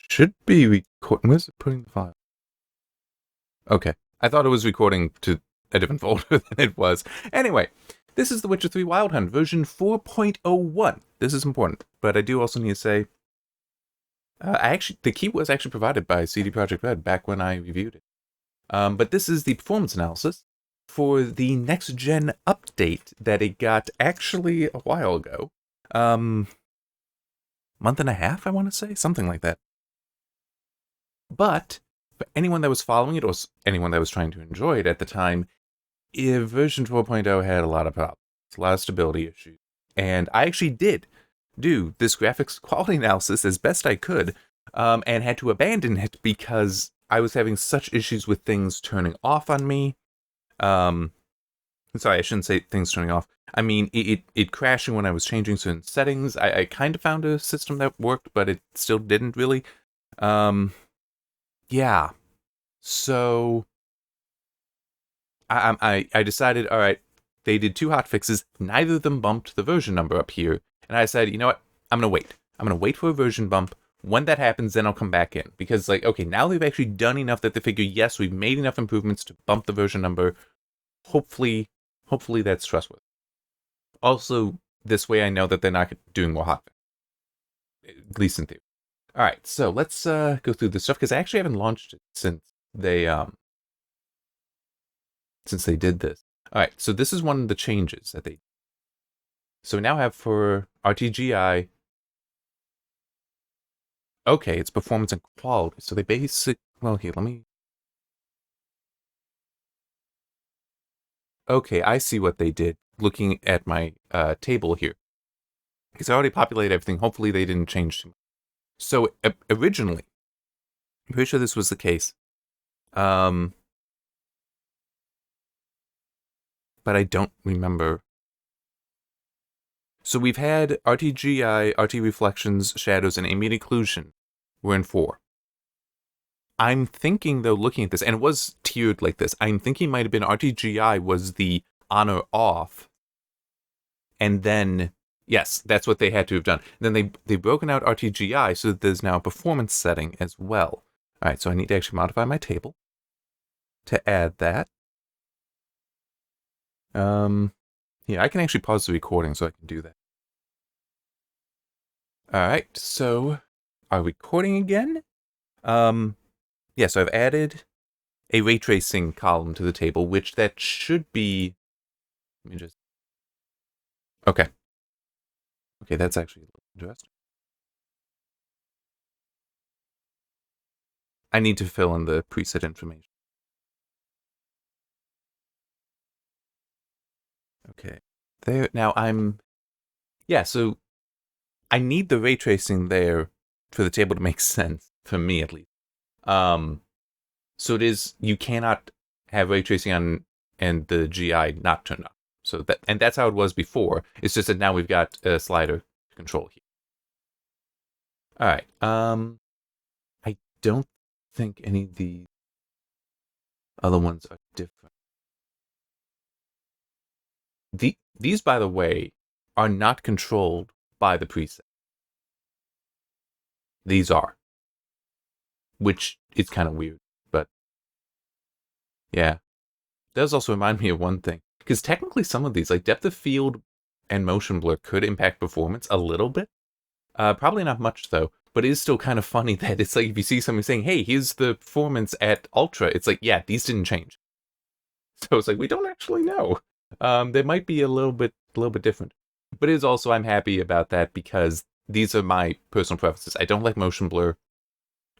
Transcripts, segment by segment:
should be recording. Where's it putting the file? Okay. I thought it was recording to a different folder than it was. Anyway, this is The Witcher 3 Wild Hunt, version 4.01. This is important, but I do also need to say, the key was actually provided by CD Projekt Red back when I reviewed it. But this is the performance analysis for the next-gen update that it got actually a while ago. Month and a half, I want to say? Something like that. But for anyone that was following it, or anyone that was trying to enjoy it at the time, version 4.0 had a lot of problems, a lot of stability issues. And I actually did do this graphics quality analysis as best I could, and had to abandon it because I was having such issues with things turning off on me. Sorry, I shouldn't say things turning off. I mean, it crashing when I was changing certain settings. I kind of found a system that worked, but it still didn't really. Yeah. So I decided, all right, they did two hotfixes. Neither of them bumped the version number up here. And I said, you know what? I'm going to wait. I'm going to wait for a version bump. When that happens, then I'll come back in. Because, like, okay, now they've actually done enough that they figure, yes, we've made enough improvements to bump the version number. Hopefully that's trustworthy. Also, this way I know that they're not doing more hotfixes. At least in theory. All right, so let's go through this stuff, because I actually haven't launched it since they did this. All right, so this is one of the changes that they did. So we now have for RTGI, okay, it's performance and quality. So they well, here, let me. Okay, I see what they did looking at my table here. Because I already populated everything. Hopefully they didn't change too much. So originally, I'm pretty sure this was the case. But I don't remember. So we've had RTGI, RT reflections, shadows, and ambient occlusion. We're in 4. I'm thinking, though, looking at this, and it was tiered like this, I'm thinking it might have been RTGI was the on or off. And then, yes, that's what they had to have done. And then they've broken out RTGI so that there's now a performance setting as well. All right, so I need to actually modify my table to add that. Yeah, I can actually pause the recording so I can do that. All right, so are we recording again? Yeah, so I've added a ray tracing column to the table, which that should be. Let me just. Okay. Okay, that's actually a little interesting. I need to fill in the preset information. Okay. There. Now yeah, so I need the ray tracing there for the table to make sense, for me at least. So it is, you cannot have ray tracing on and the GI not turned on. So that's how it was before. It's just that now we've got a slider to control here. All right. I don't think any of the other ones are different. These, by the way, are not controlled by the preset. These are, which is kind of weird, but yeah. That does also remind me of one thing, because technically some of these, like depth of field and motion blur, could impact performance a little bit. Probably not much though, but it is still kind of funny that it's like if you see somebody saying, "Hey, here's the performance at ultra," it's like, yeah, these didn't change. So it's like we don't actually know. They might be a little bit different, but it is also, I'm happy about that because these are my personal preferences. I don't like motion blur.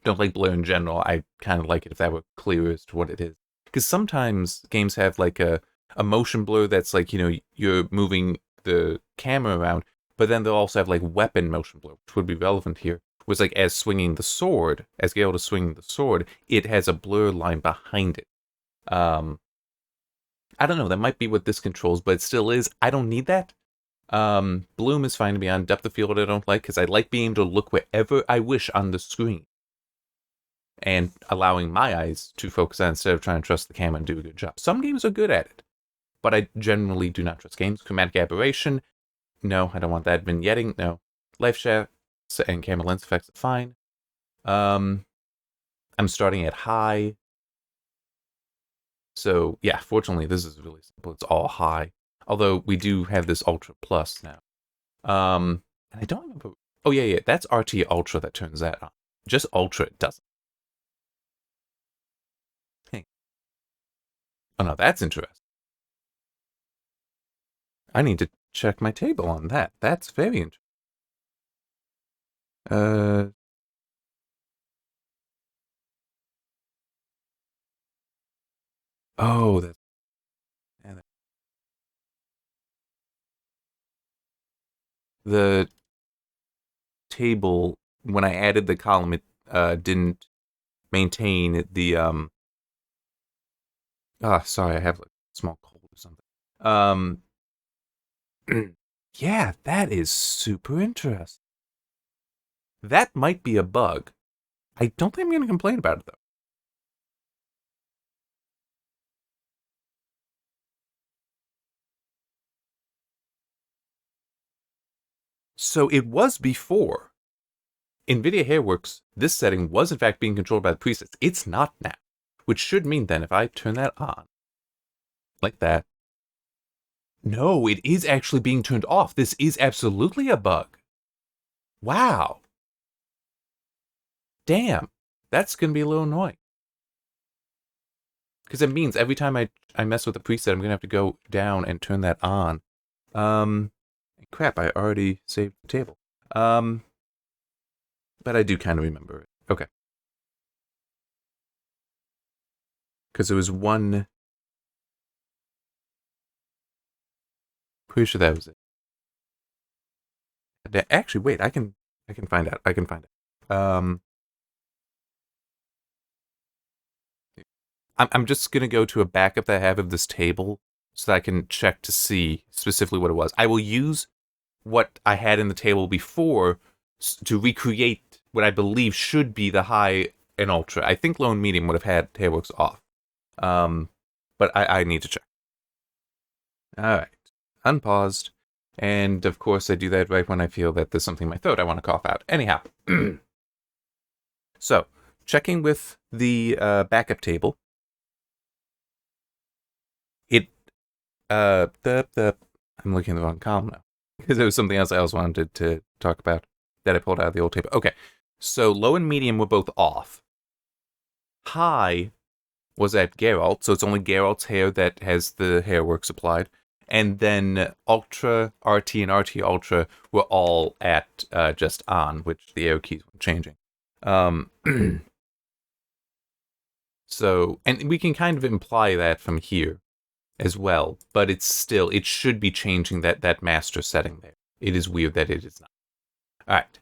Don't like blur in general. I kind of like it if that were clear as to what it is. Because sometimes games have like a motion blur that's like, you're moving the camera around, but then they'll also have like weapon motion blur, which would be relevant here. Was like as Geralt is swinging the sword, it has a blur line behind it. I don't know, that might be what this controls, but it still is. I don't need that. Bloom is fine to be on. Depth of field I don't like, because I like being able to look wherever I wish on the screen. And allowing my eyes to focus on instead of trying to trust the camera and do a good job. Some games are good at it, but I generally do not trust games. Chromatic aberration, no, I don't want that. Vignetting, no. Life shafts and camera lens effects, fine. I'm starting at high. So yeah, fortunately this is really simple. It's all high. Although we do have this Ultra Plus now. And I don't remember. Oh yeah, that's RT Ultra that turns that on. Just Ultra it doesn't. Hey. Oh no, that's interesting. I need to check my table on that. That's very interesting. Uh, oh, the table when I added the column, it didn't maintain the sorry, I have like a small cold or something. Yeah, that is super interesting. That might be a bug. I don't think I'm going to complain about it though. So it was before. NVIDIA Hairworks, this setting was in fact being controlled by the presets. It's not now. Which should mean then if I turn that on, like that. No, it is actually being turned off. This is absolutely a bug. Wow. Damn. That's going to be a little annoying. Because it means every time I mess with the preset, I'm going to have to go down and turn that on. Crap, I already saved the table. But I do kind of remember it. Okay. Because it was one. Pretty sure that was it. Actually, wait, I can find out. I can find it. I'm just gonna go to a backup that I have of this table so that I can check to see specifically what it was. I will use what I had in the table before to recreate what I believe should be the high and ultra. I think low and medium would have had Hairworks off. But I need to check. All right, unpaused. And of course, I do that right when I feel that there's something in my throat I want to cough out. Anyhow, so checking with the backup table, it I'm looking at the wrong column now because there was something else I also wanted to talk about that I pulled out of the old table. Okay, so low and medium were both off. High was at Geralt, so it's only Geralt's hair that has the Hairworks applied. And then Ultra, RT, and RT Ultra were all at just on, which the arrow keys were changing. Um, so, and we can kind of imply that from here as well, but it's still, it should be changing that master setting there. It is weird that it is not. All right.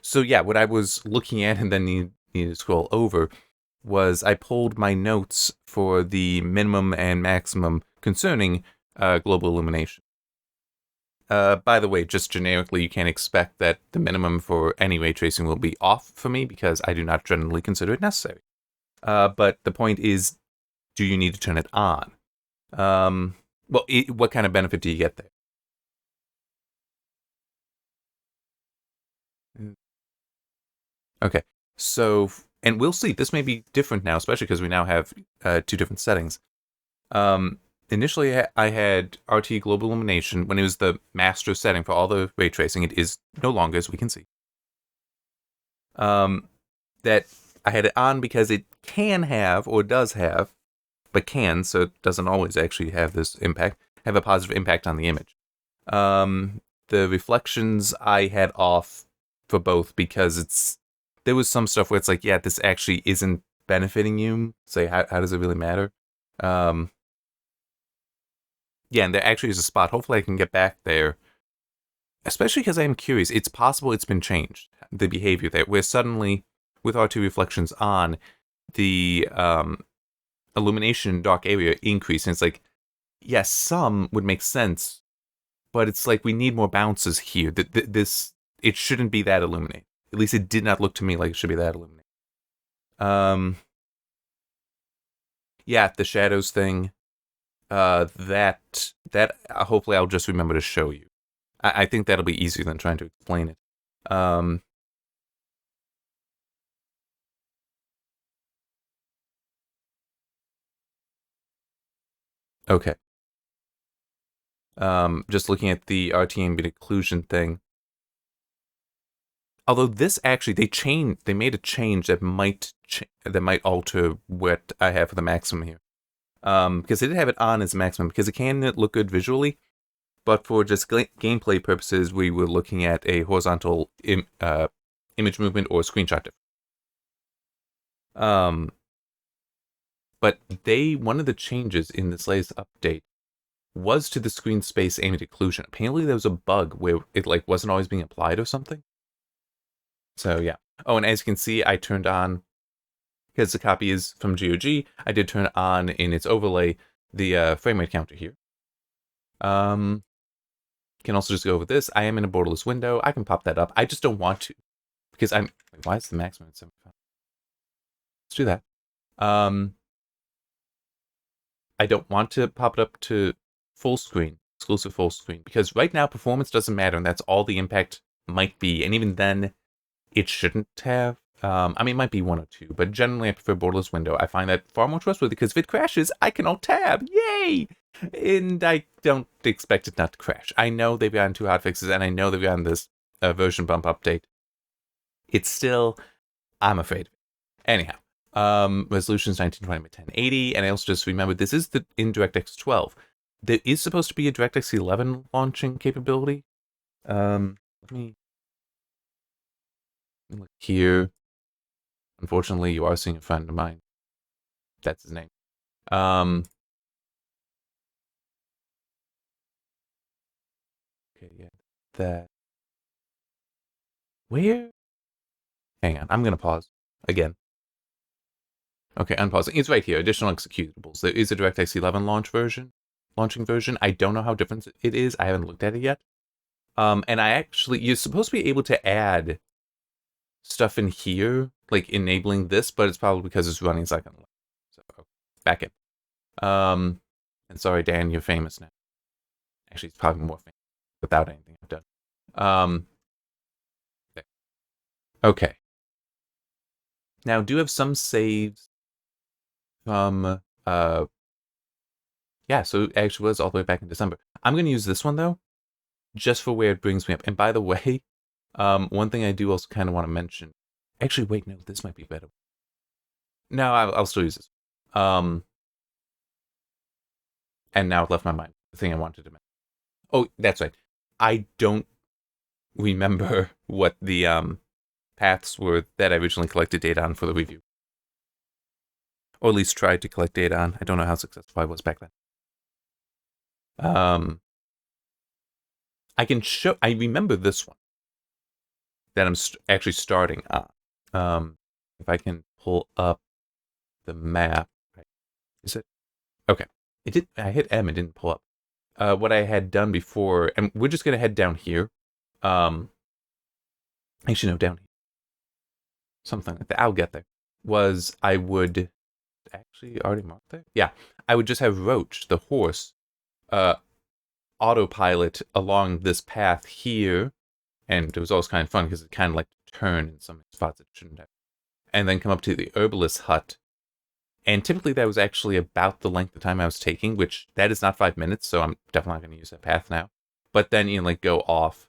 So yeah, what I was looking at and then needed to scroll over was I pulled my notes for the minimum and maximum concerning global illumination. By the way, just generically, you can't expect that the minimum for any ray tracing will be off for me because I do not generally consider it necessary. But the point is, do you need to turn it on? Well, what kind of benefit do you get there? Okay, so, and we'll see. This may be different now, especially because we now have two different settings. Initially, I had RT Global Illumination when it was the master setting for all the ray tracing. It is no longer, as we can see. That I had it on because it can have, or does have, but can, so it doesn't always actually have this impact, have a positive impact on the image. The reflections I had off for both because there was some stuff where it's like, yeah, this actually isn't benefiting you. Say, how does it really matter? Yeah, and there actually is a spot. Hopefully I can get back there. Especially because I am curious. It's possible it's been changed, the behavior there, where suddenly, with R2 reflections on, the illumination in dark area increase. And it's like, yes, some would make sense, but it's like we need more bounces here. It shouldn't be that illuminated. At least it did not look to me like it should be that illuminated. Yeah, the shadows thing. That hopefully I'll just remember to show you. I think that'll be easier than trying to explain it. Okay. Just looking at the RT ambient occlusion thing. Although this actually, they made a change that might alter what I have for the maximum here. Because they did have it on as maximum, because it can look good visually, but for just gameplay purposes, we were looking at a horizontal image movement or screenshot difference. But one of the changes in this latest update was to the screen space ambient occlusion. Apparently there was a bug where it like wasn't always being applied or something. So yeah. Oh, and as you can see, I turned on, because the copy is from GOG, I did turn on in its overlay the frame rate counter here. Can also just go over this. I am in a borderless window. I can pop that up. I just don't want to, because wait, why is the maximum at 75? Let's do that. I don't want to pop it up to full screen, exclusive full screen, because right now performance doesn't matter, and that's all the impact might be. And even then, it shouldn't have. I mean, it might be 1 or 2, but generally I prefer borderless window. I find that far more trustworthy, because if it crashes, I can alt-tab. Yay! And I don't expect it not to crash. I know they've gotten 2 hotfixes, and I know they've gotten this version bump update. It's still, I'm afraid of it. Anyhow, resolution is 1920 by 1080, and I also just remembered this is in DirectX 12. There is supposed to be a DirectX 11 launching capability. Let me look here. Unfortunately, you are seeing a friend of mine. That's his name. Okay, yeah, that. Where? Hang on, I'm gonna pause again. Okay, unpausing. It's right here. Additional executables. There is a DirectX 11 launching version. I don't know how different it is. I haven't looked at it yet. And you're supposed to be able to add stuff in here, like enabling this, but it's probably because it's running second. So back in. And sorry, Dan, you're famous now. Actually, it's probably more famous without anything I've done. Okay. Now, do have some saves from yeah, so it actually was all the way back in December. I'm gonna use this one though, just for where it brings me up. And by the way, one thing I do also kind of want to mention. Actually, wait, no, this might be better. No, I'll still use this. And now it left my mind. The thing I wanted to mention. Oh, that's right. I don't remember what the paths were that I originally collected data on for the review. Or at least tried to collect data on. I don't know how successful I was back then. I can show. I remember this one that I'm actually starting on. If I can pull up the map, is it okay? It did. I hit M. It didn't pull up. What I had done before, and we're just gonna head down here. Actually, no, down here. Something like that. I'll get there. Was I would actually already marked there? Yeah, I would just have Roach, the horse, autopilot along this path here, and it was always kind of fun because it kind of like turn in some spots it shouldn't have, and then come up to the herbalist hut. And typically that was actually about the length of time I was taking, which that is not 5 minutes, so I'm definitely not going to use that path now. But then, like go off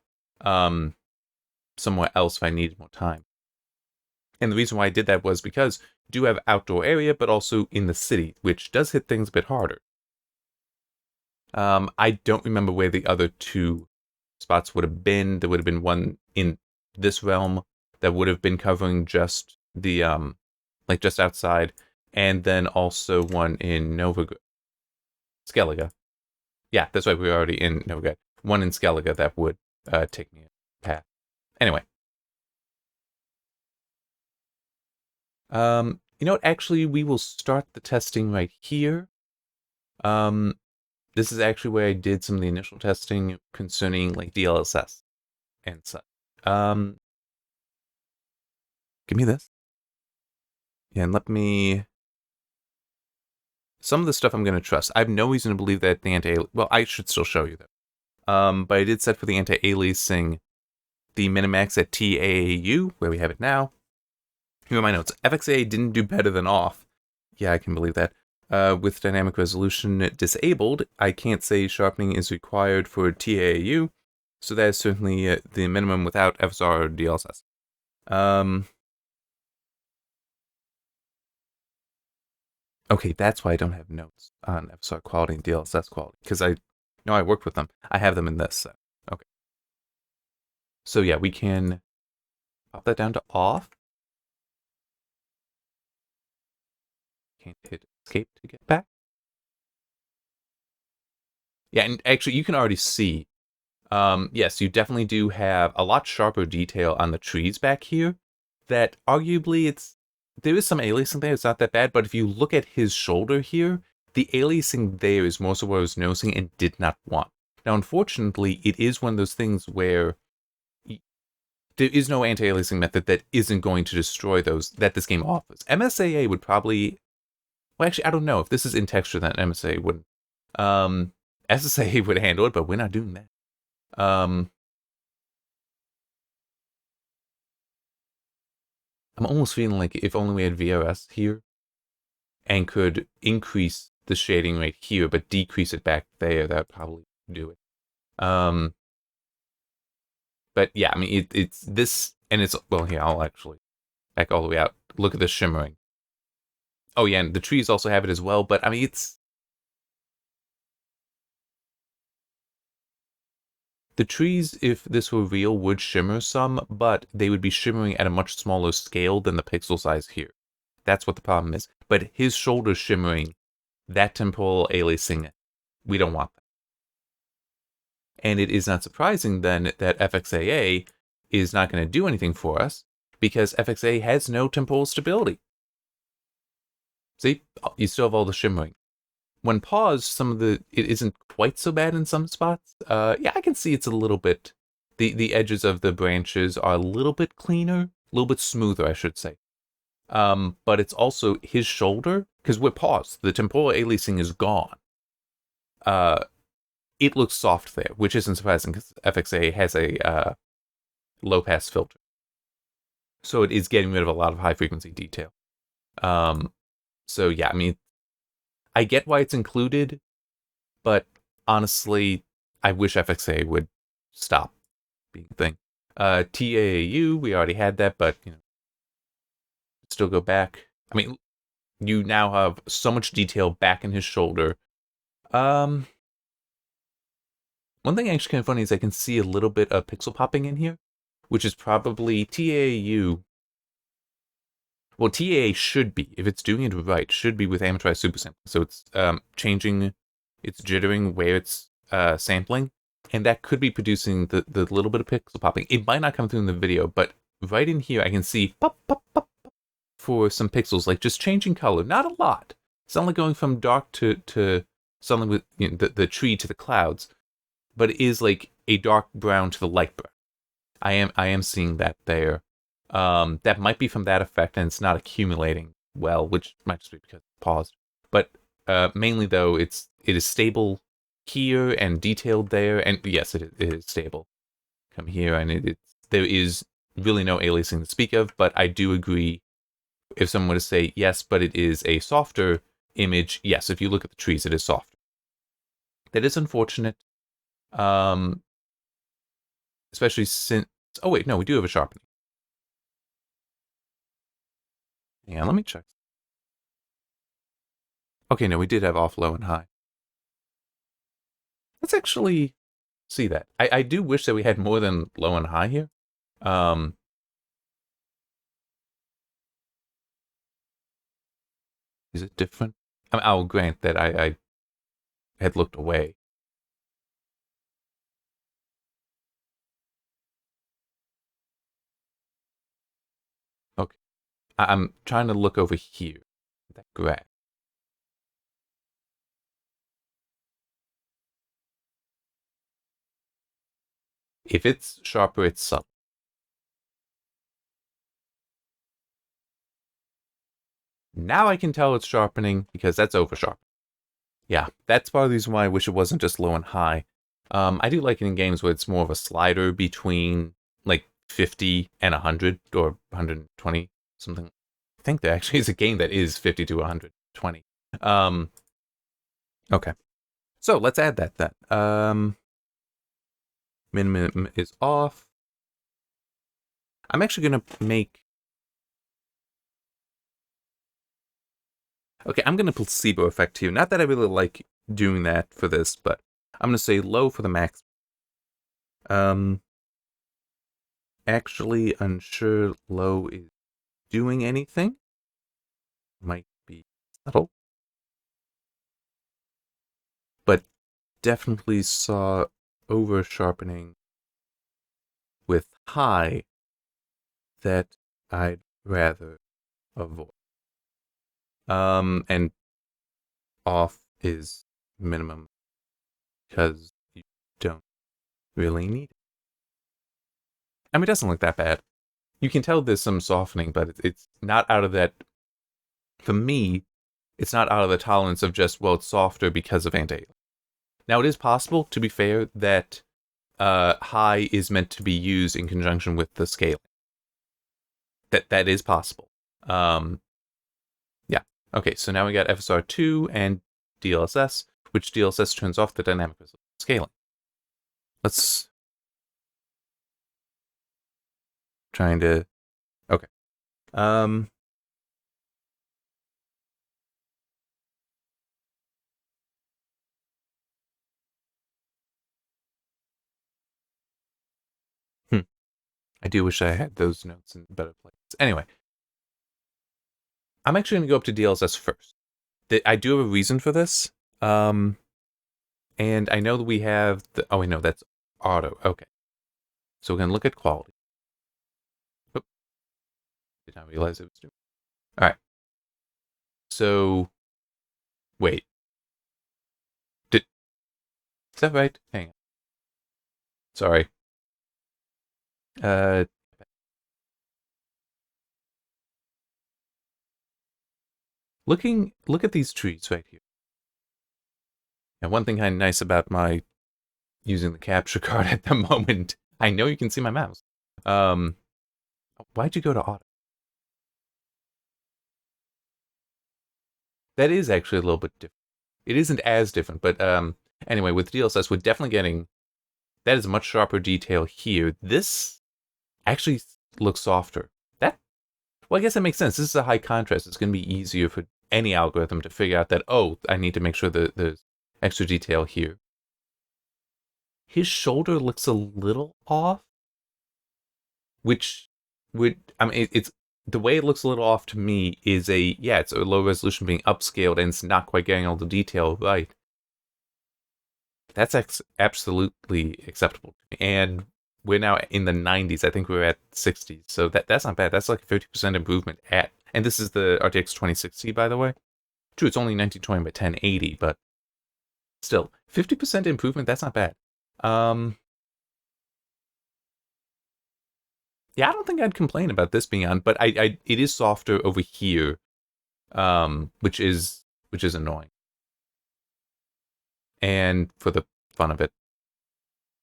somewhere else if I needed more time. And the reason why I did that was because you do have outdoor area, but also in the city, which does hit things a bit harder. I don't remember where the other 2 spots would have been. There would have been one in this realm that would have been covering just the like just outside, and then also one in Skellige. Yeah, that's right. We were already in Novigrad. One in Skellige that would take me a path. Anyway, you know what? Actually, we will start the testing right here. This is actually where I did some of the initial testing concerning like DLSS and such. Give me this. Yeah, and let me. Some of the stuff I'm going to trust. I have no reason to believe that the well, I should still show you though. But I did set for the anti-aliasing the minimax at TAAU, where we have it now. Here are my notes. FXA didn't do better than off. Yeah, I can believe that. With dynamic resolution disabled, I can't say sharpening is required for TAAU, so that is certainly the minimum without FSR or DLSS. Okay, that's why I don't have notes on FSR quality and DLSS quality, because I know I worked with them. I have them in this set. Okay. So yeah, we can pop that down to off. Can't hit escape to get back. Yeah, and actually you can already see, yes, you definitely do have a lot sharper detail on the trees back here that arguably there is some aliasing there, it's not that bad, but if you look at his shoulder here, the aliasing there is more so what I was noticing and did not want. Now, unfortunately, it is one of those things where there is no anti-aliasing method that isn't going to destroy those that this game offers. MSAA would probably, well, actually, I don't know if this is in texture, then MSAA wouldn't. SSAA would handle it, but we're not doing that. I'm almost feeling like if only we had VRS here and could increase the shading rate here, but decrease it back there, that would probably do it. But yeah, I mean, it's this, and it's, well, here, I'll actually back all the way out. Look at the shimmering. Oh yeah, and the trees also have it as well, but I mean, the trees, if this were real, would shimmer some, but they would be shimmering at a much smaller scale than the pixel size here. That's what the problem is. But his shoulder shimmering, that temporal aliasing, we don't want that. And it is not surprising then that FXAA is not going to do anything for us because FXAA has no temporal stability. See, you still have all the shimmering. When paused, it isn't quite so bad in some spots. Yeah, I can see it's a little bit, the edges of the branches are a little bit cleaner, a little bit smoother, I should say. But it's also his shoulder, because we're paused. The temporal aliasing is gone. It looks soft there, which isn't surprising because FXA has a low pass filter. So it is getting rid of a lot of high frequency detail. So yeah, I mean, I get why it's included, but honestly, I wish FXA would stop being a thing. TAAU, we already had that, but you know, still go back. I mean, you now have so much detail back in his shoulder. One thing actually kind of funny is I can see a little bit of pixel popping in here, which is probably TAAU. Well, TAA should be, if it's doing it right, should be with amortized supersampling. So it's changing, it's jittering where it's sampling, and that could be producing the little bit of pixel popping. It might not come through in the video, but right in here I can see pop, pop, pop, pop for some pixels, like just changing color. Not a lot. It's not like going from dark to something with, you know, the tree to the clouds, but it is like a dark brown to the light brown. I am seeing that there. That might be from that effect, and it's not accumulating well, which might just be because it's paused. But mainly, though, it is stable here and detailed there, and yes, it is stable. Come here, and there is really no aliasing to speak of, but I do agree. If someone were to say yes, but it is a softer image, yes, if you look at the trees, it is softer. That is unfortunate, especially since. Oh wait, no, we do have a sharpening. Yeah, let me check. Okay, no, we did have off, low, and high. Let's actually see that. I do wish that we had more than low and high here. Is it different? I mean, I'll grant that I had looked away. Okay. I'm trying to look over here. That graph. If it's sharper, it's subtle. Now I can tell it's sharpening because that's over sharp. Yeah, that's part of the reason why I wish it wasn't just low and high. I do like it in games where it's more of a slider between like 50 and 100 or 120 something. I think there actually is a game that is 50 to 120. Okay. So let's add that then. Minimum is off. I'm actually going to make... Okay, I'm going to placebo effect here. Not that I really like doing that for this, but I'm going to say low for the max. Actually unsure low is doing anything. Might be subtle. But definitely saw over sharpening with high that I'd rather avoid. And off is minimum because you don't really need it. I mean, it doesn't look that bad. You can tell there's some softening, but it's not out of that. For me, it's not out of the tolerance of just, well, it's softer because of anti-aliasing. Now, it is possible, to be fair, that high is meant to be used in conjunction with the scaling. That is possible. Yeah. Okay, so now we got FSR2 and DLSS, which DLSS turns off the dynamic scaling. Let's... Trying to... Okay. I do wish I had those notes in better places. Anyway, I'm actually going to go up to DLSS first. I do have a reason for this. And I know that we have the... Oh, wait, no, that's auto. Okay. So we're going to look at quality. Oop. Did not realize it was doing... All right. So, wait. Is that right? Hang on. Sorry. Look at these trees right here. And one thing kind of nice about my using the capture card at the moment, I know you can see my mouse. Why'd you go to auto? That is actually a little bit different. It isn't as different, but anyway, with DLSS, we're definitely getting... That is a much sharper detail here. This actually looks softer. Well, I guess that makes sense. This is a high contrast. It's going to be easier for any algorithm to figure out that, oh, I need to make sure that there's extra detail here. His shoulder looks a little off, which would... I mean, it's... The way it looks a little off to me is it's a low resolution being upscaled and it's not quite getting all the detail right. That's absolutely acceptable to me. And we're now in the 90s. I think we're at 60s. So that's not bad. That's like a 50% improvement at... And this is the RTX 2060, by the way. True, it's only 1920 by 1080, but still, 50% improvement, that's not bad. Yeah, I don't think I'd complain about this being on, but it is softer over here, which is annoying. And for the fun of it,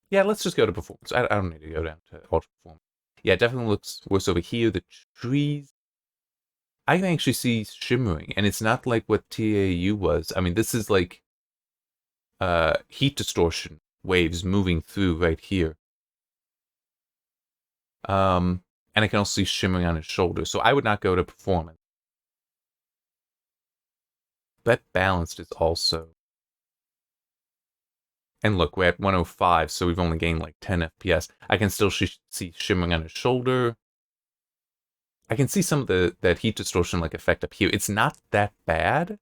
yeah, let's just go to performance. I don't need to go down to ultra performance. Yeah, it definitely looks worse over here. The trees, I can actually see shimmering, and it's not like what TAU was. I mean, this is like heat distortion waves moving through right here. And I can also see shimmering on his shoulder. So I would not go to performance. But balanced is also... And look, we're at 105, so we've only gained like 10 FPS. I can still see shimmering on his shoulder. I can see some of that heat distortion like effect up here. It's not that bad.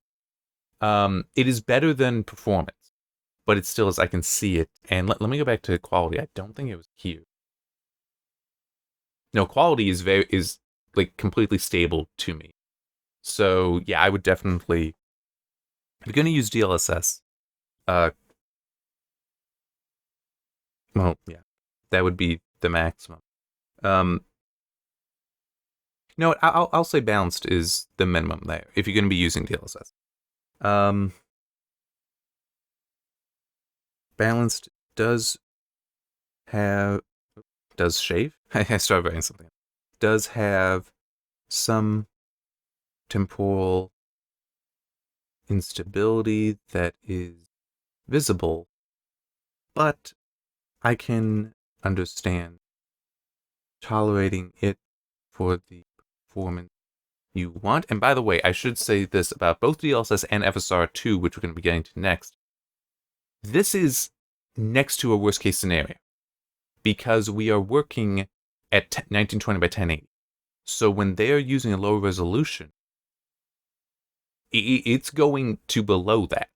It is better than performance, but it still is... I can see it. And let me go back to quality. I don't think it was here. No, quality is like completely stable to me. So yeah, I would definitely... If you're going to use DLSS, well, yeah, that would be the maximum. No, I'll say balanced is the minimum there if you're going to be using DLSS. Balanced does shave. I started writing something. Does have some temporal instability that is visible, but I can understand tolerating it for the performance you want. And by the way, I should say this about both DLSS and FSR2, which we're going to be getting to next. This is next to a worst case scenario because we are working at 1920 by 1080. So when they are using a low resolution, it's going to below that.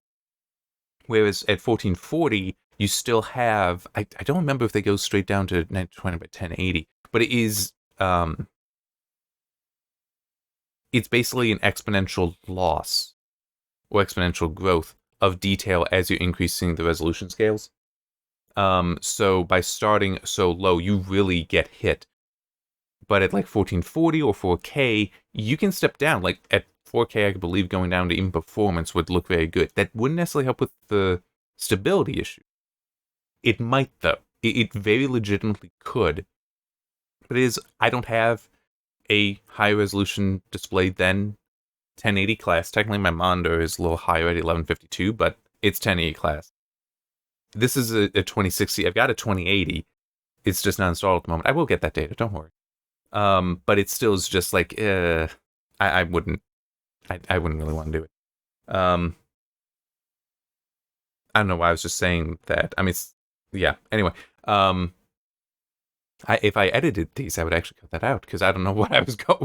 Whereas at 1440, you still have, I don't remember if they go straight down to 1920 by 1080, but it is, it's basically an exponential loss or exponential growth of detail as you're increasing the resolution scales. So by starting so low, you really get hit. But at like 1440 or 4K, you can step down. Like at 4K, I believe going down to even performance would look very good. That wouldn't necessarily help with the stability issue. It might, though. It very legitimately could. But it is, I don't have a high resolution display than 1080 class. Technically, my monitor is a little higher at 1152, but it's 1080 class. This is a 2060. I've got a 2080. It's just not installed at the moment. I will get that data, don't worry. But it still is just like, I wouldn't really want to do it. I don't know why I was just saying that. I mean, yeah. Anyway, if I edited these, I would actually cut that out because I don't know what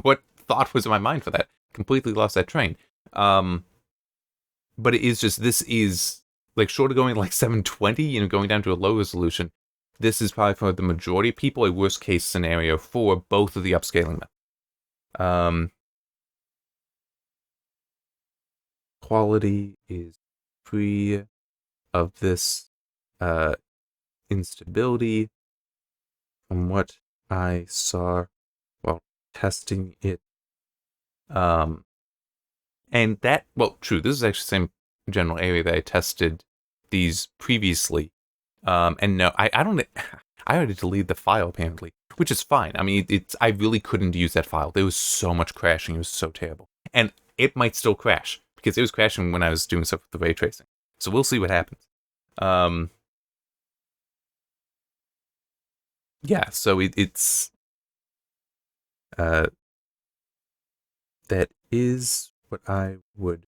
what thought was in my mind for that. Completely lost that train. But it is just, this is like short of going like 720, going down to a low resolution. This is probably for the majority of people a worst case scenario for both of the upscaling methods. Quality is free of this instability from what I saw while testing it. And that, well, true, this is actually the same general area that I tested these previously. And no, I already deleted the file apparently, which is fine. I mean, I really couldn't use that file. There was so much crashing. It was so terrible. And it might still crash because it was crashing when I was doing stuff with the ray tracing. So we'll see what happens. Yeah, so it's that is what I would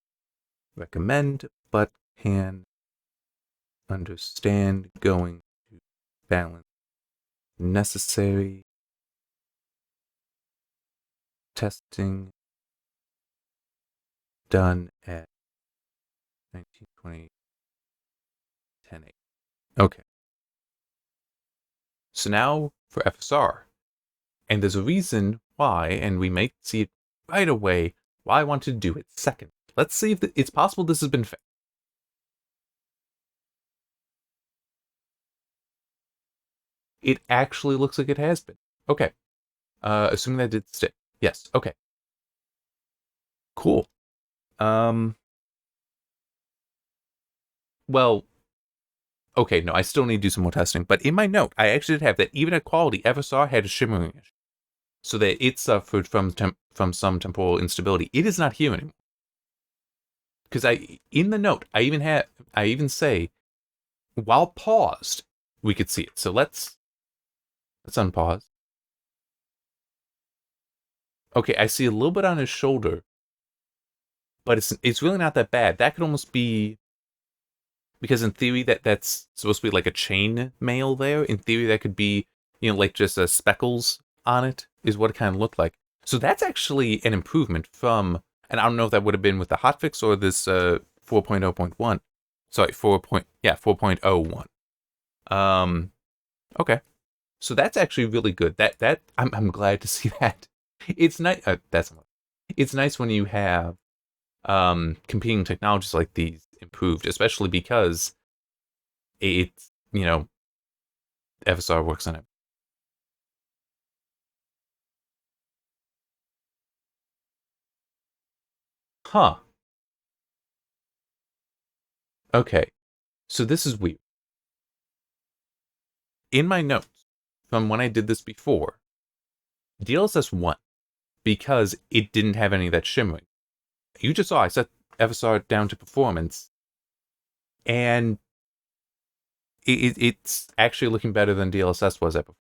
recommend, but can understand going to balance necessary testing done at 1920 1080. Okay. So now for FSR. And there's a reason why, and we may see it right away, why I want to do it second. Let's see if it's possible this has been fixed. It actually looks like it has been. Okay. Assuming that did stick. Yes. Okay. Cool. Well, okay, no, I still need to do some more testing, but in my note, I actually did have that even at quality, FSR had a shimmering issue. So that it suffered from some temporal instability. It is not here anymore. Because in the note, I even say, while paused, we could see it. So let's unpause. Okay, I see a little bit on his shoulder, but it's really not that bad. That could almost be, because in theory that's supposed to be like a chain mail there. In theory, that could be, like just speckles on it is what it kind of looked like. So that's actually an improvement from, and I don't know if that would have been with the hotfix or this 4.0.1. Sorry, 4.01. Okay. So that's actually really good. That I'm glad to see that. It's nice. It's nice when you have competing technologies like these improved, especially because it's FSR works on it. Huh. Okay. So this is weird. In my notes from when I did this before, DLSS 1, because it didn't have any of that shimmering. You just saw I set FSR down to performance, and it's actually looking better than DLSS was at before.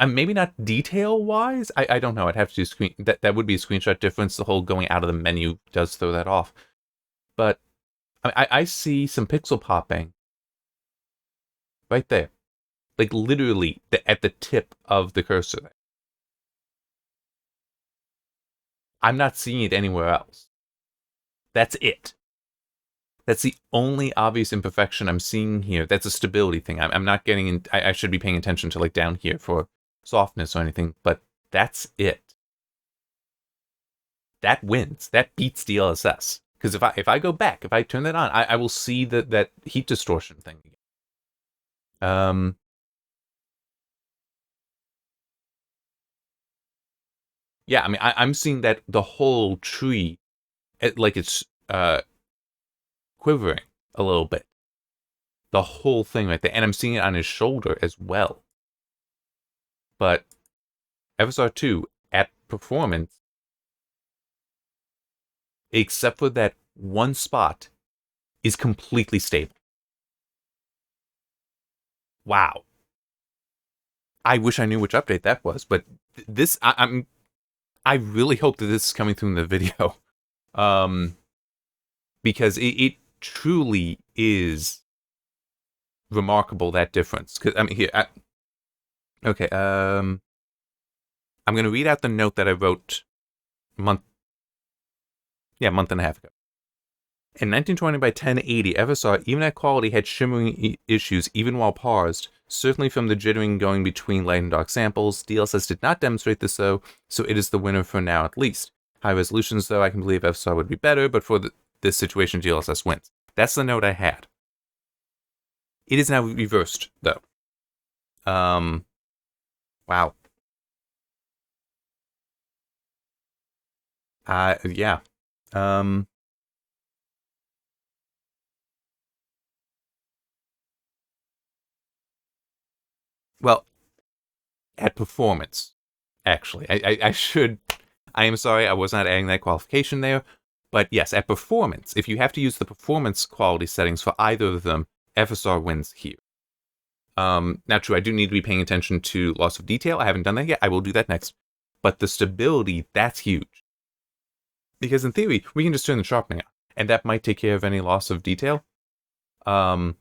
Maybe not detail-wise. I don't know. I'd have to do screen. That would be a screenshot difference. The whole going out of the menu does throw that off. But I see some pixel popping right there. Like, literally at the tip of the cursor there. I'm not seeing it anywhere else. That's it. That's the only obvious imperfection I'm seeing here. That's a stability thing. I'm not getting in. I should be paying attention to, like, down here for softness or anything, but that's it. That wins. That beats DLSS. Because if I go back, if I turn that on, I will see that heat distortion thing again. Yeah, I mean, I'm seeing that the whole tree, like it's quivering a little bit. The whole thing right there. And I'm seeing it on his shoulder as well. But FSR2 at performance, except for that one spot, is completely stable. Wow. I wish I knew which update that was, but this, I really hope that this is coming through in the video. Because it truly is remarkable, that difference. Because I mean, here, okay. I'm gonna read out the note that I wrote month and a half ago. In 1920 by 1080, FSR, even at quality, had shimmering issues even while parsed. Certainly from the jittering going between light and dark samples. DLSS did not demonstrate this though, so it is the winner for now at least. High resolutions though, I can believe FSR would be better, but for this situation, DLSS wins. That's the note I had. It is now reversed though. Wow. Yeah. Well, at performance, actually. I should... I am sorry, I was not adding that qualification there. But yes, at performance, if you have to use the performance quality settings for either of them, FSR wins here. Now, true, I do need to be paying attention to loss of detail. I haven't done that yet. I will do that next. But the stability, that's huge. Because in theory, we can just turn the sharpening on, and that might take care of any loss of detail. And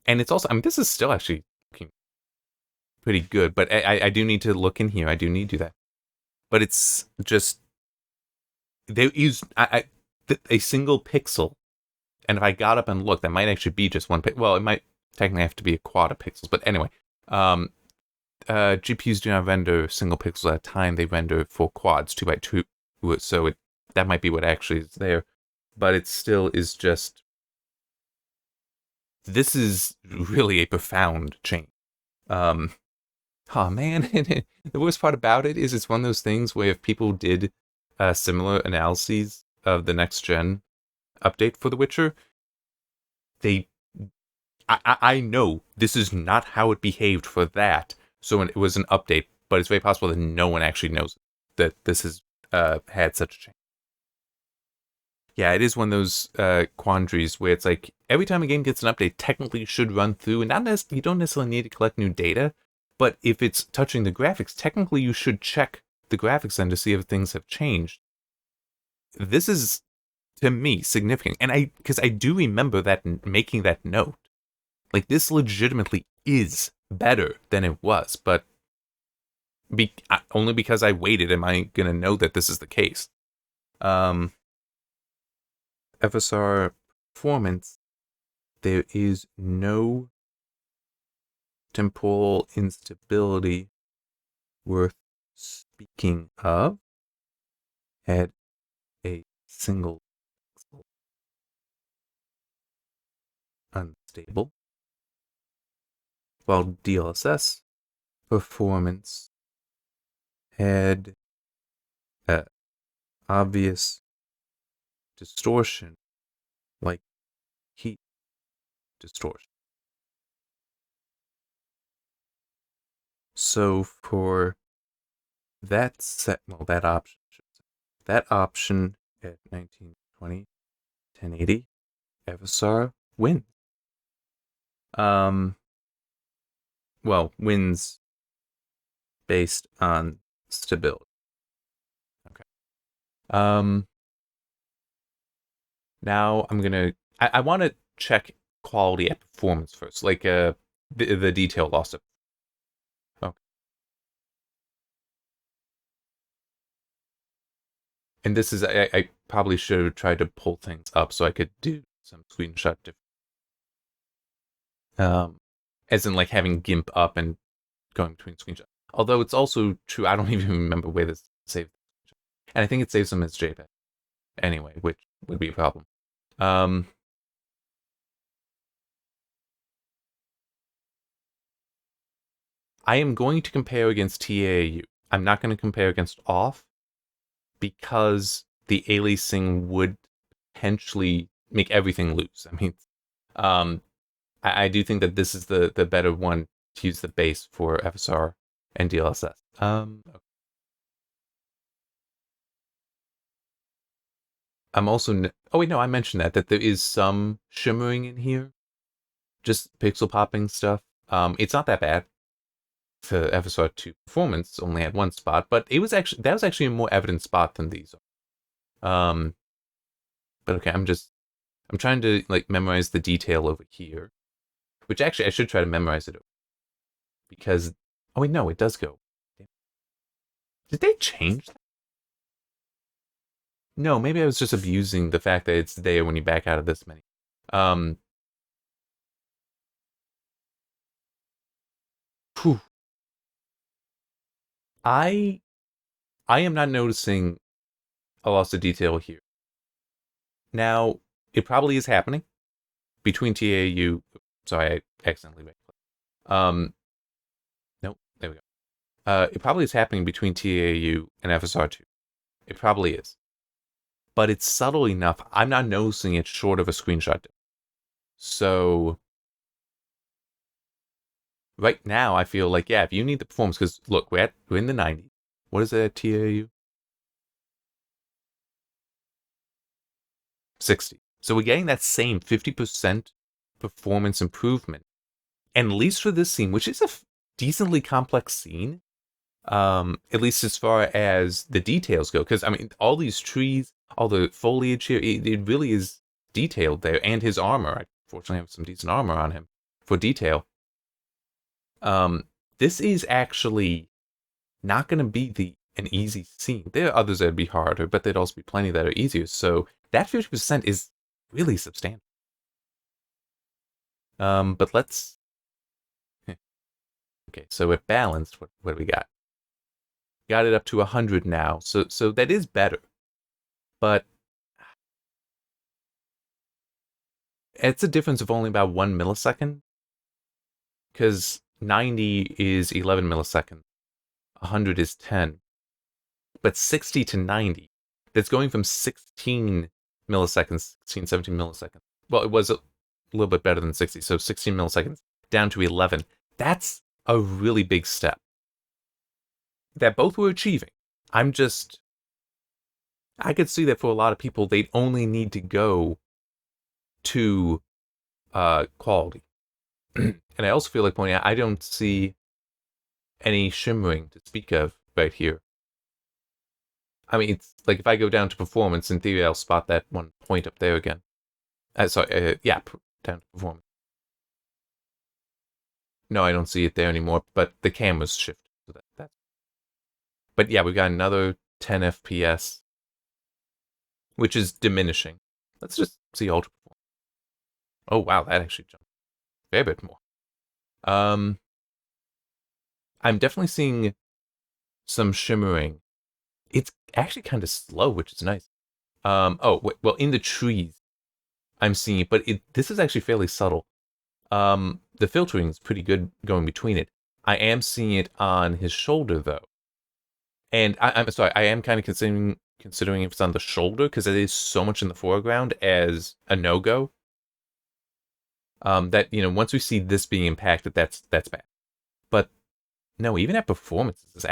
it's also, I mean, this is still actually looking pretty good, but I do need to look in here. I do need to do that. But it's just, there is a single pixel, and if I got up and looked, that might actually be just one pixel. Well, it might technically have to be a quad of pixels, but anyway. GPUs do not render single pixels at a time. They render for quads, 2 by 2. So that might be what actually is there. But it still is just... This is really a profound change. Oh man, the worst part about it is it's one of those things where if people did similar analyses of the next gen update for The Witcher, I know this is not how it behaved for that. So when it was an update, but it's very possible that no one actually knows that this has had such a change. Yeah, it is one of those quandaries where it's like every time a game gets an update, technically you should run through, and you don't necessarily need to collect new data, but if it's touching the graphics, technically you should check the graphics then to see if things have changed. This is, to me, significant, and because I do remember that making that note. Like, this legitimately is better than it was, but only because I waited am I going to know that this is the case. FSR performance, there is no temporal instability worth speaking of. Had a single pixel unstable, while DLSS performance had obvious distortion, like heat distortion. So for that option at 1920, 1080, Eversar wins. Well, wins based on stability. Okay. Now I'm gonna. I want to check quality at performance first, like the detail loss of. Okay. And this is I probably should have tried to pull things up so I could do some screenshot. Um, as in like having GIMP up and going between screenshots. Although it's also true, I don't even remember where this saved. And I think it saves them as JPEG anyway, which would be a problem. I am going to compare against TAU. I'm not going to compare against off because the aliasing would potentially make everything loose. I mean, um, I do think that this is the better one to use the base for FSR and DLSS. I'm also. Oh wait, no, I mentioned that there is some shimmering in here, just pixel popping stuff. It's not that bad. For FSR 2 performance, only had one spot, but that was actually a more evident spot than these. Um, but okay, I'm trying to like memorize the detail over here, which actually I should try to memorize it because oh wait, no, it does go. Did they change that? No, maybe I was just abusing the fact that it's there when you back out of this many. Um, whew. I I am not noticing a loss of detail here. Now, it probably is happening between TAU. Sorry, I accidentally right clicked. Nope, there we go. It probably is happening between TAU and FSR2. It probably is. But it's subtle enough, I'm not noticing it short of a screenshot. So, right now, I feel like, yeah, if you need the performance, because look, we're in the 90s. What is it at TAU? 60. So we're getting that same 50% performance improvement. And at least for this scene, which is a decently complex scene, at least as far as the details go, because I mean, all these trees, all the foliage here, it really is detailed there, and his armor. I fortunately have some decent armor on him for detail. This is actually not going to be an easy scene. There are others that'd be harder, but there'd also be plenty that are easier. So that 50% is really substantial. But let's. Okay, so we're balanced. What do we got? Got it up to 100 now. So that is better. But it's a difference of only about 1 millisecond. Because 90 is 11 milliseconds. 100 is 10. But 60 to 90, that's going from 16 milliseconds, 16, 17 milliseconds. Well, it was a little bit better than 60, so 16 milliseconds down to 11. That's a really big step that both were achieving. I could see that for a lot of people, they'd only need to go to quality. And I also feel like pointing out, I don't see any shimmering to speak of right here. I mean, it's like if I go down to performance, in theory, I'll spot that one point up there again. Sorry, yeah, down to performance. No, I don't see it there anymore, but the camera's shifted. So that's. But yeah, we got another 10 FPS, which is diminishing. Let's just see ultra performance. Oh wow, that actually jumped a fair bit more. I'm definitely seeing some shimmering. It's actually kind of slow, which is nice. Oh well, in the trees, I'm seeing it, but this is actually fairly subtle. The filtering is pretty good going between it. I am seeing it on his shoulder though, and I'm sorry, I am kind of considering if it's on the shoulder because it is so much in the foreground as a no go. That once we see this being impacted, that's bad. But no, even at performance, this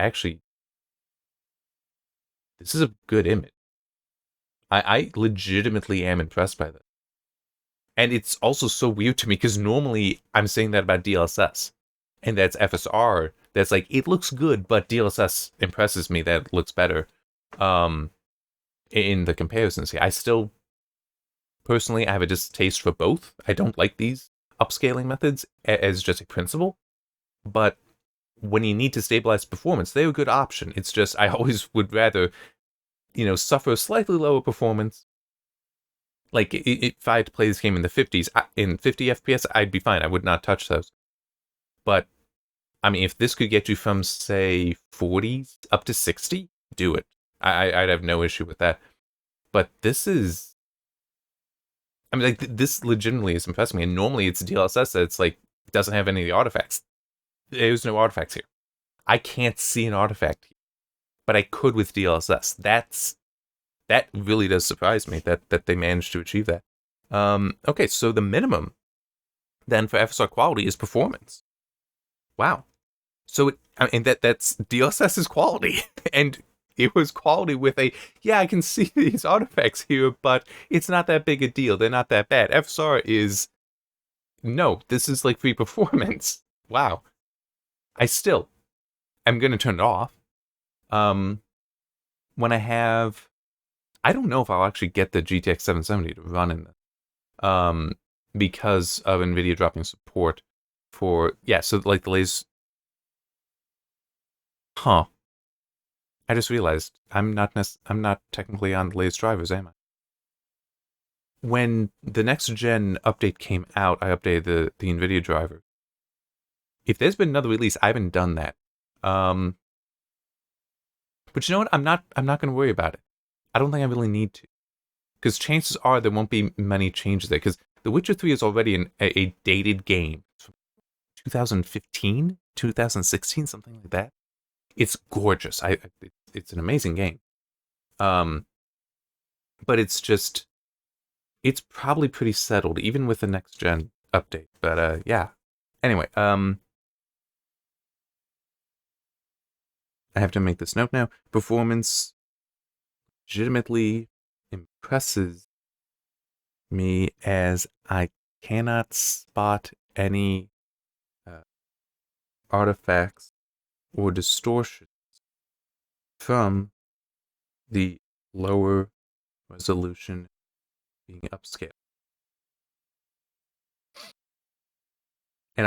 is a good image. I legitimately am impressed by this. And it's also so weird to me because normally I'm saying that about DLSS. And that's FSR. That's like, it looks good, but DLSS impresses me that it looks better in the comparisons here. I still, personally, I have a distaste for both. I don't like these upscaling methods as just a principle. But when you need to stabilize performance, they're a good option. It's just, I always would rather, suffer a slightly lower performance. Like, if I had to play this game in the 50s, in 50 FPS, I'd be fine. I would not touch those. But, I mean, if this could get you from, say, 40s up to 60, do it. I'd have no issue with that. But this is... I mean, like, this legitimately is impressing me. And normally it's DLSS that it's like, it doesn't have any of the artifacts. There's no artifacts here. I can't see an artifact here. But I could with DLSS. That really does surprise me that they managed to achieve that. Okay, so the minimum then for FSR quality is performance. Wow. So that's DLSS's quality, and it was quality with I can see these artifacts here, but it's not that big a deal. They're not that bad. FSR is no. This is like free performance. Wow. I'm gonna turn it off. When I don't know if I'll actually get the GTX 770 to run in this. Because of NVIDIA dropping support for, so like the latest. I just realized I'm not technically on the latest drivers, am I? When the next gen update came out, I updated the NVIDIA driver. If there's been another release, I haven't done that. But you know what? I'm not going to worry about it. I don't think I really need to, because chances are there won't be many changes there. Because The Witcher 3 is already a dated game. 2015, 2016, something like that. It's gorgeous. It's an amazing game. But it's probably pretty settled, even with the next gen update. But yeah. Anyway, I have to make this note now. Performance legitimately impresses me, as I cannot spot any artifacts or distortions from the lower resolution being upscaled. And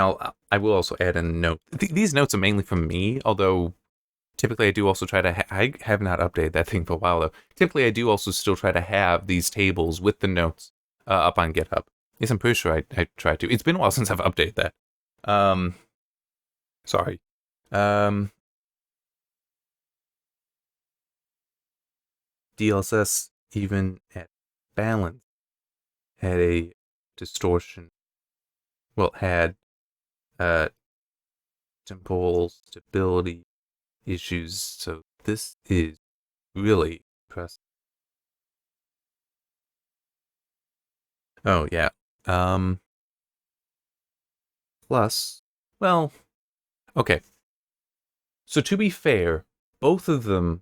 I will also add a note. These notes are mainly from me, although typically I do also try to I have not updated that thing for a while though. Typically I do also still try to have these tables with the notes up on GitHub. Yes, I'm pretty sure I try to. It's been a while since I've updated that. Sorry. DLSS, even at balance, had a distortion. Well, had temporal stability issues. So this is really impressive. Oh yeah. Plus, well, okay. So to be fair, both of them.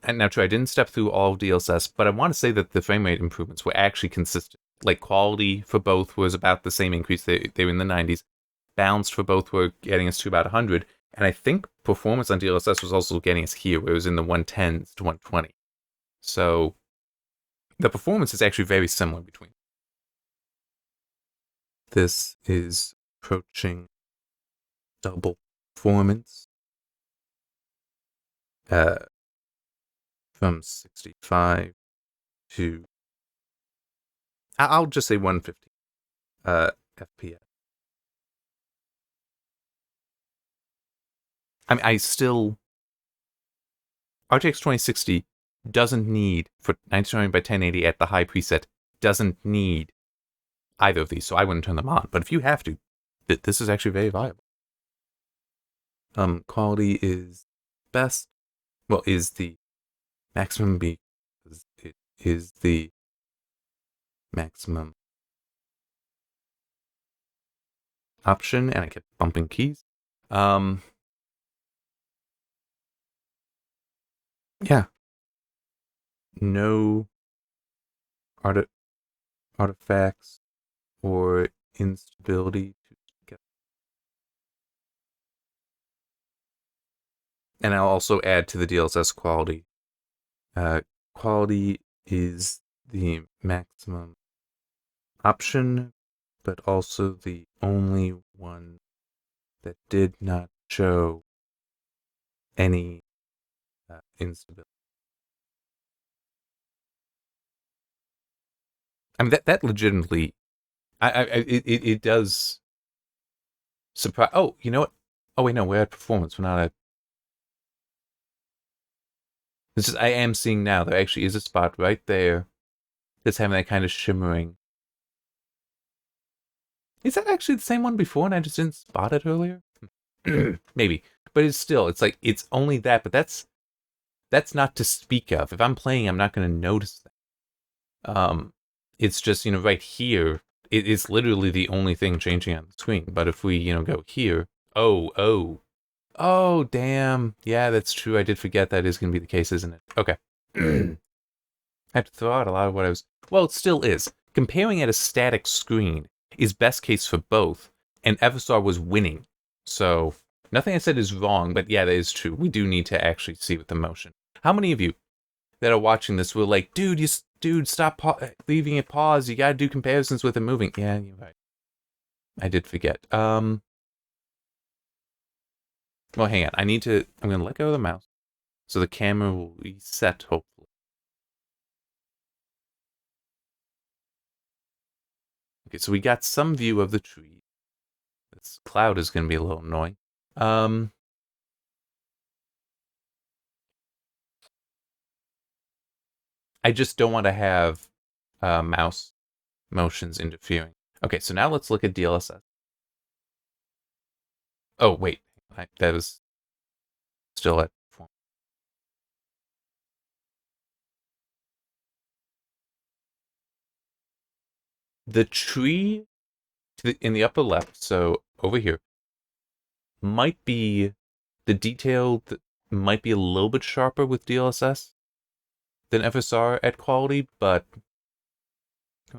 And now, true, I didn't step through all of DLSS, but I want to say that the frame rate improvements were actually consistent. Like, quality for both was about the same increase. They were in the 90s. Balance for both were getting us to about 100. And I think performance on DLSS was also getting us here, where it was in the 110s to 120. So the performance is actually very similar between. This is approaching double performance. From 65 to, I'll just say 150 FPS. I mean, RTX 2060 doesn't need, for 1920 by 1080 at the high preset, doesn't need either of these, so I wouldn't turn them on. But if you have to, this is actually very viable. Quality is best, well, is the maximum because it is the maximum option, and I kept bumping keys. Yeah. No artifacts or instability. And I'll also add to the DLSS quality. Quality is the maximum option, but also the only one that did not show any instability. I mean that legitimately, it does surprise. Oh, you know what? Oh wait, no, we're at performance. We're not at. This is I am seeing now. There actually is a spot right there that's having that kind of shimmering. Is that actually the same one before, and I just didn't spot it earlier? Maybe, but it's like it's only that. But that's not to speak of. If I'm playing, I'm not going to notice that. It's just right here. It's literally the only thing changing on the screen. But if we go here, oh damn, yeah, that's true. I did forget that is going to be the case, isn't it? Okay. I have to throw out a lot of what I was. Well, it still is. Comparing at a static screen is best case for both, and FSR was winning. So nothing I said is wrong, but yeah, that is true. We do need to actually see with the motion. How many of you that are watching this were like, dude, stop leaving it pause. You gotta do comparisons with it moving. Yeah, you're right. I did forget. Well, hang on. I'm gonna let go of the mouse, so the camera will reset, hopefully. Okay, so we got some view of the tree. This cloud is gonna be a little annoying. I just don't want to have mouse motions interfering. Okay, so now let's look at DLSS. Oh, wait. That was still at form. The tree in the upper left, so over here, might be the detail that might be a little bit sharper with DLSS than FSR at quality, but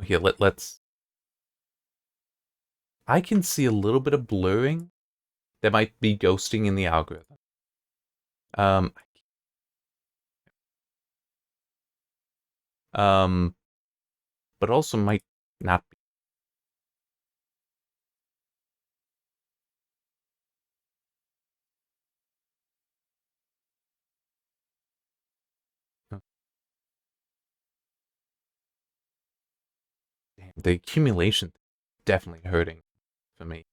here, let's. I can see a little bit of blurring that might be ghosting in the algorithm. But also might not be. Oh, damn, the accumulation definitely hurting for me.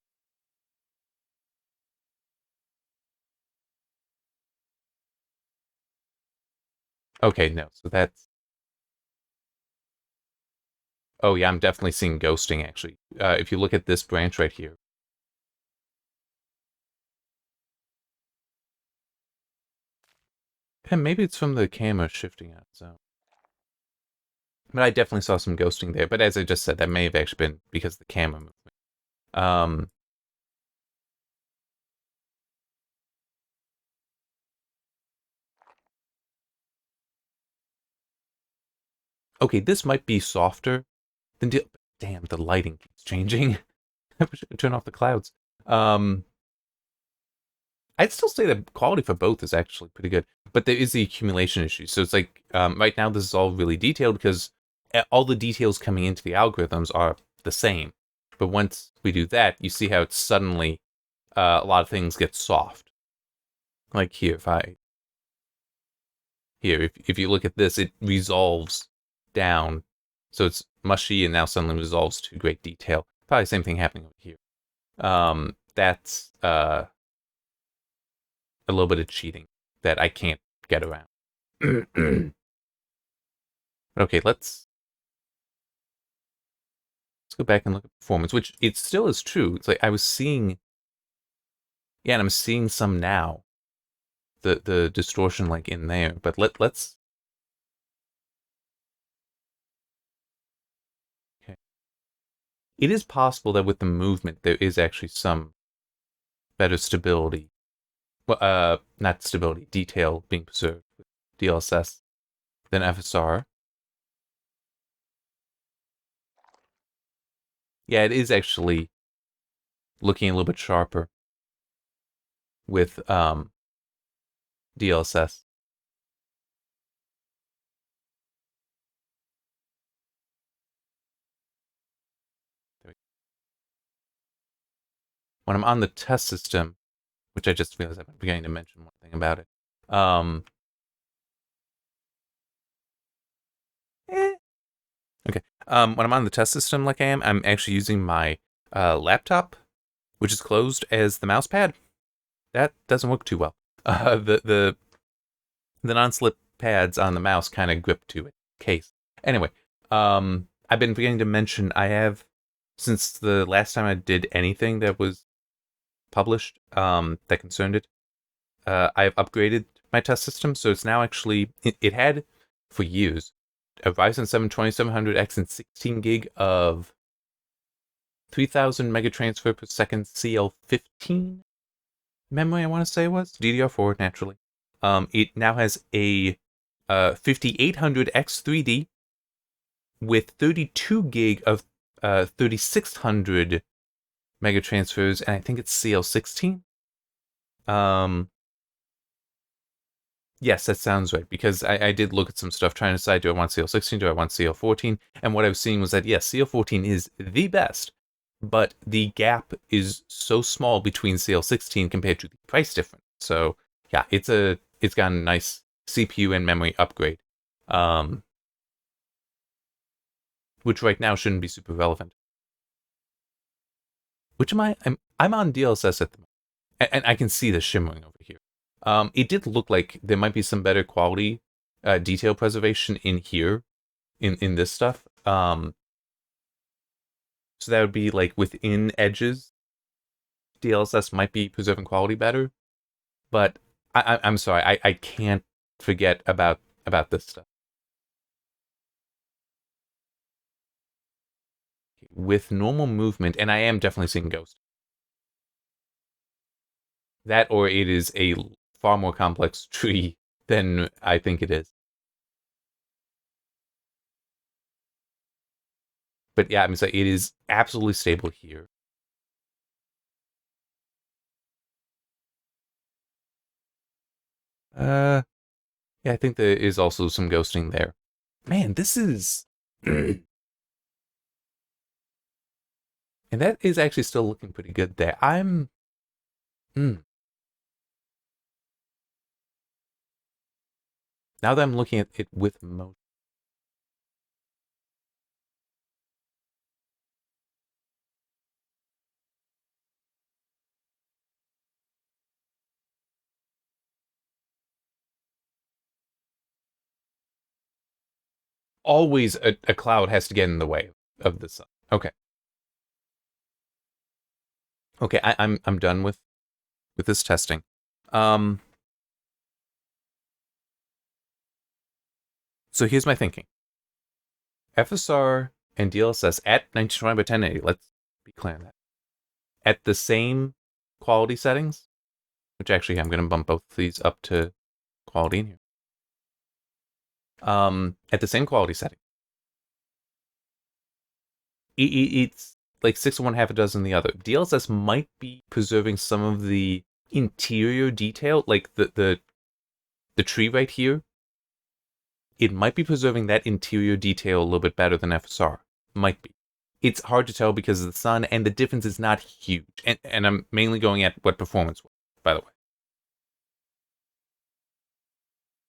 Okay, no, so that's. Oh yeah, I'm definitely seeing ghosting actually. If you look at this branch right here. And maybe it's from the camera shifting out, so. But I definitely saw some ghosting there. But as I just said, that may have actually been because of the camera movement. Okay, this might be softer than damn, the lighting keeps changing. I wish I could turn off the clouds. I'd still say the quality for both is actually pretty good, but there is the accumulation issue. So it's like right now this is all really detailed because all the details coming into the algorithms are the same. But once we do that, you see how it's suddenly a lot of things get soft. Like here, if you look at this, it resolves down, so it's mushy and now suddenly resolves to great detail. Probably the same thing happening over here. That's a little bit of cheating that I can't get around. Okay, let's go back and look at performance, which it still is true. It's like I was seeing, yeah, and I'm seeing some now. The distortion like in there, but let's. Okay, it is possible that with the movement there is actually some better stability. Well, not stability, detail being preserved with DLSS than FSR. Yeah, it is actually looking a little bit sharper with DLSS. When I'm on the test system, which I just realized I'm beginning to mention one thing about it. Eh, okay. When I'm on the test system like I am, I'm actually using my laptop, which is closed as the mouse pad. That doesn't work too well. The non-slip pads on the mouse kind of grip to it case. Anyway, I've been forgetting to mention I have, since the last time I did anything that was published that concerned it, I've upgraded my test system, so it's now actually, it had for years a Ryzen 7 2700X and 16 gig of 3000 mega transfer per second CL15 memory, I want to say it was DDR4 naturally. It now has a 5800X3D with 32 gig of 3600 mega transfers, and I think it's CL16. Yes, that sounds right, because I did look at some stuff trying to decide, do I want CL16, do I want CL14? And what I was seeing was that, yes, CL14 is the best, but the gap is so small between CL16 compared to the price difference. So, yeah, it's got a nice CPU and memory upgrade, which right now shouldn't be super relevant. Which am I? I'm on DLSS at the moment, and I can see the shimmering over here. It did look like there might be some better quality detail preservation in here, in this stuff. So that would be like within edges. DLSS might be preserving quality better, but I'm sorry, I can't forget about this stuff. With normal movement, and I am definitely seeing ghost. That, or it is a far more complex tree than I think it is. But yeah, I'm saying it is absolutely stable here. Yeah, I think there is also some ghosting there. Man, this is, and that is actually still looking pretty good there. Mm, now that I'm looking at it with motion, always a cloud has to get in the way of the sun. Okay, okay, I'm done with this testing. Um, so here's my thinking: FSR and DLSS at 1920 by 1080. Let's be clear on that. At the same quality settings, which actually I'm going to bump both of these up to quality in here. At the same quality setting, it's like 6 of one, half a dozen the other. DLSS might be preserving some of the interior detail, like the tree right here. It might be preserving that interior detail a little bit better than FSR. Might be. It's hard to tell because of the sun, and the difference is not huge. And I'm mainly going at what performance was, by the way.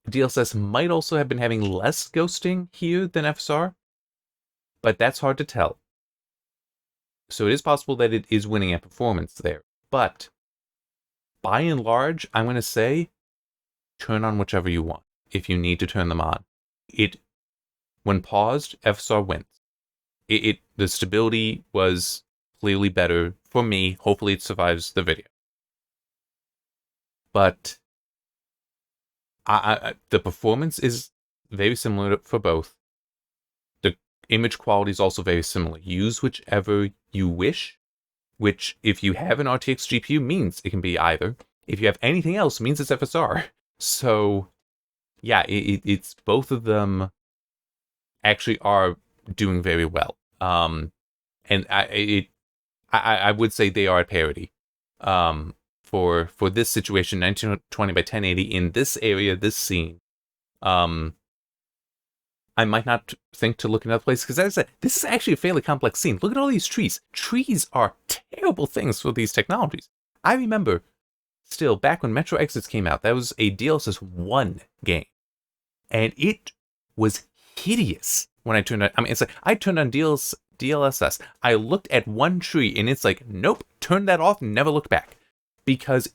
DLSS might also have been having less ghosting here than FSR, but that's hard to tell. So it is possible that it is winning at performance there. But by and large, I'm going to say turn on whichever you want if you need to turn them on. When paused, FSR wins. The stability was clearly better for me. Hopefully it survives the video. But the performance is very similar for both. The image quality is also very similar. Use whichever you wish, which if you have an RTX GPU means it can be either. If you have anything else, means it's FSR. So yeah, it's both of them actually are doing very well. and I would say they are at parity. For this situation, 1920 by 1080 in this area, this scene. I might not think to look in other places, because as I said, this is actually a fairly complex scene. Look at all these trees. Trees are terrible things for these technologies. I remember still back when Metro Exodus came out, that was a DLSS 1 game. And it was hideous when I turned on. I mean, it's like I turned on DLSS. I looked at one tree and it's like, nope, turn that off and never look back. Because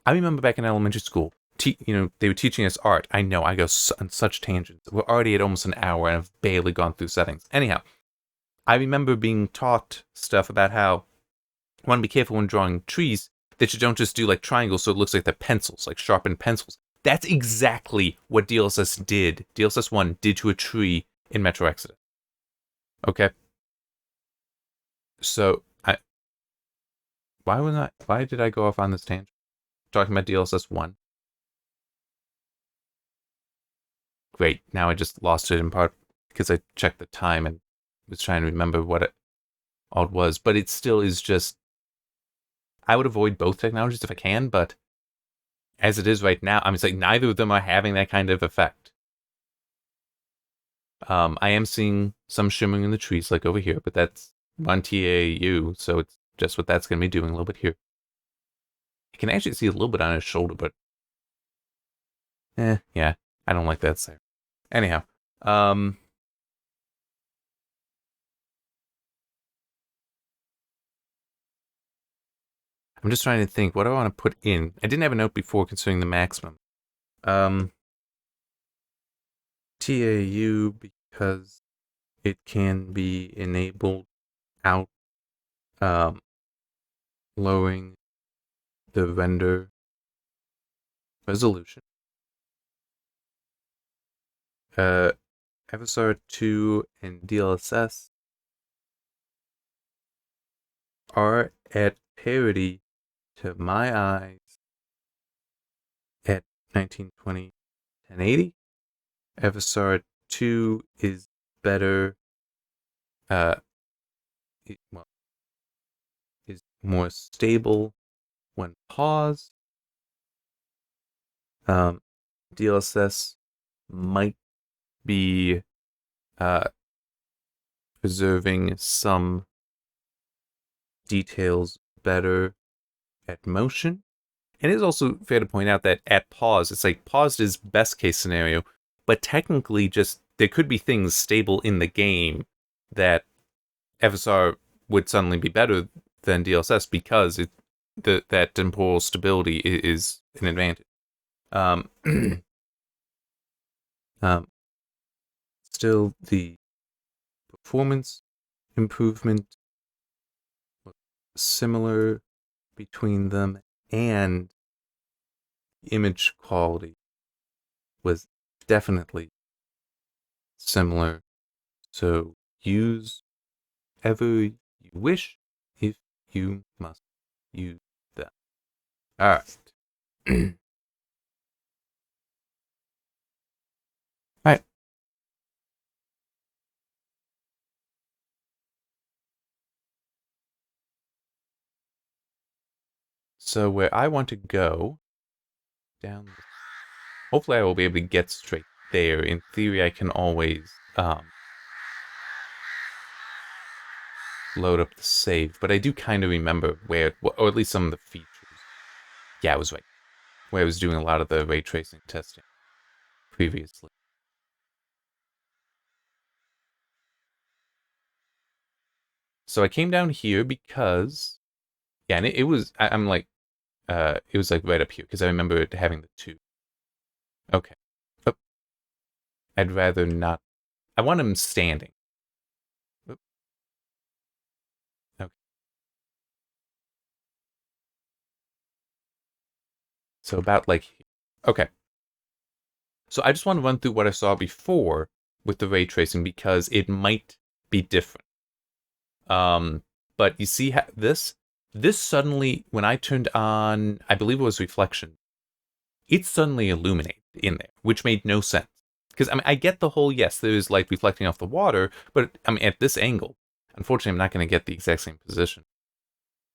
I remember back in elementary school, they were teaching us art. I know, I go on such tangents. We're already at almost an hour and I've barely gone through settings. Anyhow, I remember being taught stuff about how you want to be careful when drawing trees, that you don't just do like triangles so it looks like they're pencils, like sharpened pencils. That's exactly what DLSS 1 did to a tree in Metro Exodus. Okay? So, why did I go off on this tangent? Talking about DLSS 1. Great, now I just lost it in part because I checked the time and was trying to remember what it all was. But it still is just, I would avoid both technologies if I can, but as it is right now, it's like neither of them are having that kind of effect. I am seeing some shimmering in the trees, like over here, but that's on TAU, so it's just what that's going to be doing a little bit here. You can actually see a little bit on his shoulder, but yeah, I don't like that there. Anyhow, I'm just trying to think, what do I want to put in? I didn't have a note before considering the maximum. TAU, because it can be enabled out, lowering the render resolution. FSR 2 and DLSS are at parity to my eyes at 1920 1080. FSR 2 is better, is more stable when paused. DLSS might be preserving some details better at motion. And it is also fair to point out that at pause, it's like paused is best case scenario, but technically just there could be things stable in the game that FSR would suddenly be better than DLSS because that temporal stability is an advantage. Still, the performance improvement similar between them, and image quality was definitely similar. So use ever you wish if you must use them. All right. All right. So where I want to go down, hopefully I will be able to get straight there. In theory, I can always load up the save, but I do kind of remember where, or at least some of the features. Yeah, I was right. Where I was doing a lot of the ray tracing testing previously. So I came down here because, yeah, and it was, I'm like, it was like right up here because I remember it having the 2. Okay. Oh, I'd rather not. I want him standing. Oh. Okay. So about like, okay. So I just want to run through what I saw before with the ray tracing because it might be different. But you see this suddenly, when I turned on, I believe it was reflection, it suddenly illuminated in there, which made no sense. Because, I get the whole, yes, there is light reflecting off the water, but, at this angle. Unfortunately, I'm not going to get the exact same position.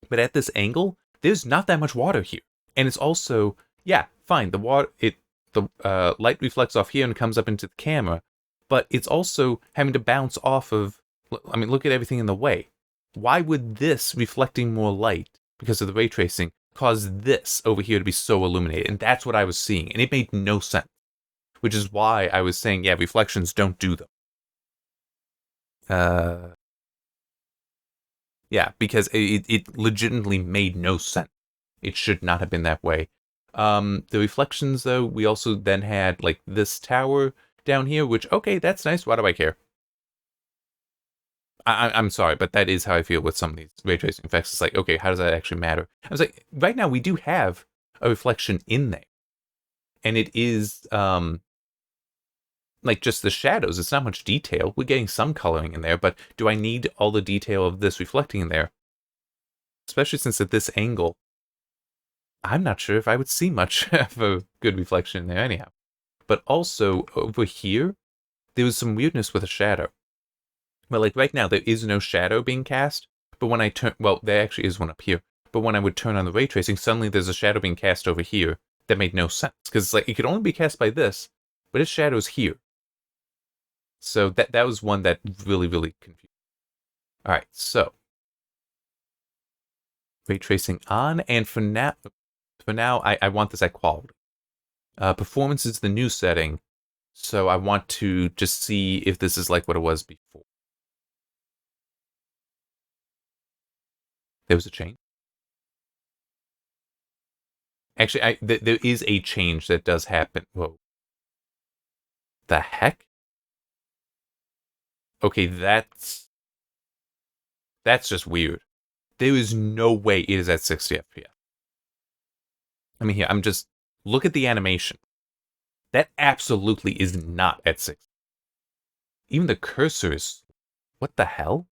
But at this angle, there's not that much water here. And it's also, yeah, fine. The light reflects off here and comes up into the camera, but it's also having to bounce off of, I mean, look at everything in the way. Why would this reflecting more light, because of the ray tracing, cause this over here to be so illuminated? And that's what I was seeing, and it made no sense. Which is why I was saying, yeah, reflections don't do them. Yeah, because it legitimately made no sense. It should not have been that way. The reflections, though, we also then had, like, this tower down here, which, okay, that's nice. Why do I care? I'm sorry, but that is how I feel with some of these ray tracing effects. It's like, okay, how does that actually matter? I was like, right now we do have a reflection in there. And it is, like, just the shadows. It's not much detail. We're getting some coloring in there, but do I need all the detail of this reflecting in there? Especially since at this angle, I'm not sure if I would see much of a good reflection in there anyhow. But also, over here, there was some weirdness with a shadow. Well, like right now, there is no shadow being cast, but when I turn, well, there actually is one up here, but when I would turn on the ray tracing, suddenly there's a shadow being cast over here that made no sense, because like it could only be cast by this, but its shadow's here. So that was one that really, really confused. All right, so ray tracing on, and for now, I want this at quality. Performance is the new setting, so I want to just see if this is like what it was before. There was a change. Actually, there is a change that does happen. Whoa. The heck? Okay, that's just weird. There is no way it is at 60 FPS. I mean, here, look at the animation. That absolutely is not at 60. Even the cursor is, what the hell?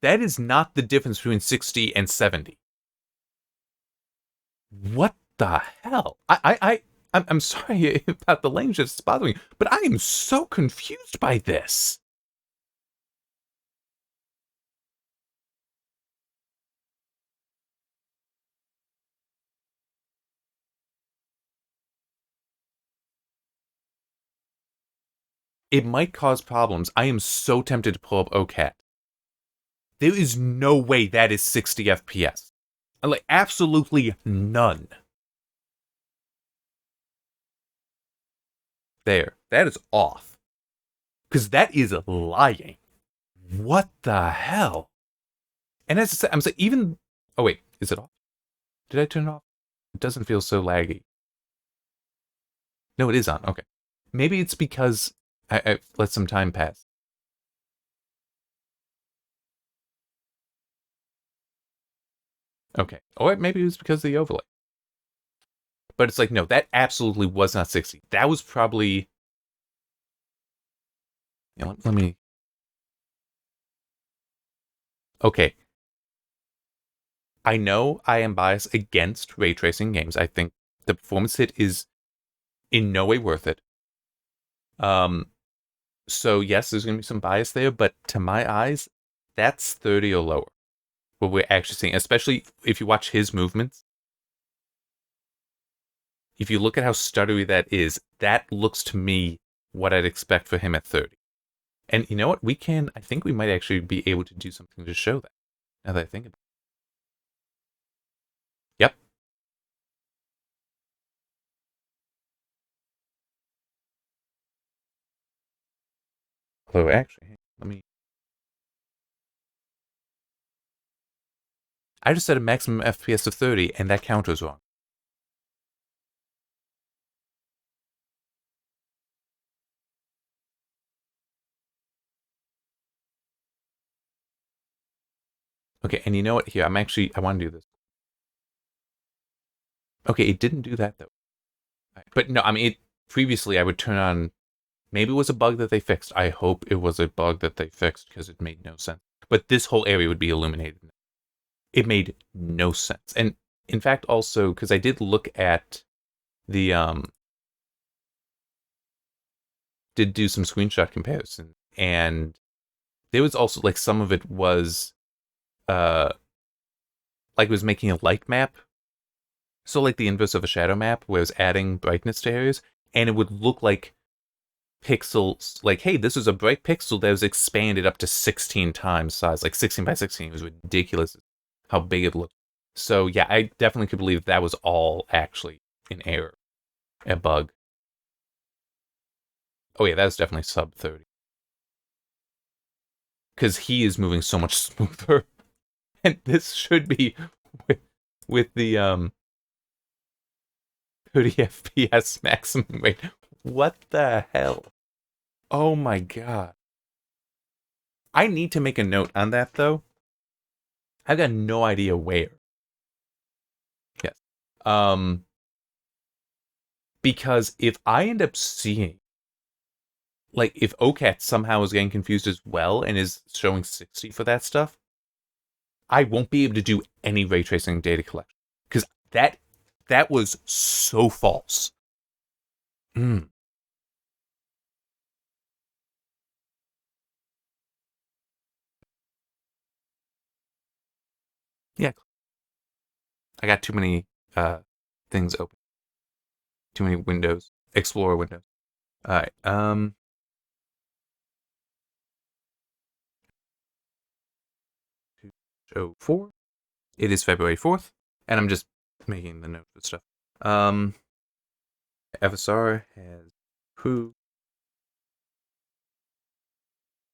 That is not the difference between 60 and 70. What the hell? I'm sorry about the language that's bothering me, but I am so confused by this. It might cause problems. I am so tempted to pull up OCAT. There is no way that is 60 FPS. Like, absolutely none. There. That is off. Because that is lying. What the hell? And as I said, I'm saying, even... Oh, wait. Is it off? Did I turn it off? It doesn't feel so laggy. No, it is on. Okay. Maybe it's because I let some time pass. Okay. Or maybe it was because of the overlay. But it's like, no, that absolutely was not 60. That was probably... Yeah, let me... Okay. I know I am biased against ray tracing games. I think the performance hit is in no way worth it. So yes, there's going to be some bias there, but to my eyes, that's 30 or lower. What we're actually seeing, especially if you watch his movements. If you look at how stuttery that is, that looks to me what I'd expect for him at 30. And you know what? I think we might actually be able to do something to show that. Now that I think about it. Yep. Although actually, let me... I just set a maximum FPS of 30, and that counter's wrong. Okay, and you know what? Here, I want to do this. Okay, it didn't do that, though. But no, I mean, previously I would turn on... Maybe it was a bug that they fixed. I hope it was a bug that they fixed, because it made no sense. But this whole area would be illuminated. It made no sense. And in fact, also, because I did look at the, did do some screenshot comparison, and there was also, like, some of it was, like, it was making a light map. So, like, the inverse of a shadow map, where it was adding brightness to areas, and it would look like pixels, like, hey, this is a bright pixel that was expanded up to 16 times size, like 16 by 16. It was ridiculous how big it looked. So, yeah, I definitely could believe that was all actually an error, a bug. Oh, yeah, that was definitely sub 30. Because he is moving so much smoother. And this should be with the 30 FPS maximum rate. What the hell? Oh my god. I need to make a note on that, though. I've got no idea where. Yes. Because if I end up seeing, like, if OCAT somehow is getting confused as well and is showing 60 for that stuff, I won't be able to do any ray tracing data collection. Because that was so false. Mm. Yeah. I got too many things open. Too many windows. Explorer windows. Alright. 204. It is February 4th, and I'm just making the notes of stuff. FSR has approved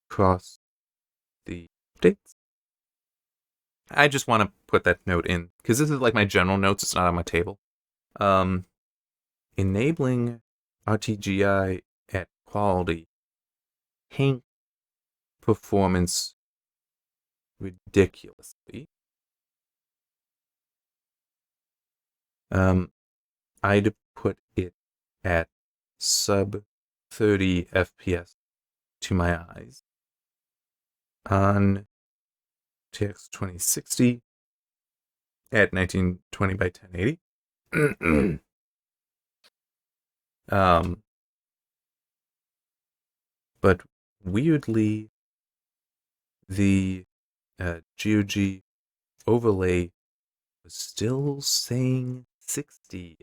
across the updates. I just want to put that note in, because this is like my general notes, it's not on my table. Enabling RTGI at quality. Pink performance ridiculously. I'd put it at sub 30 FPS to my eyes on TX 2060 at 1920 by 1080. But weirdly, the GOG overlay was still saying 60.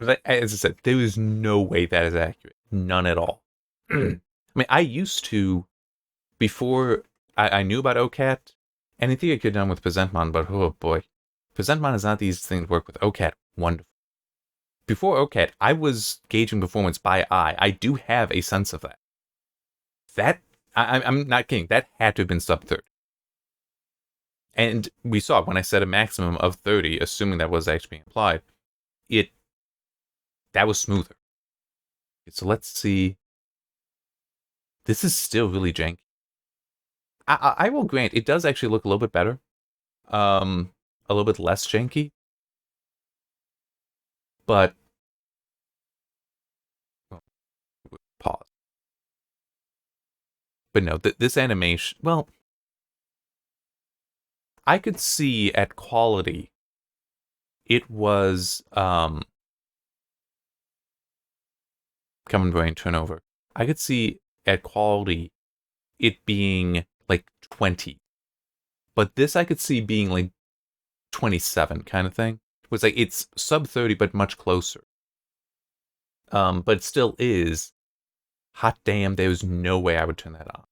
As I said, there is no way that is accurate. None at all. I mean, I used to, before I knew about OCAT, anything I could have done with PresentMon, but oh boy. PresentMon is not these things work with OCAT. Wonderful. Before OCAT, I was gauging performance by eye. I do have a sense of that. I'm not kidding. That had to have been sub 30. And we saw when I set a maximum of 30, assuming that was actually being applied, that was smoother. So let's see. This is still really janky. I will grant it does actually look a little bit better. A little bit less janky. But pause. But no, this animation, well, I could see at quality it was common brain turnover. I could see at quality it being like 20. But this I could see being like 27 kind of thing. It was like it's sub 30 but much closer. But it still is. Hot damn, there's no way I would turn that on.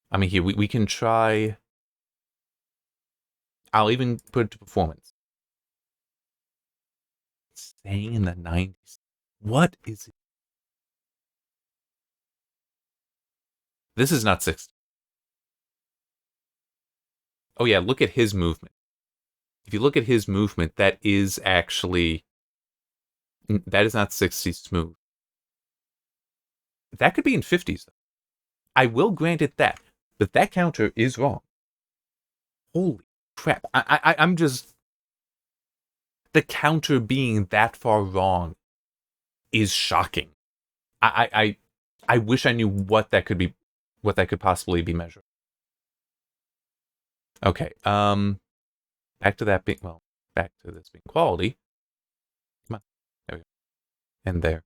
I mean, here, we can try. I'll even put it to performance. It's saying in the 90s. What is it? This is not 60. Oh, yeah, look at his movement. If you look at his movement, that is actually. That is not 60 smooth. That could be in 50s, though. I will grant it that. But that counter is wrong. Holy crap. I'm just. The counter being that far wrong is shocking. I wish I knew what that could be, what that could possibly be measured. Okay. back to that being, well, back to this being quality. Come on. There we go. And there.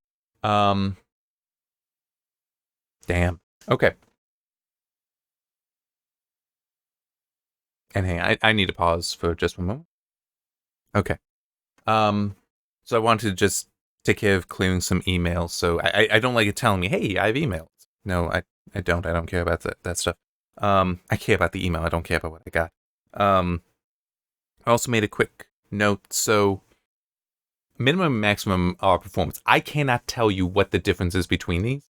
Damn. Okay. And hang on, I need to pause for just one moment. Okay. So I wanted to just take care of clearing some emails. So I don't like it telling me, hey, I have emails. No, I don't. I don't care about that stuff. I care about the email. I don't care about what I got. I also made a quick note. So minimum and maximum are performance. I cannot tell you what the difference is between these.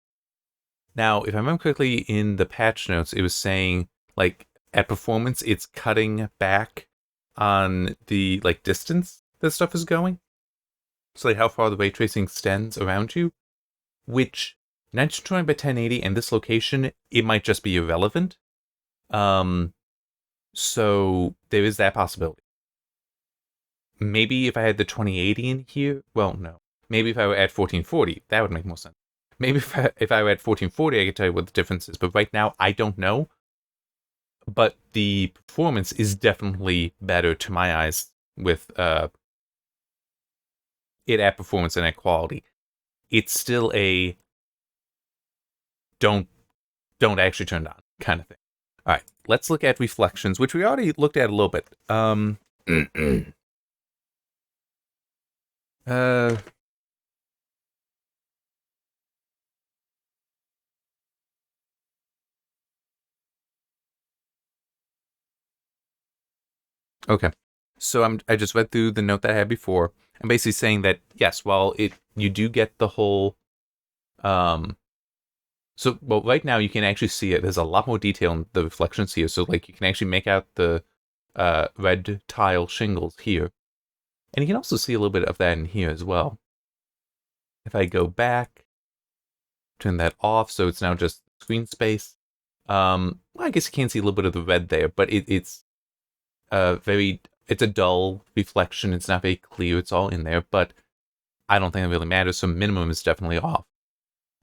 Now, if I remember correctly, in the patch notes, it was saying, like, at performance, it's cutting back on the, like, distance that stuff is going. So, like, how far the ray tracing extends around you, which 1920 by 1080 and this location, it might just be irrelevant. So there is that possibility. Maybe if I had the 2080 in here, well, no. Maybe if I were at 1440, that would make more sense. Maybe if I were at 1440, I could tell you what the difference is. But right now, I don't know. But the performance is definitely better to my eyes with it at performance and at quality. It's still a don't actually turn it on kind of thing. All right, let's look at reflections, which we already looked at a little bit. Okay. So I just read through the note that I had before. I'm basically saying that yes, while you do get the whole so well right now you can actually see it. There's a lot more detail in the reflections here. So like you can actually make out the red tile shingles here. And you can also see a little bit of that in here as well. If I go back, turn that off, so it's now just screen space. Well, I guess you can see a little bit of the red there, but it's it's a dull reflection. It's not very clear. It's all in there, but I don't think it really matters. So minimum is definitely off.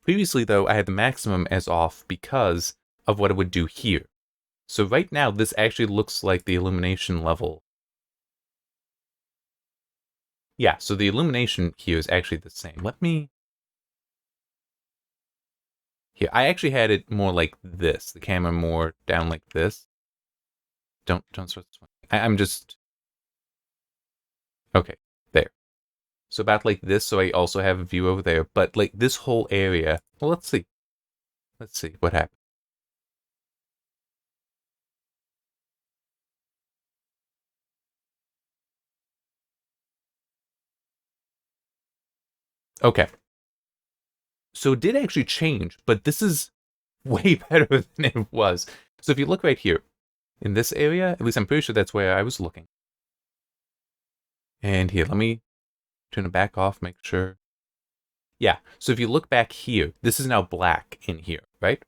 Previously, though, I had the maximum as off because of what it would do here. So right now, this actually looks like the illumination level. Yeah, so the illumination here is actually the same. Let me... Here, I actually had it more like this. The camera more down like this. Don't start this one. I'm just... Okay, there. So about like this, so I also have a view over there. But like this whole area... Well, let's see. Let's see what happens. Okay. So it did actually change, but this is way better than it was. So if you look right here, in this area, at least I'm pretty sure that's where I was looking. And here, let me turn it back off, make sure. Yeah, so if you look back here, this is now black in here, right?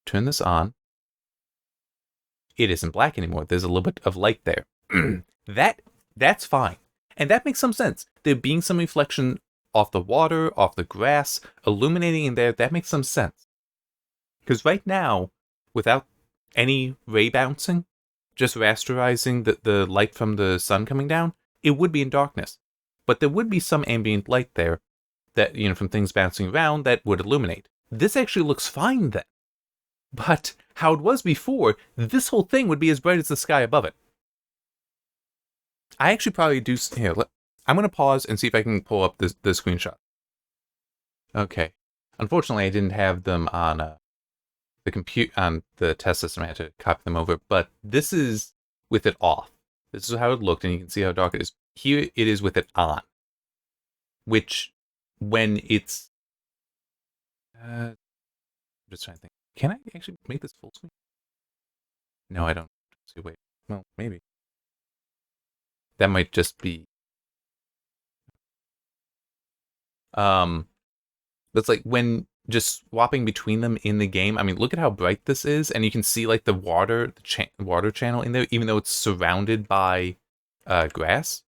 Turn this on. It isn't black anymore. There's a little bit of light there. That's fine. And that makes some sense. There being some reflection off the water, off the grass, illuminating in there, that makes some sense. Because right now, without any ray bouncing, just rasterizing the light from the sun coming down, it would be in darkness. But there would be some ambient light there that, from things bouncing around that would illuminate. This actually looks fine then. But how it was before, this whole thing would be as bright as the sky above it. I actually probably do... Here, I'm going to pause and see if I can pull up the screenshot. Okay. Unfortunately, I didn't have them on the test system. I had to copy them over. But this is with it off. This is how it looked, and you can see how dark it is. Here it is with it on. Which, when it's... I'm just trying to think. Can I actually make this full screen? No, I don't. So wait. Well, maybe. That might just be... That's like when just swapping between them in the game. I mean, look at how bright this is, and you can see like the water channel in there, even though it's surrounded by grass.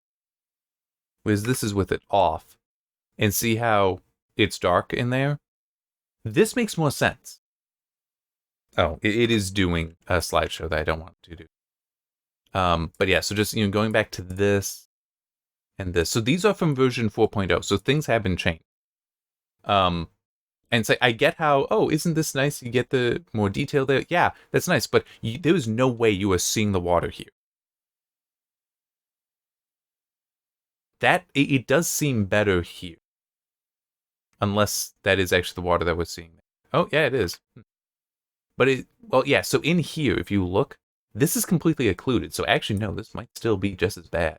Whereas this is with it off, and see how it's dark in there. This makes more sense. Oh, it is doing a slideshow that I don't want to do. But yeah, so just, going back to this and this. So these are from version 4.0, so things have been changed. And it's like, I get how, oh, isn't this nice? You get the more detail there. Yeah, that's nice, but there is no way you are seeing the water here. It does seem better here. Unless that is actually the water that we're seeing. Oh, yeah, it is. But well, yeah, so in here, if you look, this is completely occluded. So actually, no, this might still be just as bad.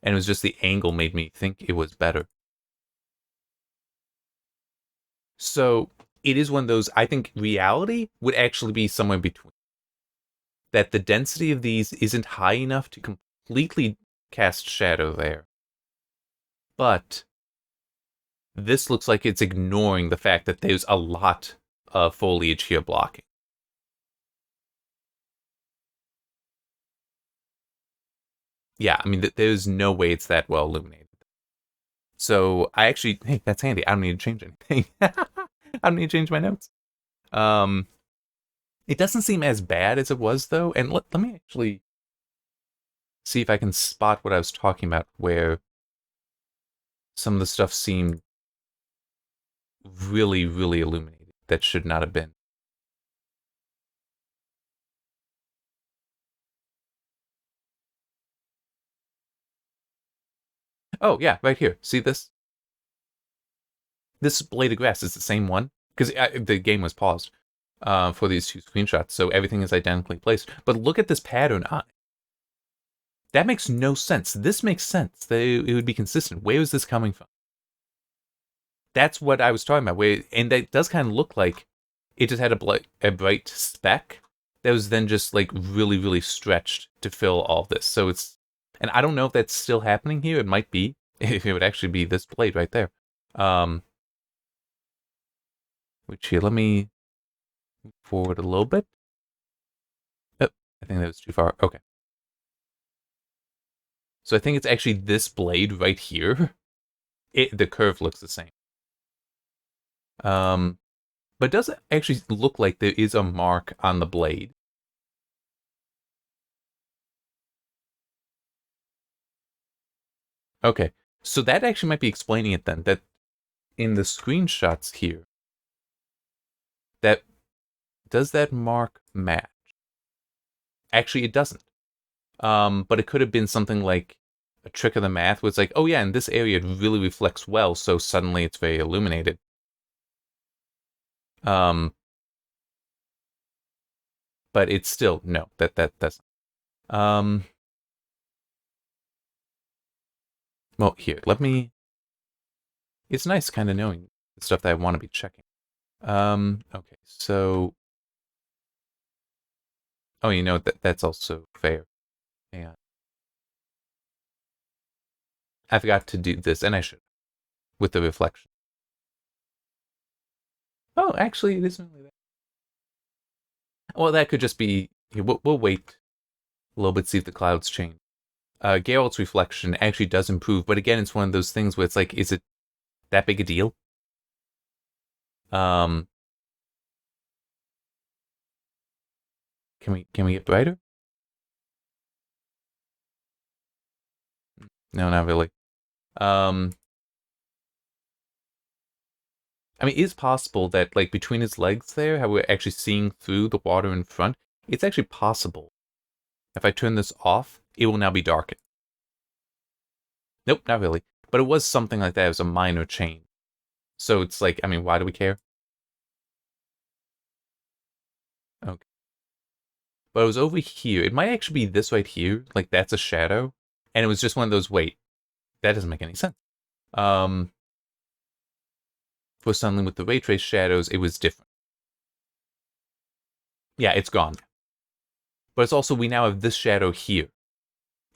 And it was just the angle made me think it was better. So it is one of those, I think reality would actually be somewhere between. That the density of these isn't high enough to completely cast shadow there. But this looks like it's ignoring the fact that there's a lot of foliage here blocking. Yeah, I mean, there's no way it's that well illuminated. So I actually, hey, that's handy. I don't need to change anything. I don't need to change my notes. Um, it doesn't seem as bad as it was though. And let me actually see if I can spot what I was talking about, where some of the stuff seemed really, really illuminated that should not have been. Oh yeah, right here. See this? This blade of grass is the same one because the game was paused for these two screenshots, so everything is identically placed. But look at this pattern on it. That makes no sense. This makes sense. It would be consistent. Where is this coming from? That's what I was talking about. And that does kind of look like it just had a bright speck that was then just like really, really stretched to fill all this. So and I don't know if that's still happening here. It might be. If it would actually be this blade right there. Which here, let me move forward a little bit. Oh, I think that was too far. Okay. So I think it's actually this blade right here. The curve looks the same. But it does actually look like there is a mark on the blade. Okay, so that actually might be explaining it then, that in the screenshots here, that does that mark match? Actually, it doesn't. But it could have been something like a trick of the math where it's like, oh yeah, in this area it really reflects well, so suddenly it's very illuminated. But it's still, no, that's well, here, it's nice kind of knowing the stuff that I want to be checking. Okay, so, oh, that's also fair. And I forgot to do this, and I should, with the reflection. Oh, actually, it isn't really that. Well, that could just be, we'll wait a little bit, see if the clouds change. Geralt's reflection actually does improve, but again, it's one of those things where it's like, is it that big a deal? Um, can we get brighter? No, not really. Um, I mean, it's possible that, like, between his legs there, how we're actually seeing through the water in front, it's actually possible. If I turn this off, it will now be darkened. Nope, not really. But it was something like that. It was a minor change. So it's like, I mean, why do we care? Okay. But it was over here. It might actually be this right here. Like, that's a shadow. And it was just one of those, wait, that doesn't make any sense. For suddenly with the ray trace shadows, it was different. Yeah, it's gone. But it's also, we now have this shadow here.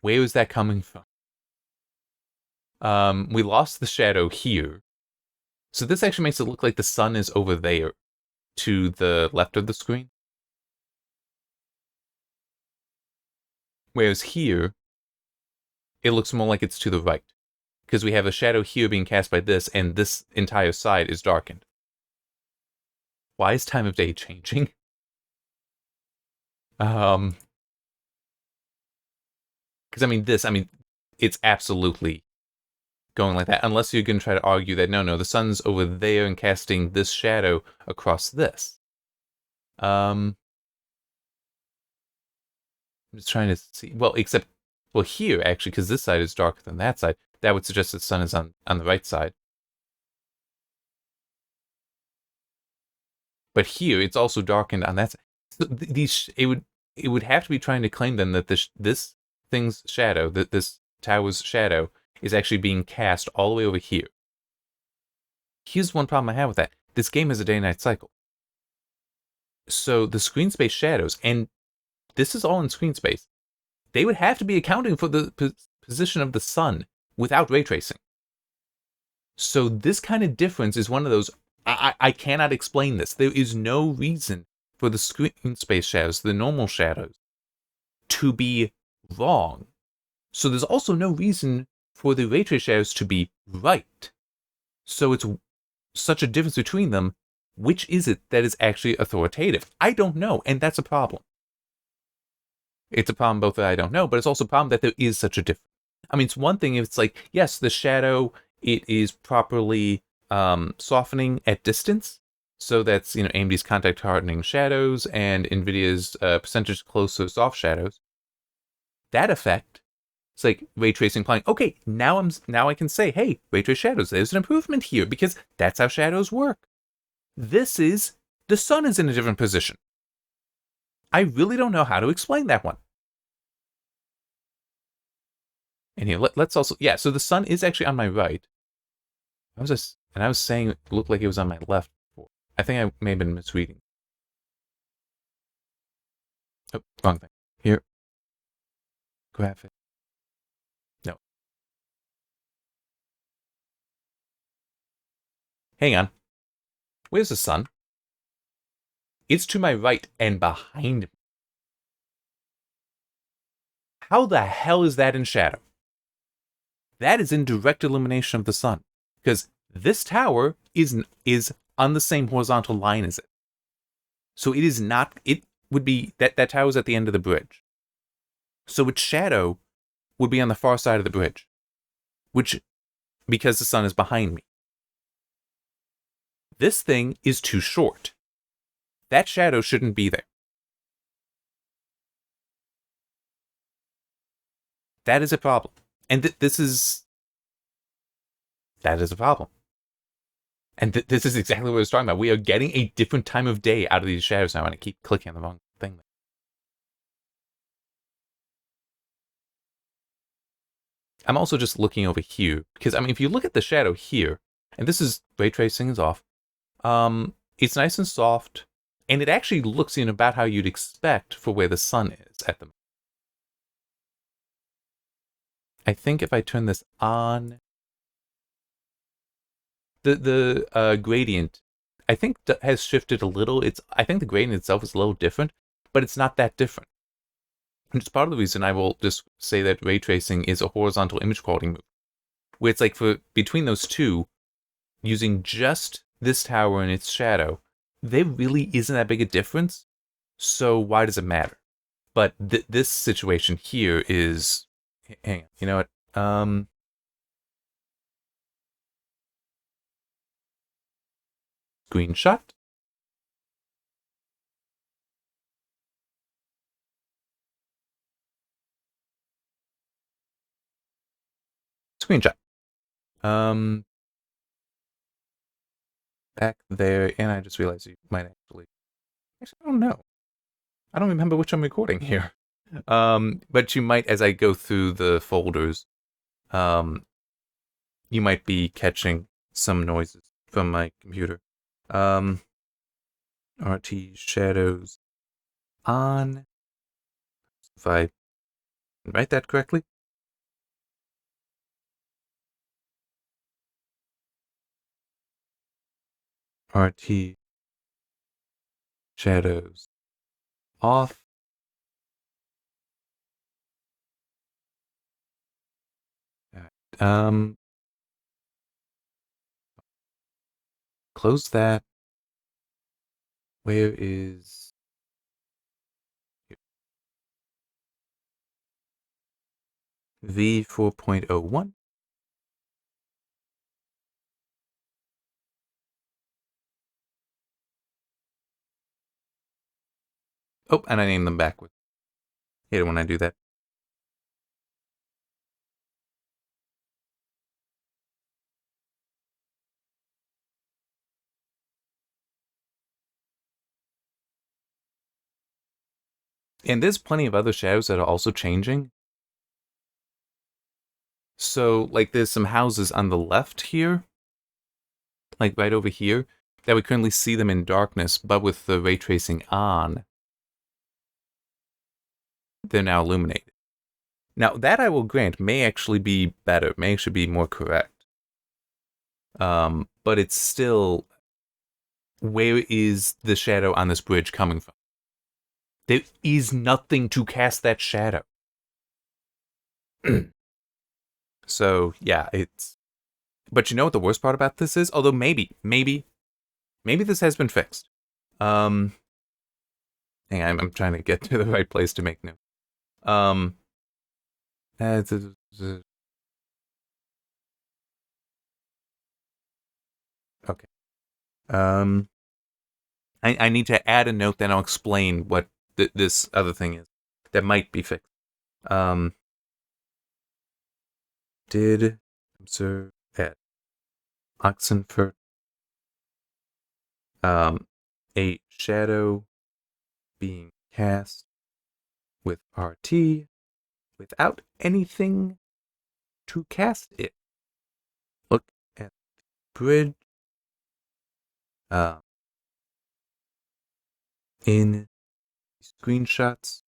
Where is that coming from? We lost the shadow here. So this actually makes it look like the sun is over there to the left of the screen. Whereas here, it looks more like it's to the right. Because we have a shadow here being cast by this, and this entire side is darkened. Why is time of day changing? Because, it's absolutely going like that, unless you're going to try to argue that, no, the sun's over there and casting this shadow across this. I'm just trying to see. Well, here, actually, because this side is darker than that side, that would suggest the sun is on the right side. But here, it's also darkened on that side. So it would have to be trying to claim then that this thing's shadow, that this tower's shadow, is actually being cast all the way over here. Here's one problem I have with that. This game has a day-night cycle. So the screen space shadows, and this is all in screen space, they would have to be accounting for the position of the sun without ray tracing. So this kind of difference is one of those, I cannot explain this. There is no reason for the screen space shadows, the normal shadows, to be wrong. So there's also no reason for the ray trace shadows to be right. So it's such a difference between them. Which is it that is actually authoritative? I don't know, and that's a problem. It's a problem both that I don't know, but it's also a problem that there is such a difference. It's one thing if it's like, yes, the shadow, it is properly softening at distance. So that's, AMD's contact hardening shadows and NVIDIA's percentage close to soft shadows. That effect, it's like ray tracing applying. Okay, now I can say, hey, ray trace shadows, there's an improvement here because that's how shadows work. This is, the sun is in a different position. I really don't know how to explain that one. And here, let's also, so the sun is actually on my right. I was saying it looked like it was on my left before. I think I may have been misreading. Oh, wrong thing. Here. Graphic. No. Hang on. Where's the sun? It's to my right and behind me. How the hell is that in shadow? That is in direct illumination of the sun. Because this tower is on the same horizontal line as it. So it is not, it would be, that tower is at the end of the bridge. So its shadow would be on the far side of the bridge. Because the sun is behind me. This thing is too short. That shadow shouldn't be there. That is a problem. And that is a problem. And this is exactly what I was talking about. We are getting a different time of day out of these shadows now, and I keep clicking on the wrong thing. I'm also just looking over here, because, if you look at the shadow here, and this is, ray tracing is off, it's nice and soft, and it actually looks in about how you'd expect for where the sun is at the moment. I think if I turn this on, the gradient, I think has shifted a little. I think the gradient itself is a little different, but it's not that different. And it's part of the reason I will just say that ray tracing is a horizontal image quality move, where it's like between those two, using just this tower and its shadow, there really isn't that big a difference. So why does it matter? But this situation here is, hang on, you know what? Screenshot. Screenshot. Back there, and I just realized you might actually, I don't know. I don't remember which I'm recording here. But you might, as I go through the folders, you might be catching some noises from my computer. RT shadows on. If I write that correctly. RT shadows off. Close that. Where is... v4.01. Oh, and I named them backwards. Hate it when I do that. And there's plenty of other shadows that are also changing. So, like, there's some houses on the left here, like right over here, that we currently see them in darkness, but with the ray tracing on, they're now illuminated. Now, that I will grant may actually be better, may actually be more correct. But it's still, where is the shadow on this bridge coming from? There is nothing to cast that shadow. So, yeah, it's... But you know what the worst part about this is? Although maybe this has been fixed. Hang on, I'm trying to get to the right place to make note. Okay. I need to add a note, then I'll explain what this other thing is that might be fixed. Did observe at Oxenford a shadow being cast with RT without anything to cast it. Look at the bridge. In screenshots,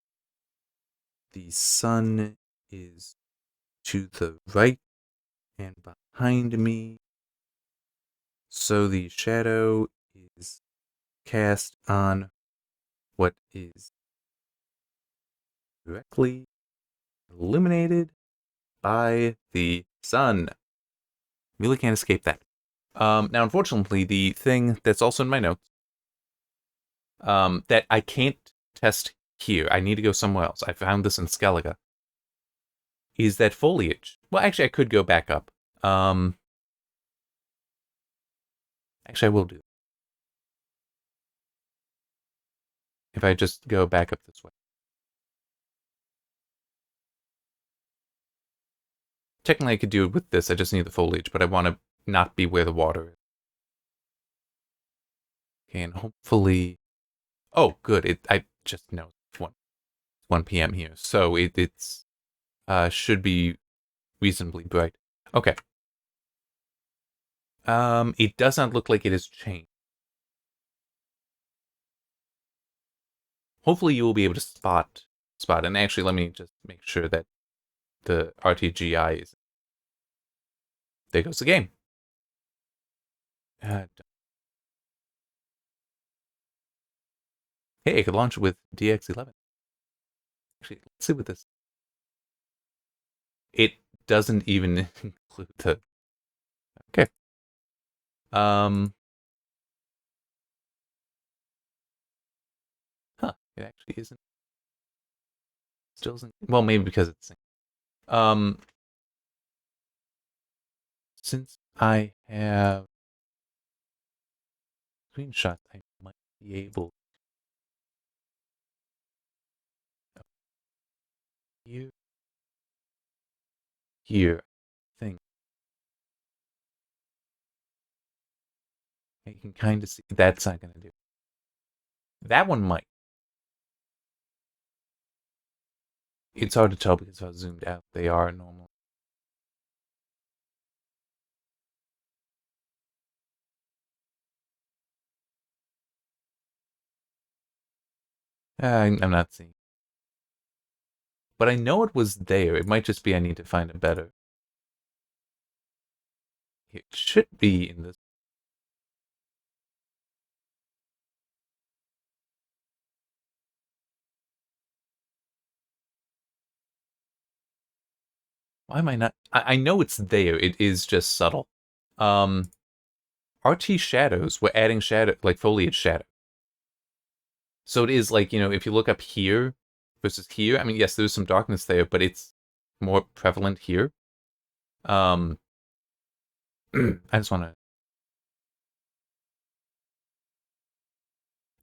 the sun is to the right and behind me, so the shadow is cast on what is directly illuminated by the sun. Really can't escape that. Now, unfortunately, the thing that's also in my notes, that I can't test here, I need to go somewhere else. I found this in Skellige. Is that foliage? Well, actually, I could go back up. Actually, I will do. If I just go back up this way. Technically, I could do it with this. I just need the foliage, but I want to not be where the water is. Okay, and hopefully... Oh, good. I just know it's 1 p.m. here, so it's should be reasonably bright. Okay. It does not look like it has changed. Hopefully you will be able to spot, and actually let me just make sure that the RTGI is... There goes the game. Hey, I could launch it with DX11. Actually, let's see what this... It doesn't even include the... Okay. It actually isn't. Still isn't. Well, maybe because it's... Since I have screenshots, I might be able... Here, I think. You can kind of see... That's not going to do. That one might. It's hard to tell because how zoomed out they are normal. I'm not seeing. But I know it was there. It might just be I need to find a better. It should be in this. Why am I not? I know it's there. It is just subtle. RT shadows, we're adding shadow, like foliage shadow. So it is like, if you look up here versus here, I mean, yes, there's some darkness there, but it's more prevalent here. I just want to...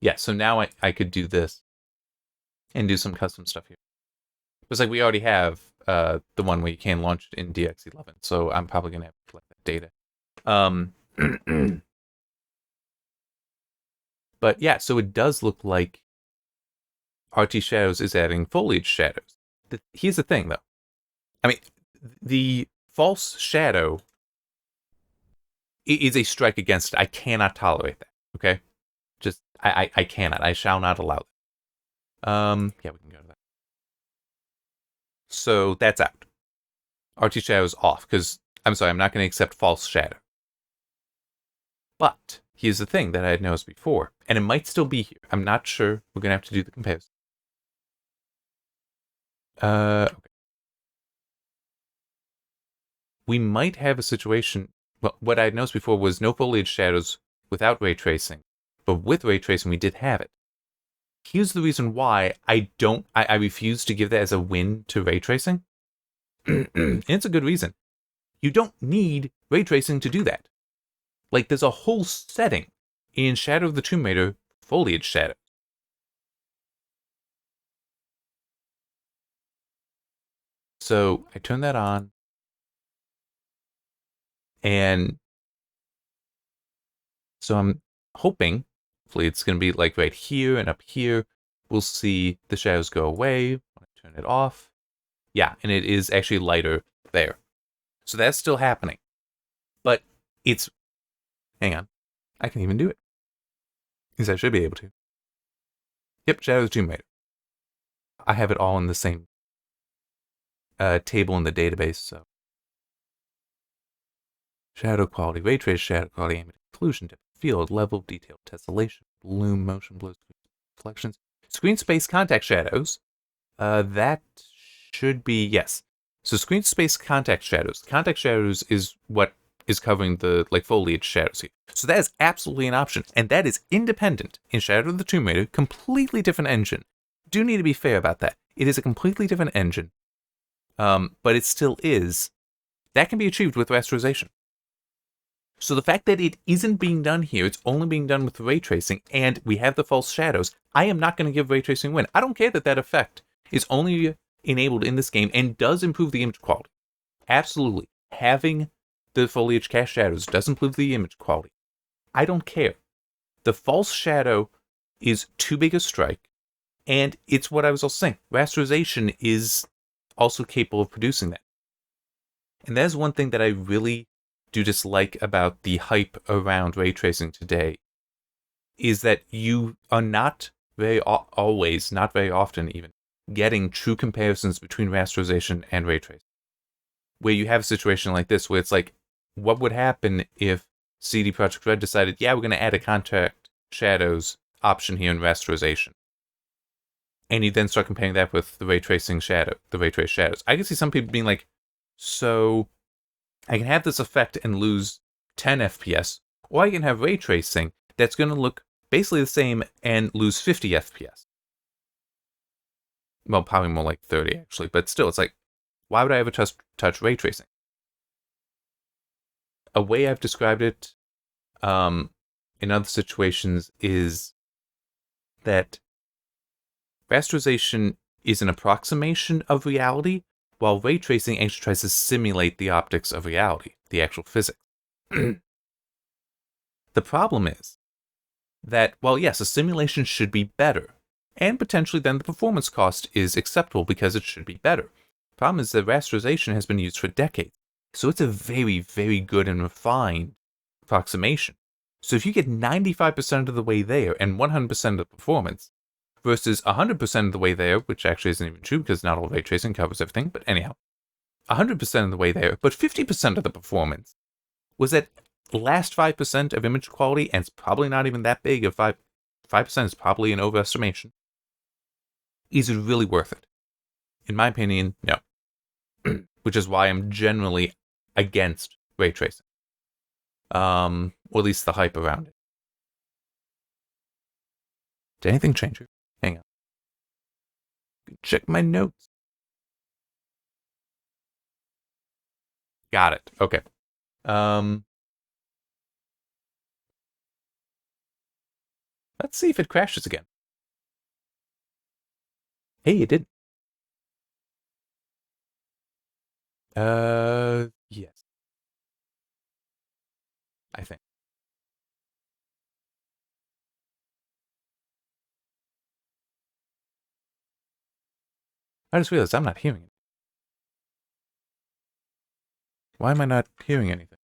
Yeah, so now I could do this and do some custom stuff here. It's like we already have the one where you can launch it in DX11, so I'm probably going to have to collect that data. But yeah, so it does look like RT Shadows is adding foliage shadows. Here's the thing, though. I mean, the false shadow is a strike against it. I cannot tolerate that, okay? Just, I cannot. I shall not allow it. Yeah, we can go to that. So that's out. RT Shadow is off, because, I'm sorry, I'm not going to accept false shadow. But here's the thing that I had noticed before, and it might still be here. I'm not sure. We're going to have to do the comparison. Okay. We might have a situation... Well, what I had noticed before was no foliage shadows without ray tracing, but with ray tracing we did have it. Here's the reason why I refuse to give that as a win to ray tracing. And it's a good reason. You don't need ray tracing to do that. Like, there's a whole setting in Shadow of the Tomb Raider foliage shadow. So I turn that on, and so I'm hoping, hopefully it's going to be like right here and up here. We'll see the shadows go away when I turn it off. Yeah, and it is actually lighter there. So that's still happening. But it's... Hang on. I can even do it. Because I should be able to. Yep, Shadow of the Tomb Raider. I have it all in the same table in the database, so... Shadow quality, ray trace, shadow quality, ambient occlusion, depth of field, level, detail, tessellation, bloom, motion blurs, reflections, screen space contact shadows. That should be, yes. So screen space contact shadows. Contact shadows is what is covering the foliage shadows here. So that is absolutely an option, and that is independent in Shadow of the Tomb Raider. Completely different engine. Do need to be fair about that. It is a completely different engine, but it still is. That can be achieved with rasterization. So the fact that it isn't being done here, it's only being done with ray tracing, and we have the false shadows, I am not going to give ray tracing a win. I don't care that that effect is only enabled in this game and does improve the image quality. Absolutely. Having the foliage cast shadows does improve the image quality. I don't care. The false shadow is too big a strike, and it's what I was also saying. Rasterization is also capable of producing that. And that is one thing that I really do dislike about the hype around ray tracing today, is that you are not very always, not very often even, getting true comparisons between rasterization and ray tracing. Where you have a situation like this, where it's like, what would happen if CD Projekt Red decided, yeah, we're going to add a contact shadows option here in rasterization, and you then start comparing that with the ray tracing the ray trace shadows. I can see some people being like, so I can have this effect and lose 10 FPS, or I can have ray tracing that's going to look basically the same and lose 50 FPS. Well, probably more like 30 actually, but still, it's like, why would I ever touch ray tracing? A way I've described it in other situations is that rasterization is an approximation of reality, while ray tracing actually tries to simulate the optics of reality, the actual physics. The problem is that, well, yes, a simulation should be better, and potentially then the performance cost is acceptable because it should be better. The problem is that rasterization has been used for decades, so it's a very, very good and refined approximation. So if you get 95% of the way there and 100% of the performance, versus 100% of the way there, which actually isn't even true because not all ray tracing covers everything, but anyhow, 100% of the way there, but 50% of the performance was that last 5% of image quality, and it's probably not even that big of 5% is probably an overestimation. Is it really worth it? In my opinion, no. Which is why I'm generally against ray tracing. Or at least the hype around it. Did anything change here? Hang on. Check my notes. Got it. Okay. Let's see if it crashes again. Hey, it did. Yes, I think. I just realized I'm not hearing it. Why am I not hearing anything?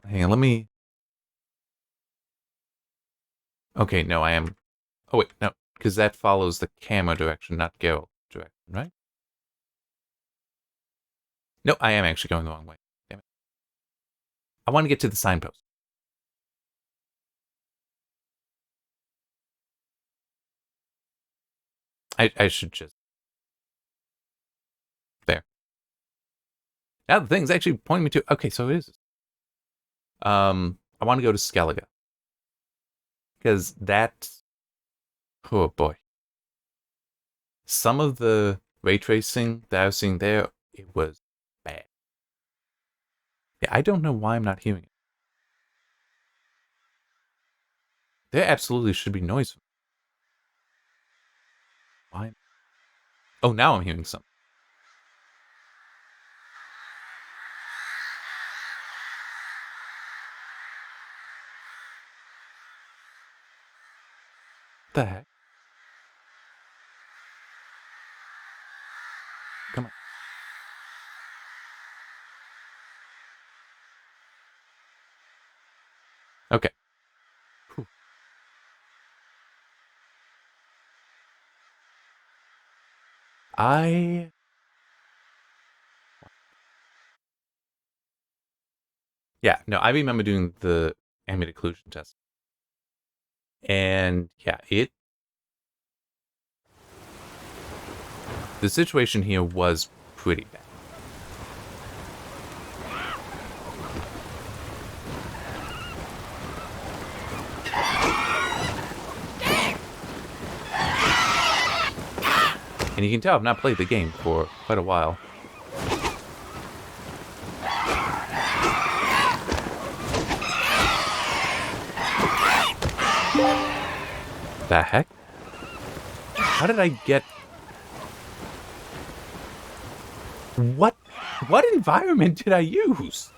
Hang on, let me... Okay, no, I am... Oh, wait, no, because that follows the camera direction, not go direction, right? No, I am actually going the wrong way. Damn it. I want to get to the signpost. I should just... There. Now the thing's actually pointing me to... Okay, so it is. I want to go to Skellige. Because that... Oh, boy. Some of the ray tracing that I was seeing there, it was bad. Yeah, I don't know why I'm not hearing it. There absolutely should be noise. Why? Oh, now I'm hearing something. What the heck? Come on. Okay. Whew. I... Yeah, no, I remember doing the ambient occlusion test. And yeah, the situation here was pretty bad. And you can tell I've not played the game for quite a while. The heck? How did I get... What environment did I use?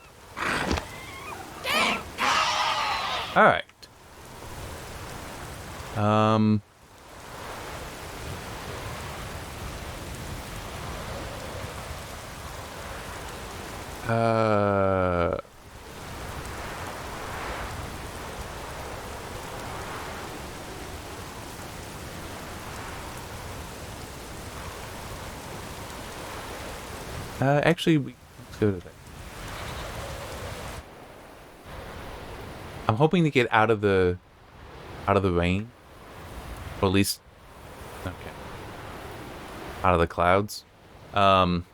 Alright. Actually, let's go to that. I'm hoping to get out of the rain, or at least, okay, out of the clouds. Because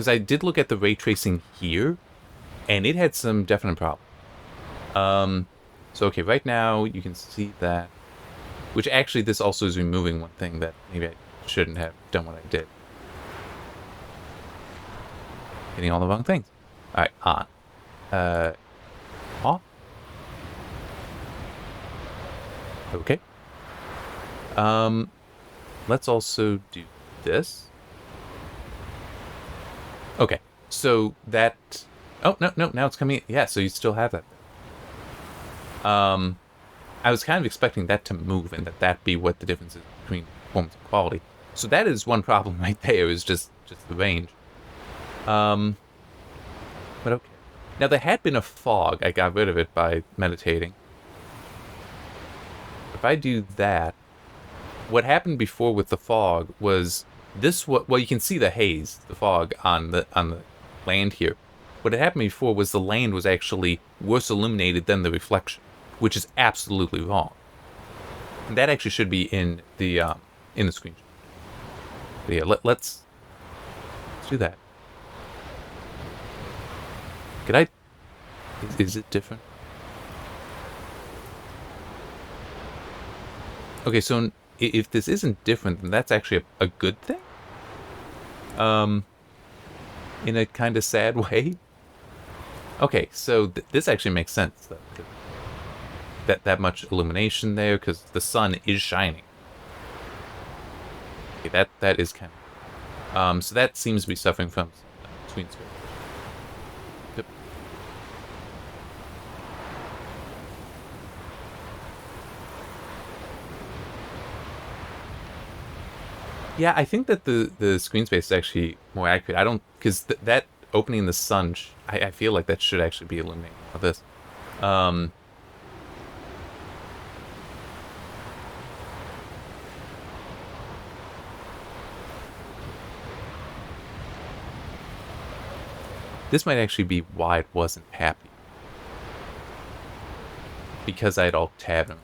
I did look at the ray tracing here, and it had some definite problems. So okay, right now you can see that, which actually this also is removing one thing that maybe I shouldn't have done what I did. Hitting all the wrong things. All right, on. Off. Okay. Let's also do this. Okay, so that... Oh, no, now it's coming... Yeah, so you still have that. I was kind of expecting that to move and that be what the difference is between performance and quality. So that is one problem right there, is just the range. But okay. Now, there had been a fog. I got rid of it by meditating. If I do that, what happened before with the fog was this... Well, you can see the haze, the fog on the land here. What had happened before was the land was actually worse illuminated than the reflection, which is absolutely wrong. And that actually should be in the screenshot. But yeah, let's do that. Could I... Is it different? Okay, so if this isn't different, then that's actually a good thing. In a kind of sad way. Okay, so this actually makes sense though. That much illumination there because the sun is shining. Okay, that is kind of so that seems to be suffering from screen space. Yep. Yeah, I think that the screen space is actually more accurate. I don't because that opening the sun, I feel like that should actually be illuminating of this. Um, this might actually be why it wasn't happy because I had all tabbed them.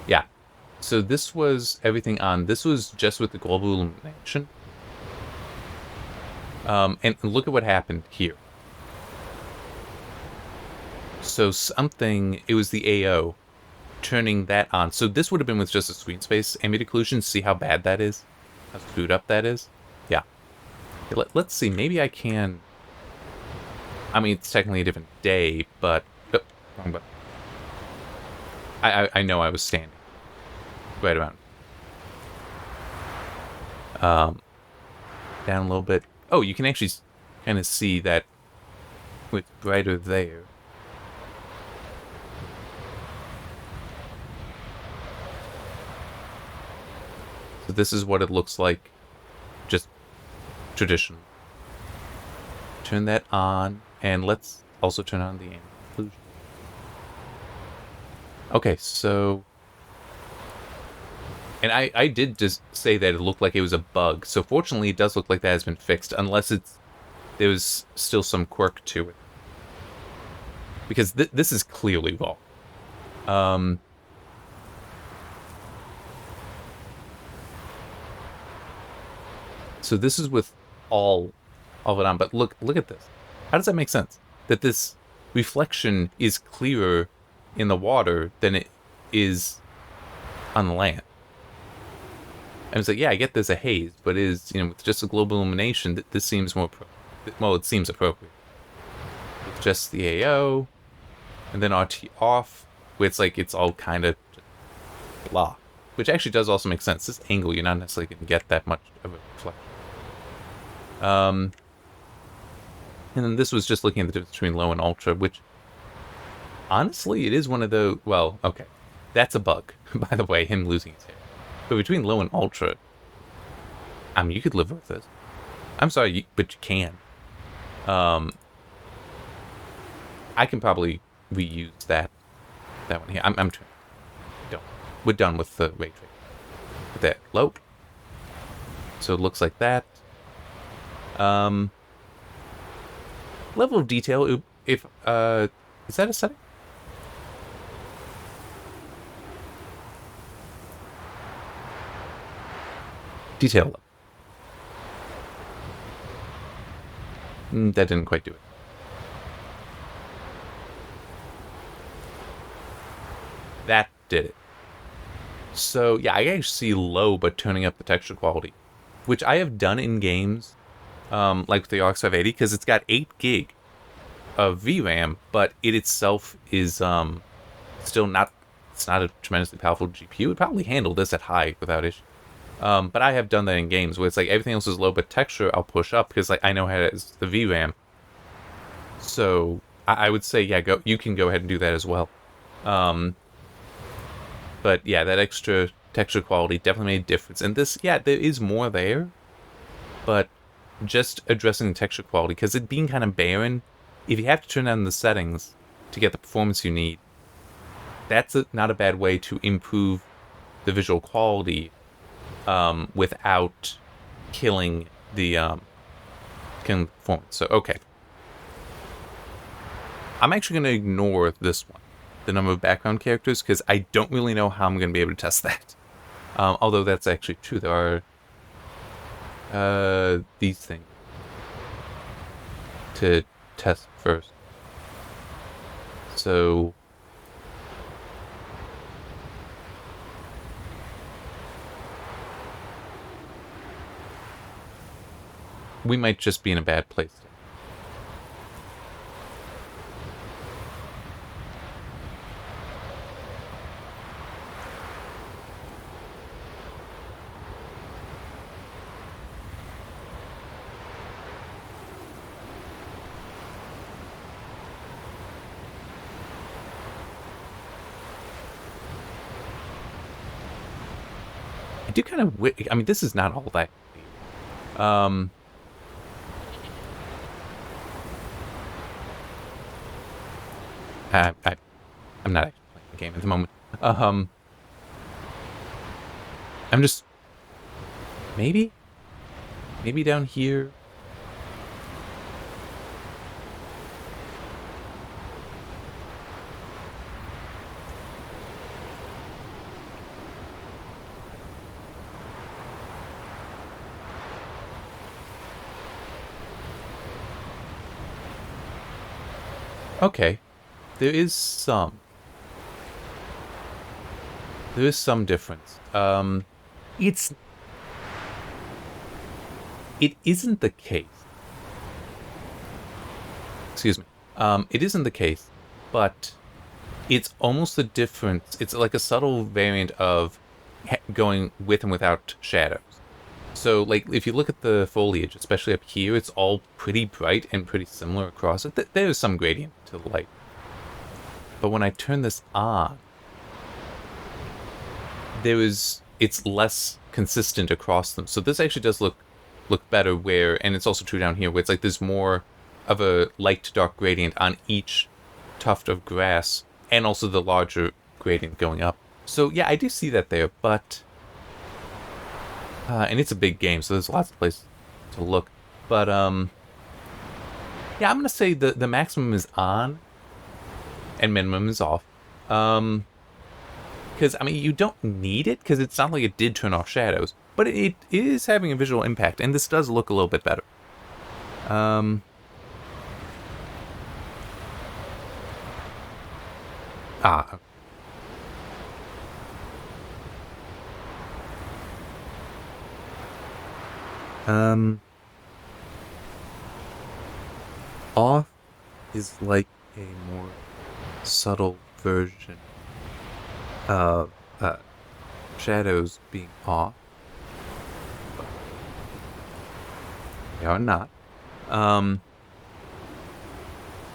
Yeah. So this was everything on. This was just with the global illumination. And look at what happened here. So something, it was the AO turning that on. So this would have been with just a screen space ambient occlusion. See how bad that is? How screwed up that is? Yeah. Okay, let's see. Maybe I can. I mean, it's technically a different day, but oh, wrong button. I know I was standing right around. Down a little bit. Oh, you can actually kind of see that with brighter there. So this is what it looks like, just traditional. Turn that on, and let's also turn on the ambient occlusion. Okay, so... And I did just say that it looked like it was a bug, so fortunately it does look like that has been fixed, unless there was still some quirk to it. Because this is clearly wrong. So this is with all of it on, but look at this. How does that make sense? That this reflection is clearer in the water than it is on the land. And it's like, yeah, I get there's a haze, but with just a global illumination, this seems more, well, it seems appropriate. With just the AO, and then RT off, where it's like, it's all kind of blah. Which actually does also make sense. This angle, you're not necessarily going to get that much of a reflection. And then this was just looking at the difference between low and ultra, which, honestly, it is one of the, well, okay. That's a bug, by the way, him losing his hair. But between low and ultra, I mean, you could live with this. I'm sorry, but you can. I can probably reuse that one here. I'm trying. Don't. We're done with the ray tracing. Put that low. So it looks like that. Level of detail. If is that a setting? Detail level. That didn't quite do it. That did it. So, yeah, I actually see low, but turning up the texture quality, which I have done in games, like the RX 580, because it's got 8 gig of VRAM, but it itself is still not. It's not a tremendously powerful GPU. It would probably handle this at high without issue. But I have done that in games where it's like everything else is low, but texture I'll push up because like I know how to is the VRAM. So I would say yeah, you can go ahead and do that as well. But yeah, that extra texture quality definitely made a difference. And this, yeah, there is more there, but just addressing the texture quality because it being kind of barren, if you have to turn down the settings to get the performance you need, that's not a bad way to improve the visual quality without killing the performance. So, okay. I'm actually going to ignore this one, the number of background characters, because I don't really know how I'm going to be able to test that. Although that's actually true. There are these things to test first. So, we might just be in a bad place. I do kind of. I mean, this is not all that. I'm not actually playing the game at the moment. I'm just maybe down here. Okay, there is some difference. It isn't the case. Excuse me. It isn't the case, but it's almost a difference. It's like a subtle variant of going with and without shadows. So, like, if you look at the foliage, especially up here, it's all pretty bright and pretty similar across it. There's some gradient to the light. But when I turn this on, it's less consistent across them. So this actually does look better and it's also true down here, where it's like there's more of a light to dark gradient on each tuft of grass, and also the larger gradient going up. So yeah, I do see that there, but and it's a big game, so there's lots of places to look. But yeah, I'm gonna say the maximum is on and minimum is off. Because I mean, you don't need it, because it's not like it did turn off shadows, but it is having a visual impact, and this does look a little bit better. Off is like a more subtle version of shadows being off. They are not.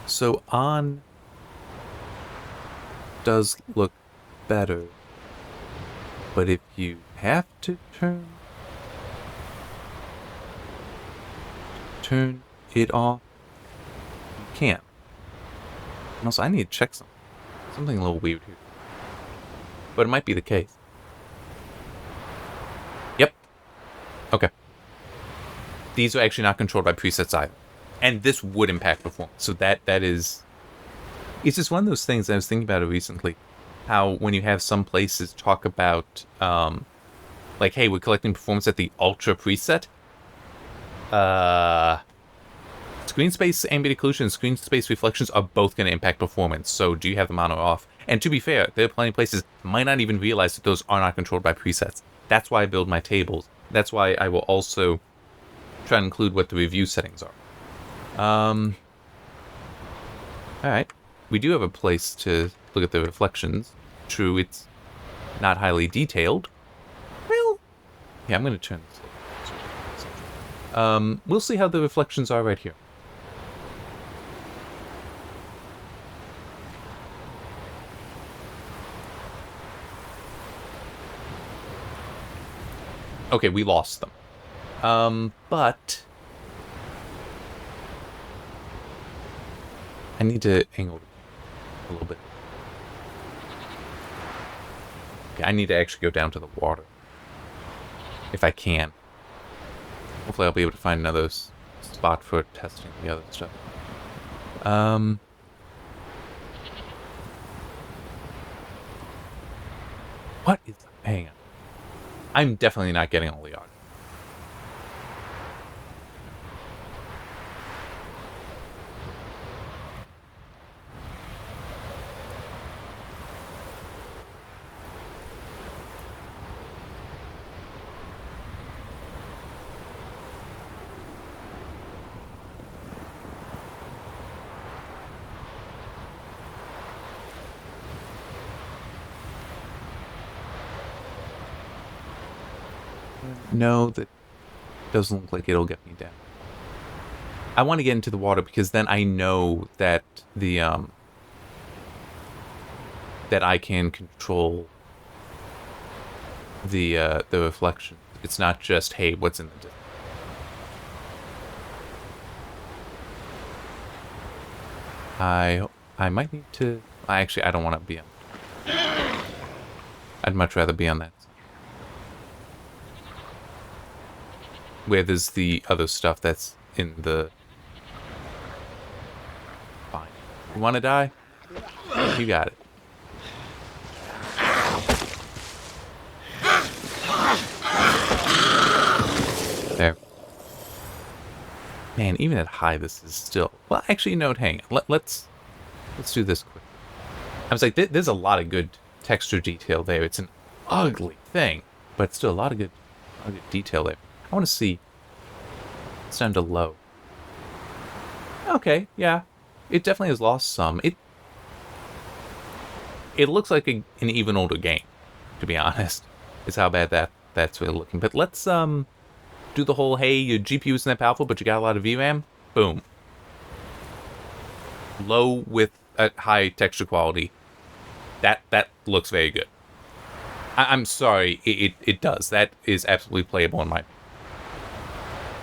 So on does look better, but if you have to turn it off, you can't. And also, I need to check something a little weird here, but it might be the case. Yep. Okay. These are actually not controlled by presets either, and this would impact performance. So that is, it's just one of those things. I was thinking about it recently, how when you have some places talk about like, hey, we're collecting performance at the ultra preset. Screen space ambient occlusion and screen space reflections are both going to impact performance. So do you have them on or off? And to be fair, there are plenty of places might not even realize that those are not controlled by presets. That's why I build my tables. That's why I will also try to include what the review settings are. Alright. We do have a place to look at the reflections. True, it's not highly detailed. Well, yeah, I'm going to turn this. We'll see how the reflections are right here. Okay, we lost them. But I need to angle a little bit. Okay, I need to actually go down to the water. If I can. Hopefully I'll be able to find another spot for testing the other stuff. What is... Hang on. I'm definitely not getting all the art. No, that doesn't look like it'll get me down. I want to get into the water because then I know that the that I can control the reflection. It's not just, hey, what's in the distance. I might need to. I don't want to be on. I'd much rather be on that side. Where there's the other stuff that's in the. Fine. You want to die? You got it. There. Man, even at high, this is still... Well, actually, no, hang on. Let's do this quick. I was like, there's a lot of good texture detail there. It's an ugly thing, but still a lot of good detail there. I want to see... It's down to low. Okay, yeah. It definitely has lost some. It looks like an even older game, to be honest. Is how bad that's really looking. But let's do the whole, hey, your GPU isn't that powerful, but you got a lot of VRAM. Boom. Low with a high texture quality. That looks very good. I'm sorry, it does. That is absolutely playable in my opinion.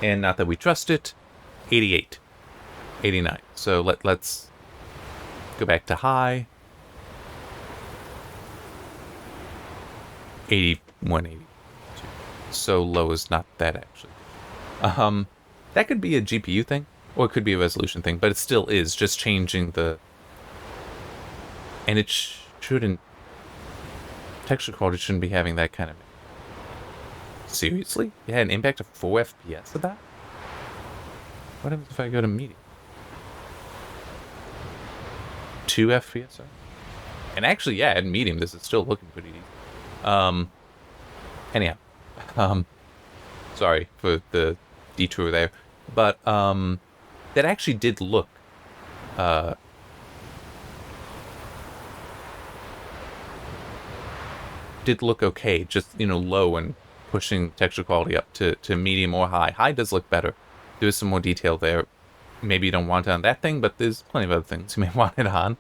And not that we trust it. 88. 89. So let's go back to high. 81, 82. So low is not that, actually. That could be a GPU thing, or it could be a resolution thing, but it still is just changing the... And it shouldn't... Texture quality shouldn't be having that kind of... Seriously? It had an impact of 4 FPS of that? What happens if I go to medium? 2 FPS, sorry? And actually, yeah, at medium, this is still looking pretty decent. Anyhow. Sorry for the detour there. But, that actually did look, okay. Just, low and pushing texture quality up to medium or high. High does look better. There's some more detail there. Maybe you don't want it on that thing, but there's plenty of other things you may want it on.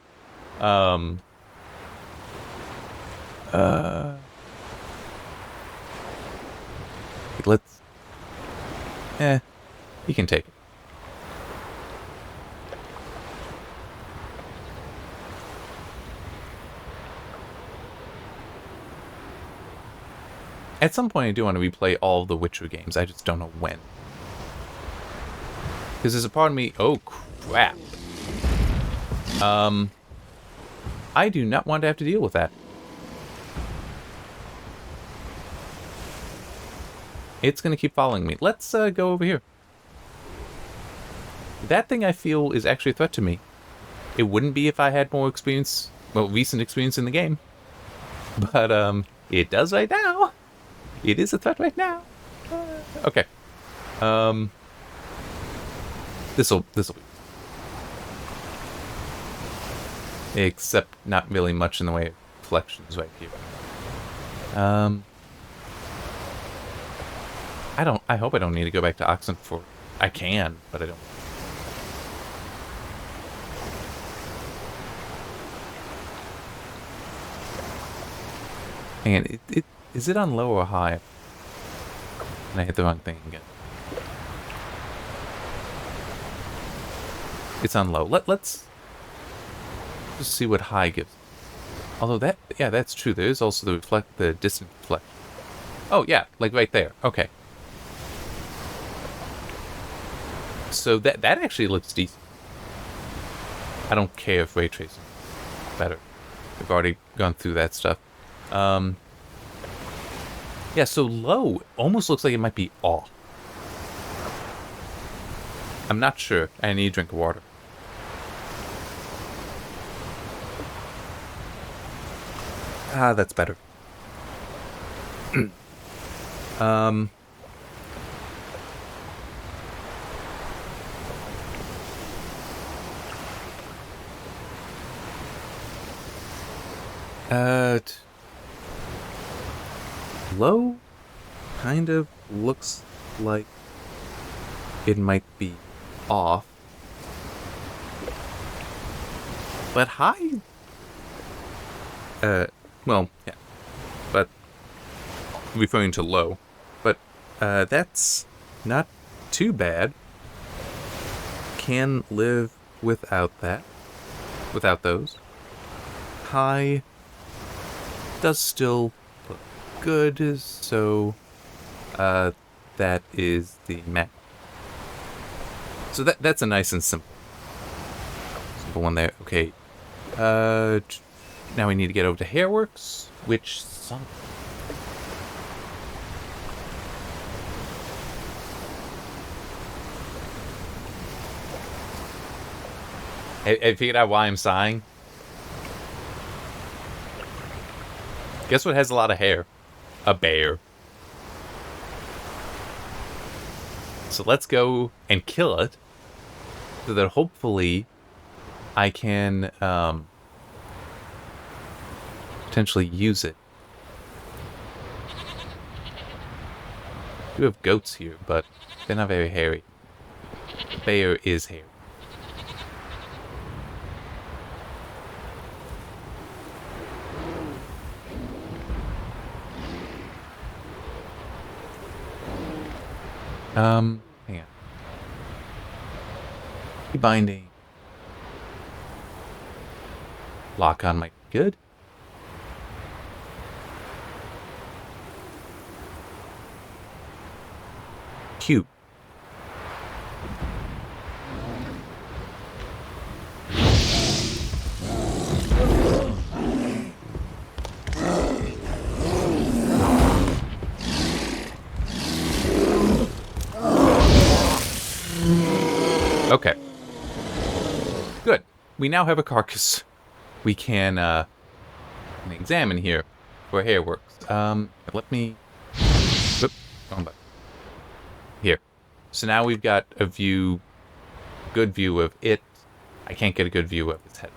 Let's... you can take it. At some point, I do want to replay all of the Witcher games. I just don't know when. Because there's a part of me... Oh, crap. I do not want to have to deal with that. It's going to keep following me. Let's go over here. That thing I feel is actually a threat to me. It wouldn't be if I had more experience, well, recent experience in the game. But, it does right now. It is a threat right now. Okay. This'll be... Except not really much in the way of reflections right here. I hope I don't need to go back to Oxen for... I can, but I don't. Hang on, is it on low or high? And I hit the wrong thing again. It's on low. Let's just see what high gives. Although yeah, that's true. There is also the distant reflection. Oh yeah, like right there. Okay. So that actually looks decent. I don't care if ray tracing is better. We've already gone through that stuff. Yeah, so low almost looks like it might be off. I'm not sure. I need a drink of water. Ah, that's better. Low? kind of looks like it might be off. But high? Well, yeah. But referring to low. But that's not too bad. Can live without that. Without those. High does still look good, so that is the max. So that's a nice and simple one there. Okay. Now we need to get over to Hairworks, which I figured out why I'm sighing. Guess what has a lot of hair? A bear. So let's go and kill it, so that hopefully I can potentially use it. We do have goats here, but they're not very hairy. The bear is hairy. Hang on. Binding. Lock on might be good. Cute. Okay. Good. We now have a carcass we can examine here for Hairworks. Let me... Whoop, going back. Here. So now we've got a good view of it. I can't get a good view of its head.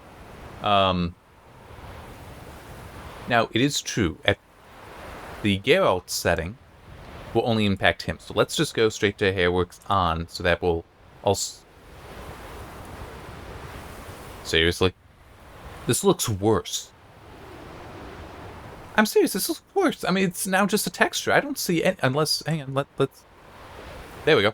Now, it is true, at the Geralt setting will only impact him. So let's just go straight to Hairworks on, so that will also... Seriously? This looks worse. I'm serious, this looks worse. I mean, it's now just a texture. I don't see it unless... Hang on, let's... There we go.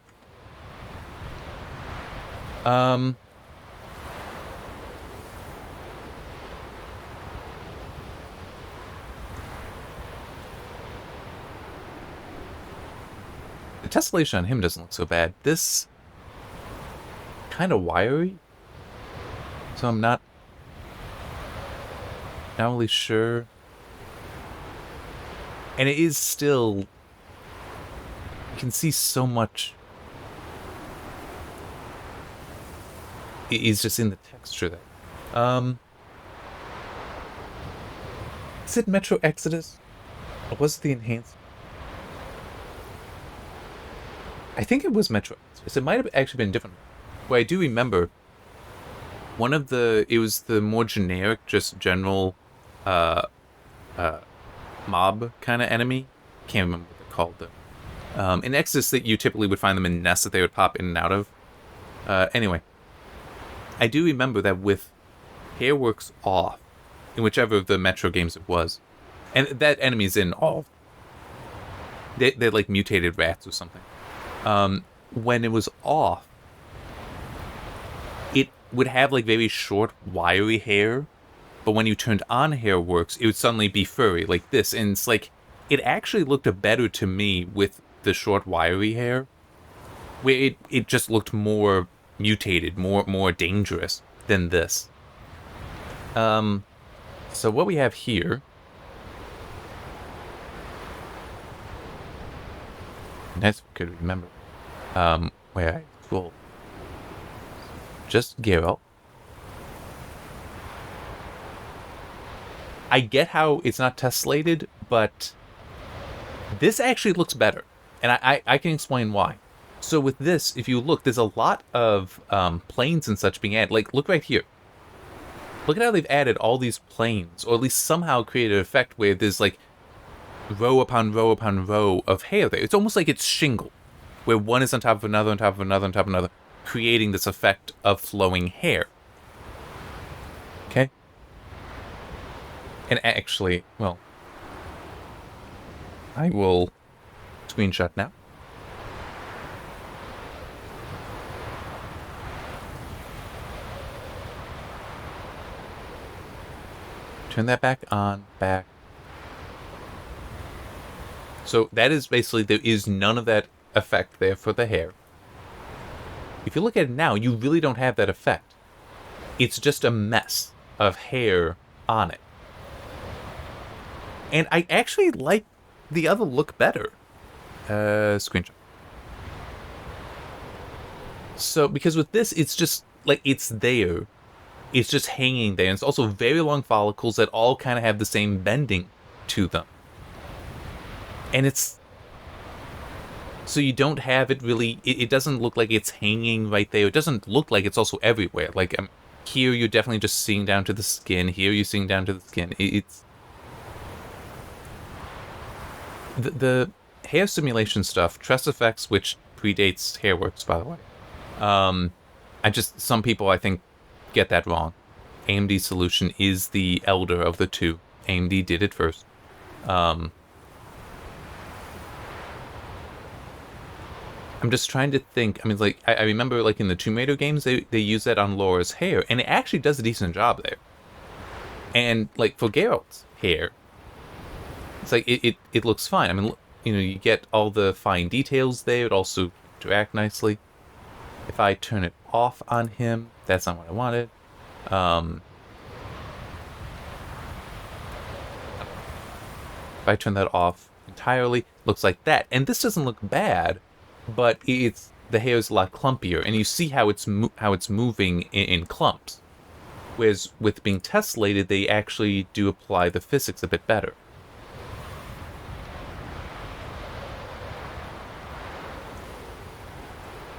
The tessellation on him doesn't look so bad. This... kind of wiry. So I'm not really sure. And it is still... You can see so much. It is just in the texture there. Is it Metro Exodus? Or was it the enhanced? I think it was Metro Exodus. It might have actually been different. Well, I do remember one of the... It was the more generic, just general mob kind of enemy. Can't remember what they're called though. In Exodus, that you typically would find them in nests that they would pop in and out of. Anyway, I do remember that with Hairworks off, in whichever of the Metro games it was, and that enemy's in all. They're like mutated rats or something. When it was off, it would have like very short, wiry hair. But when you turned on Hairworks, it would suddenly be furry, like this. And it's like, it actually looked better to me with the short, wiry hair. Where it just looked more mutated, more dangerous than this. So what we have here... That's good to remember. Where I will... Just Geralt. I get how it's not tessellated, but this actually looks better. And I can explain why. So with this, if you look, there's a lot of planes and such being added. Like, look right here. Look at how they've added all these planes, or at least somehow created an effect where there's like row upon row upon row of hair there. It's almost like it's shingle, where one is on top of another, on top of another, on top of another, creating this effect of flowing hair. Okay? And actually, well, I will screenshot now. Turn that back on, back. So that is basically, there is none of that effect there for the hair. If you look at it now, you really don't have that effect. It's just a mess of hair on it. And I actually like the other look better. Screenshot. So, because with this, it's just, like, it's there. It's just hanging there. And it's also very long follicles that all kind of have the same bending to them. And it's... So you don't have it really... It doesn't look like it's hanging right there. It doesn't look like it's also everywhere. Like, here you're definitely just seeing down to the skin. Here you're seeing down to the skin. It's... The hair simulation stuff, Tress Effects, which predates Hairworks, by the way. Some people, I think, get that wrong. AMD's solution is the elder of the two. AMD did it first. I'm just trying to think. I mean, like, I remember, like, in the Tomb Raider games, they use that on Laura's hair, and it actually does a decent job there. And, like, for Geralt's hair, it's like, it looks fine. I mean, you know, you get all the fine details there. It also interacts nicely. If I turn it off on him, that's not what I wanted. If I turn that off entirely, looks like that. And this doesn't look bad, but the hair is a lot clumpier, and you see how it's moving in clumps. Whereas with being tessellated, they actually do apply the physics a bit better.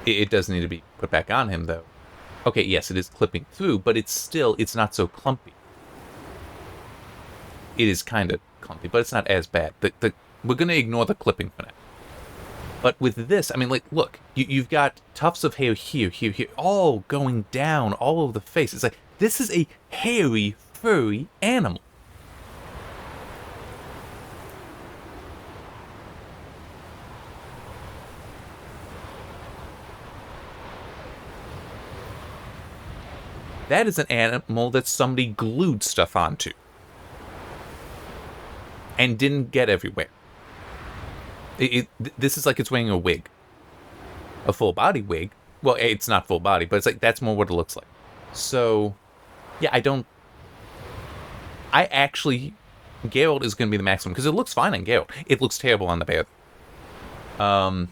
It does need to be put back on him, though. Okay, yes, it is clipping through, but it's not so clumpy. It is kind of clumpy, but it's not as bad. We're going to ignore the clipping for now. But with this, I mean, like, look, you've got tufts of hair here, here, here, all going down all over the face. It's like, this is a hairy, furry animal. That is an animal that somebody glued stuff onto. And didn't get everywhere. This is like it's wearing a wig. A full body wig. Well, it's not full body, but it's like, that's more what it looks like. So, yeah, I actually... Geralt is going to be the maximum, because it looks fine on Geralt. It looks terrible on the bear. And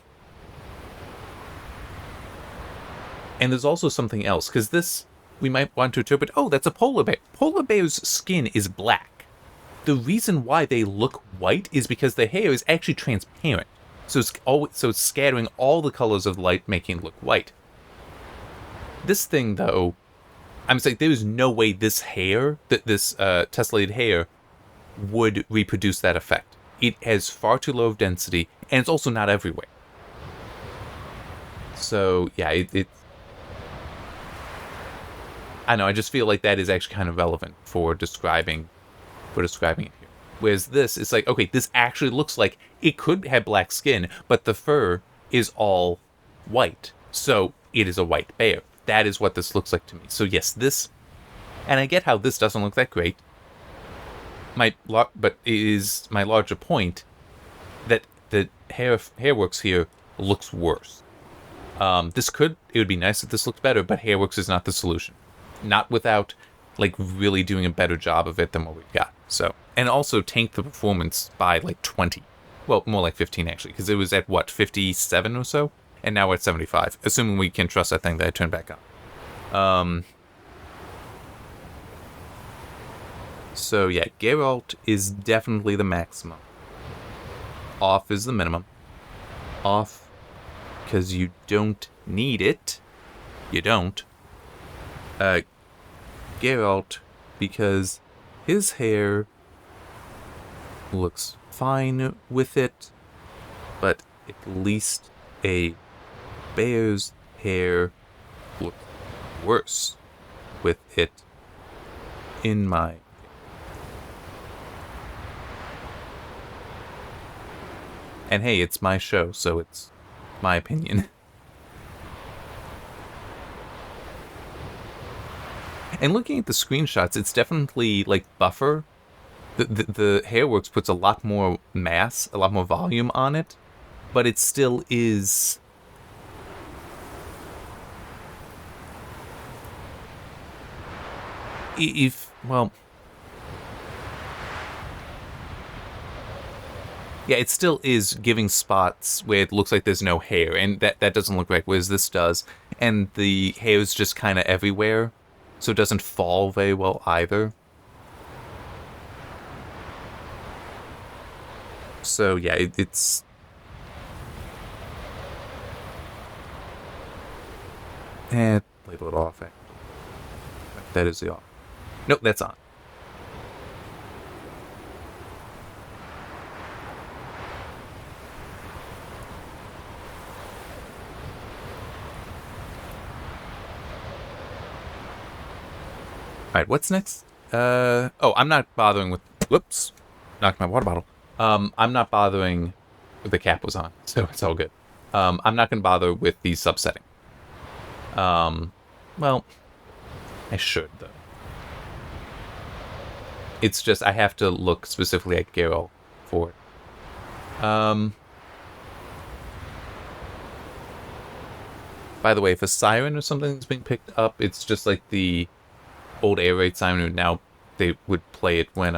there's also something else, because this... We might want to interpret, oh, that's a polar bear. Polar bear's skin is black. The reason why they look white is because the hair is actually transparent. So it's scattering all the colors of light, making it look white. This thing, though, I'm saying there is no way this hair, this tessellated hair, would reproduce that effect. It has far too low of density, and it's also not everywhere. So, yeah, I know, I just feel like that is actually kind of relevant for describing it here. Whereas this, it's like, okay, this actually looks like it could have black skin, but the fur is all white. So it is a white bear. That is what this looks like to me. So yes, this, and I get how this doesn't look that great. But it is my larger point that the Hairworks here looks worse. It would be nice if this looked better, but Hairworks is not the solution. Not without, like, really doing a better job of it than what we've got. So, and also tanked the performance by, like, 20. Well, more like 15, actually, because it was at, what, 57 or so? And now we're at 75, assuming we can trust that thing that I turned back on. So, yeah, Geralt is definitely the maximum. Off is the minimum. Off, because you don't need it. You don't. Geralt, because his hair looks fine with it, but at least a bear's hair looks worse with it in my... And hey, it's my show, so it's my opinion. And looking at the screenshots, it's definitely, like, buffer. The Hairworks puts a lot more mass, a lot more volume on it, but it still is... well... Yeah, it still is giving spots where it looks like there's no hair, and that doesn't look right, whereas this does. And the hair is just kind of everywhere, so it doesn't fall very well either. So yeah, it's... label it off, actually. That is the off. Nope, that's on. Alright, what's next? Oh, I'm not bothering with... Whoops. Knocked my water bottle. I'm not bothering... The cap was on, so it's all good. I'm not going to bother with the subsetting. Well... I should, though. It's just I have to look specifically at Geralt for it. By the way, if a siren or something is being picked up, it's just like the old air raid siren. Now they would play it when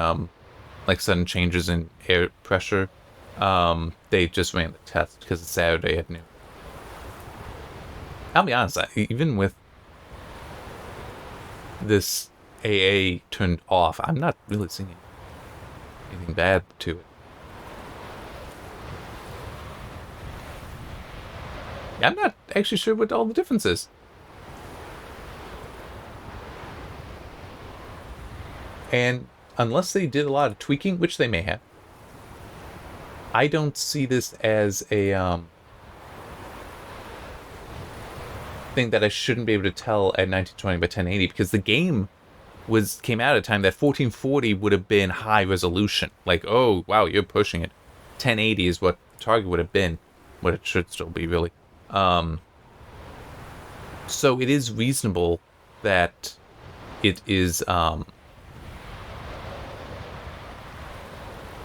like sudden changes in air pressure. They just ran the test because it's Saturday at noon. I'll be honest, even with this AA turned off, I'm not really seeing anything bad to it. I'm not actually sure what all the difference is. And unless they did a lot of tweaking, which they may have, I don't see this as a thing that I shouldn't be able to tell at 1920 by 1080, because the game came out at a time that 1440 would have been high resolution. Like, oh wow, you're pushing it. 1080 is what the target would have been, what it should still be, really. So it is reasonable that it is gonna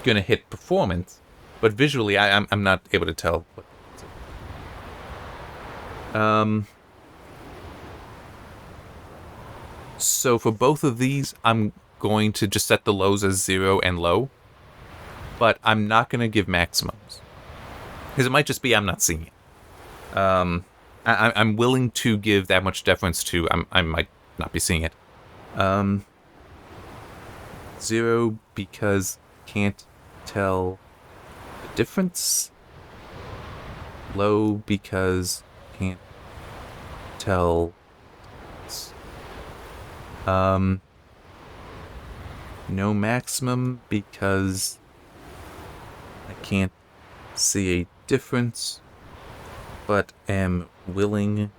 hit performance, but visually I'm not able to tell. So for both of these, I'm going to just set the lows as 0 and low, but I'm not going to give maximums, because it might just be I'm not seeing it. I'm willing to give that much deference to I might not be seeing it. 0 because can't tell the difference. Low because can't tell. No maximum because I can't see a difference, but am willing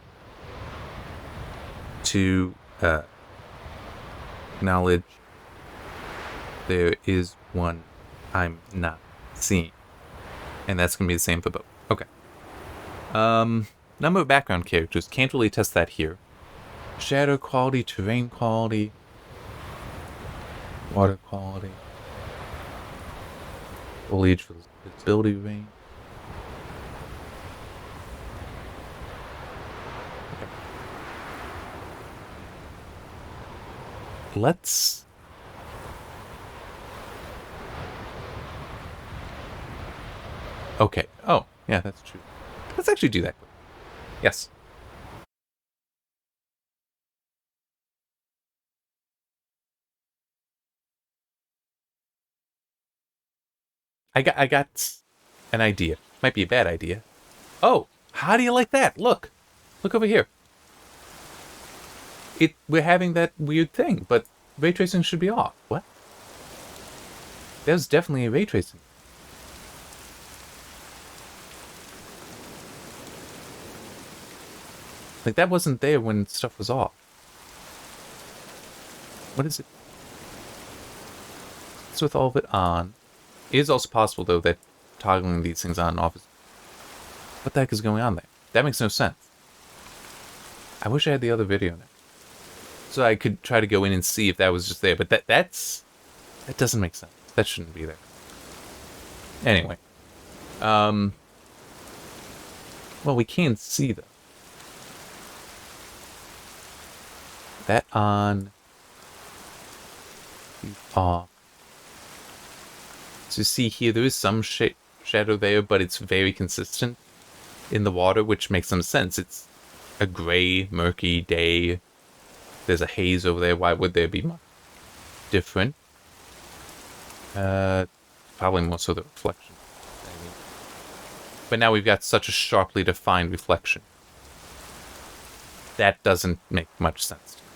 to acknowledge there is one I'm not seeing. And that's going to be the same for both. Okay. Number of background characters. Can't really test that here. Shadow quality, terrain quality, water quality, foliage for visibility range. Okay. Let's... Okay. Oh, yeah, that's true. Let's actually do that. Yes. I got an idea. Might be a bad idea. Oh, how do you like that? Look. Look over here. We're having that weird thing, but ray tracing should be off. What? There's definitely a ray tracing. Like, that wasn't there when stuff was off. What is it? It's with all of it on. It is also possible, though, that toggling these things on and off is... What the heck is going on there? That makes no sense. I wish I had the other video now, so I could try to go in and see if that was just there. But that doesn't make sense. That shouldn't be there. Anyway. Well, we can see, though. That on... off. So you see here, there is some shadow there, but it's very consistent in the water, which makes some sense. It's a gray, murky day. There's a haze over there. Why would there be much different? Probably more so the reflection. But now we've got such a sharply defined reflection. That doesn't make much sense to me.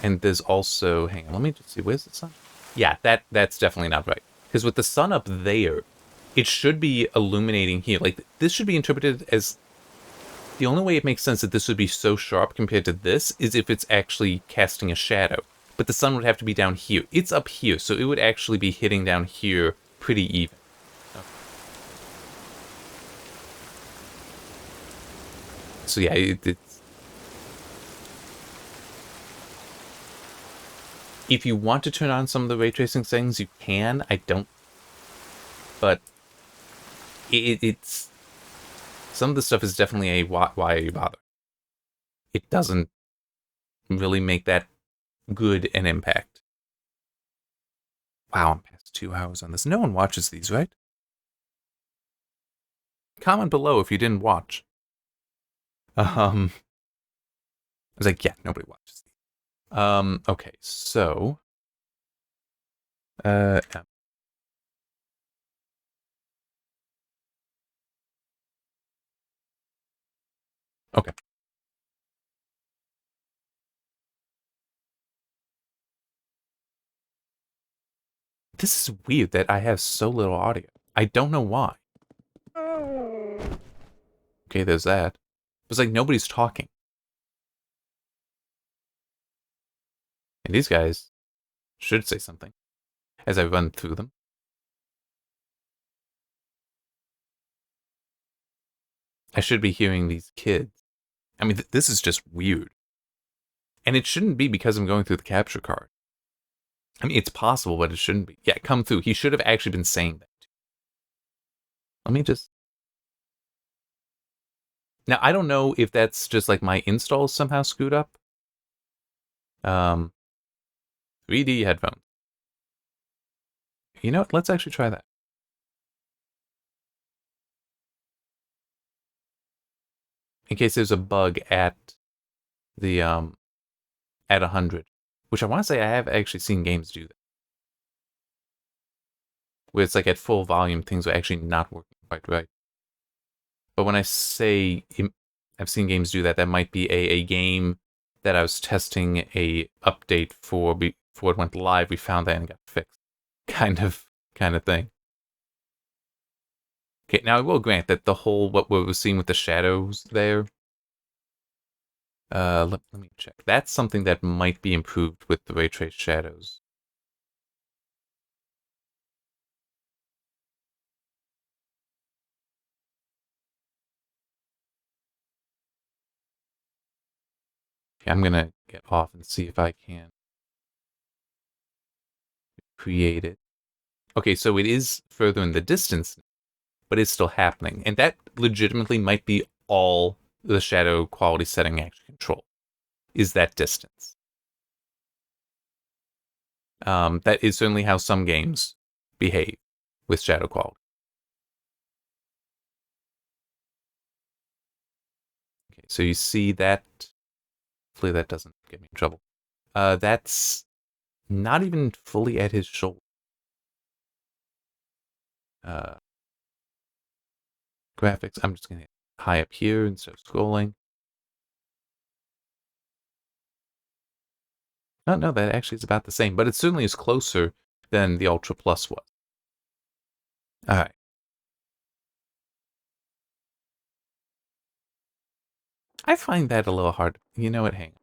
And there's also... Hang on, let me just see. Where's the sun? Yeah, that's definitely not right. Because with the sun up there, it should be illuminating here. Like, this should be interpreted as... The only way it makes sense that this would be so sharp compared to this is if it's actually casting a shadow. But the sun would have to be down here. It's up here, so it would actually be hitting down here pretty even. Okay. So yeah, it's... If you want to turn on some of the ray tracing settings, you can. I don't. But it's... Some of the stuff is definitely a why you bother. It doesn't really make that good an impact. Wow, I'm past 2 hours on this. No one watches these, right? Comment below if you didn't watch. I was like, yeah, nobody watches these. Okay, so... Okay. This is weird that I have so little audio. I don't know why. Okay, there's that. It's like nobody's talking. And these guys should say something as I run through them. I should be hearing these kids. I mean, this is just weird. And it shouldn't be because I'm going through the capture card. I mean, it's possible, but it shouldn't be. Yeah, come through. He should have actually been saying that. Let me just... Now, I don't know if that's just like my installs somehow screwed up. 3D headphones. You know what? Let's actually try that. In case there's a bug at the, at 100. Which I want to say I have actually seen games do that. Where it's like at full volume, things are actually not working quite right. But when I say I've seen games do that, that might be a game that I was testing a update for before it went live. We found that and got fixed. Kind of thing. Okay, now I will grant that the whole, what we were seeing with the shadows there, let me check. That's something that might be improved with the ray trace shadows. Okay, I'm gonna get off and see if I can create it. Okay, so it is further in the distance, but it's still happening. And that legitimately might be all the shadow quality setting actually control, is that distance. That is certainly how some games behave with shadow quality. Okay, so you see that. Hopefully that doesn't get me in trouble. That's not even fully at his shoulder. Graphics, I'm just going to hit high up here instead of scrolling. No, that actually is about the same, but it certainly is closer than the Ultra Plus was. All right. I find that a little hard. You know what? Hang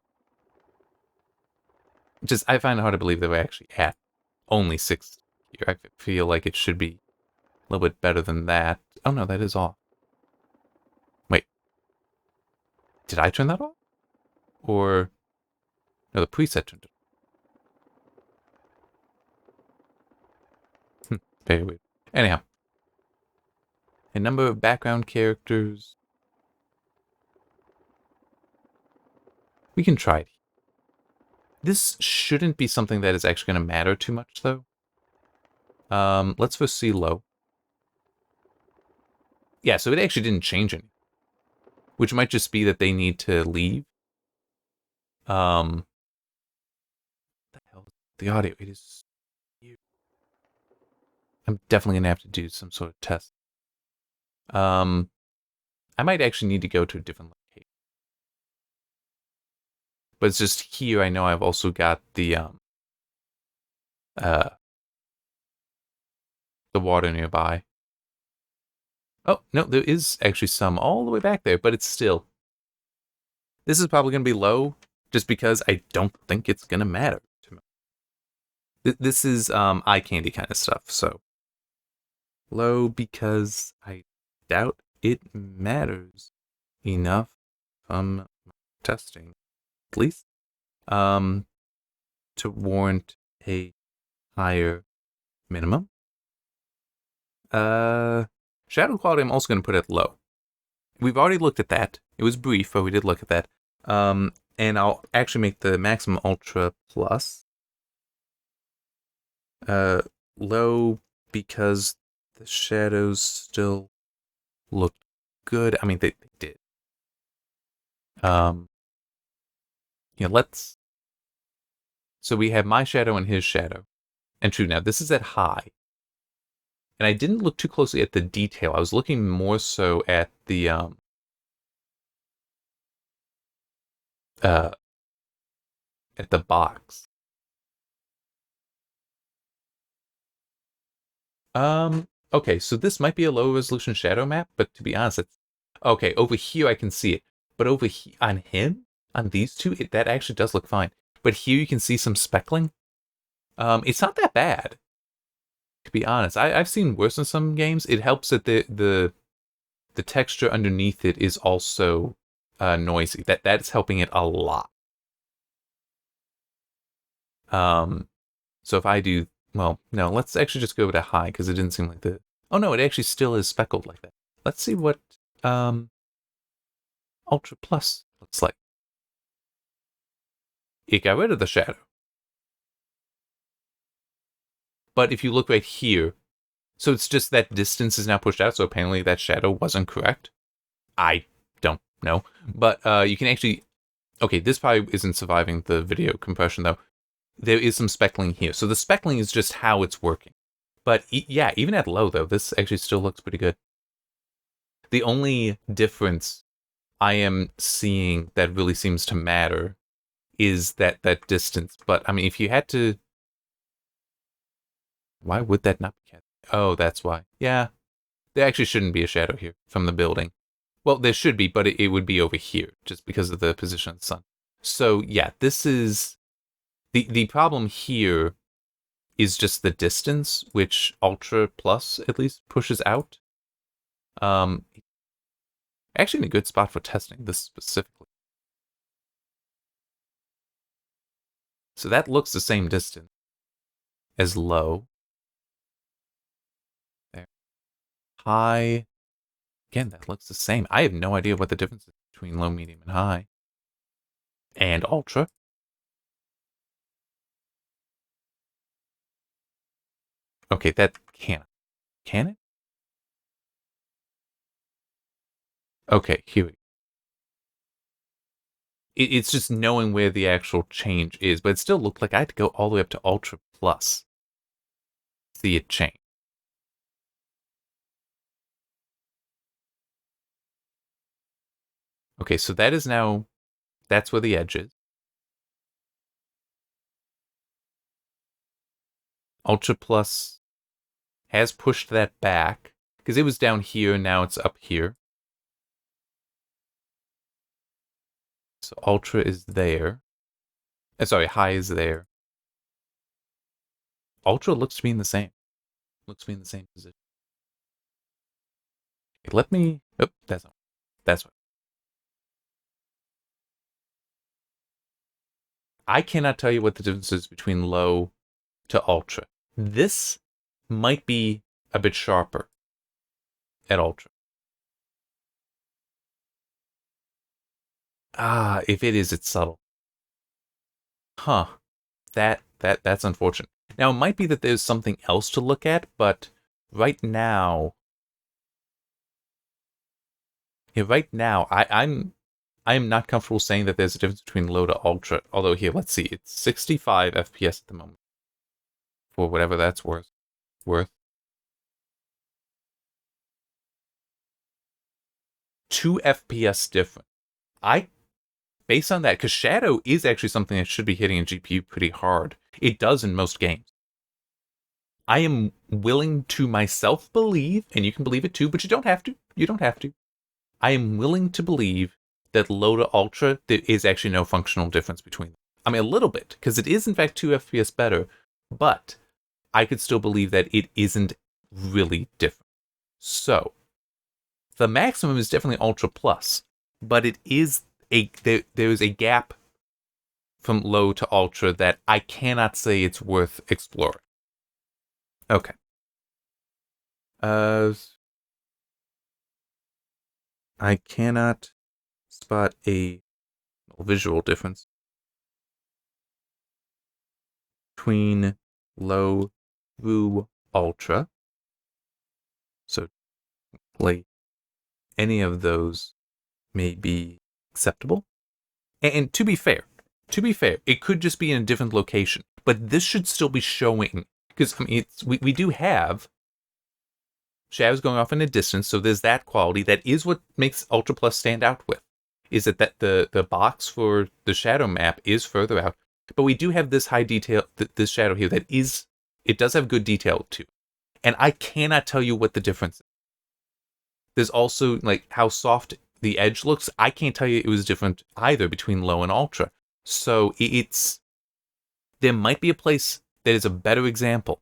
on. I find it hard to believe that we're actually at only 6 here. I feel like it should be a little bit better than that. Oh no, that is off. Wait. Did I turn that off? Or... No, the preset turned it off. Very weird. Anyhow. A number of background characters. We can try it. This shouldn't be something that is actually going to matter too much, though. Let's first see low. Yeah, so it actually didn't change anything. Which might just be that they need to leave. What the hell is the audio? It is... I'm definitely going to have to do some sort of test. I might actually need to go to a different location. But it's just here I know I've also got the water nearby. Oh, no, there is actually some all the way back there, but it's still... This is probably going to be low, just because I don't think it's going to matter to me. This is eye candy kind of stuff, so... Low because I doubt it matters enough from testing, at least, to warrant a higher minimum. Shadow quality I'm also going to put at low. We've already looked at that. It was brief, but we did look at that. And I'll actually make the maximum ultra plus. Low because the shadows still look good. I mean, they did. Let's... So we have my shadow and his shadow. And true, now this is at high. And I didn't look too closely at the detail. I was looking more so at the box. Okay, so this might be a low resolution shadow map, but to be honest, it's okay. Over here I can see it, but over here on him, on these two, that actually does look fine. But here you can see some speckling. It's not that bad, to be honest. I've seen worse in some games. It helps that the texture underneath it is also noisy. That's helping it a lot. So if I do, well, no, let's actually just go to high because it didn't seem like the... Oh no, it actually still is speckled like that. Let's see what Ultra Plus looks like. It got rid of the shadow. But if you look right here, so it's just that distance is now pushed out, so apparently that shadow wasn't correct. I don't know. But you can actually... Okay, this probably isn't surviving the video compression, though. There is some speckling here. So the speckling is just how it's working. But yeah, even at low, though, this actually still looks pretty good. The only difference I am seeing that really seems to matter is that distance. But, I mean, if you had to... Why would that not be... Oh, that's why. Yeah, there actually shouldn't be a shadow here from the building. Well, there should be, but it would be over here, just because of the position of the sun. So, yeah, this is... The problem here is just the distance, which Ultra Plus, at least, pushes out. Actually in a good spot for testing this specifically. So that looks the same distance as low. There. High. Again, that looks the same. I have no idea what the difference is between low, medium, and high. And ultra. Okay, that can't. Can it? Okay, here we go. It's just knowing where the actual change is, but it still looked like I had to go all the way up to Ultra Plus to see it change. Okay, so that is now, that's where the edge is. Ultra Plus has pushed that back, because it was down here, now it's up here. So ultra is there. Sorry, high is there. Ultra looks to be in the same. Looks to be in the same position. Let me. Oh, that's not. That's what. I cannot tell you what the difference is between low to ultra. This might be a bit sharper at ultra. Ah, if it is, it's subtle. Huh. That's unfortunate. Now, it might be that there's something else to look at, but right now, I am not comfortable saying that there's a difference between low to ultra. Although here, let's see, it's 65 FPS at the moment, for whatever that's worth. 2 FPS different. Based on that, because Shadow is actually something that should be hitting a GPU pretty hard. It does in most games. I am willing to myself believe, and you can believe it too, but you don't have to. You don't have to. I am willing to believe that low to ultra, there is actually no functional difference between them. I mean, a little bit, because it is in fact 2 FPS better, but I could still believe that it isn't really different. So, the maximum is definitely ultra plus, but it is there is a gap from low to ultra that I cannot say it's worth exploring. Okay. I cannot spot a visual difference between low through ultra. So, like, any of those may be acceptable. And to be fair, it could just be in a different location. But this should still be showing, because I mean, we do have shadows going off in a distance, so there's that quality. That is what makes Ultra Plus stand out with, is that the box for the shadow map is further out. But we do have this high detail, this shadow here it does have good detail too. And I cannot tell you what the difference is. There's also, like, how soft the edge looks. I can't tell you it was different either between low and ultra. So there might be a place that is a better example.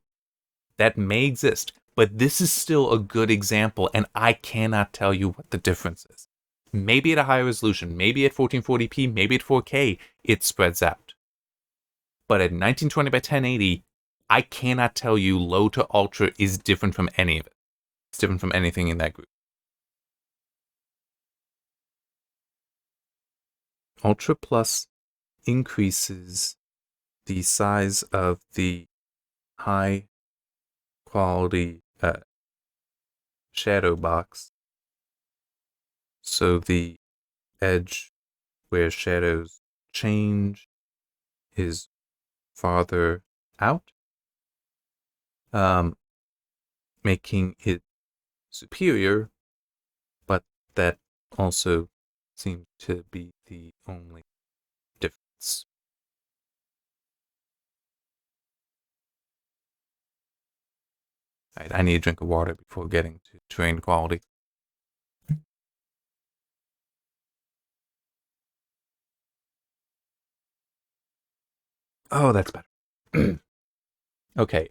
That may exist. But this is still a good example, and I cannot tell you what the difference is. Maybe at a higher resolution, maybe at 1440p, maybe at 4K, it spreads out. But at 1920 by 1080, I cannot tell you low to ultra is different from any of it. It's different from anything in that group. Ultra Plus increases the size of the high quality shadow box, so the edge where shadows change is farther out, making it superior, but that also seems to be the only difference. Right, I need a drink of water before getting to terrain quality. Oh, that's better. Okay,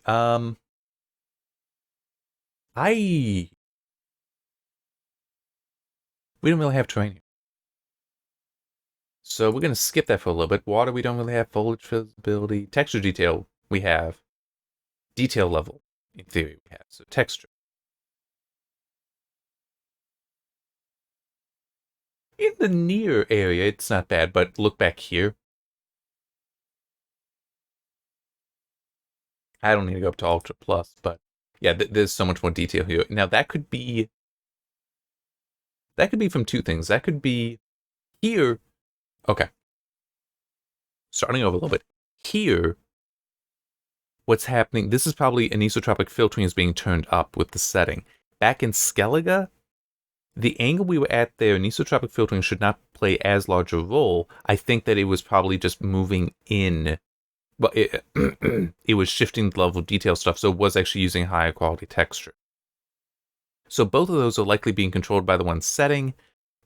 we don't really have terrain here. So we're going to skip that for a little bit. Water, we don't really have. Foliage visibility. Texture detail, we have. Detail level, in theory, we have. So texture. In the near area, it's not bad, but look back here. I don't need to go up to Ultra Plus, but yeah, there's so much more detail here. Now, that could be from two things. That could be here. Okay. Starting over a little bit. Here, what's happening, this is probably anisotropic filtering is being turned up with the setting. Back in Skellige, the angle we were at there, anisotropic filtering should not play as large a role. I think that it was probably just moving in. Well, it was shifting the level of detail stuff, so it was actually using higher quality texture. So both of those are likely being controlled by the one setting.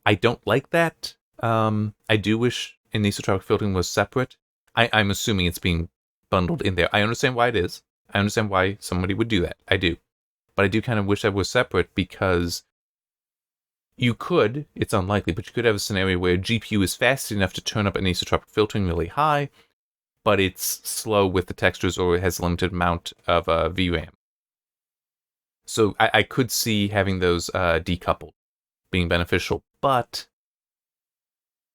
I don't like that. I do wish anisotropic filtering was separate. I'm assuming it's being bundled in there. I understand why it is. I understand why somebody would do that. I do. But I do kind of wish that was separate because you could, it's unlikely, but you could have a scenario where GPU is fast enough to turn up anisotropic filtering really high, but it's slow with the textures or it has a limited amount of VRAM. So I could see having those decoupled being beneficial, but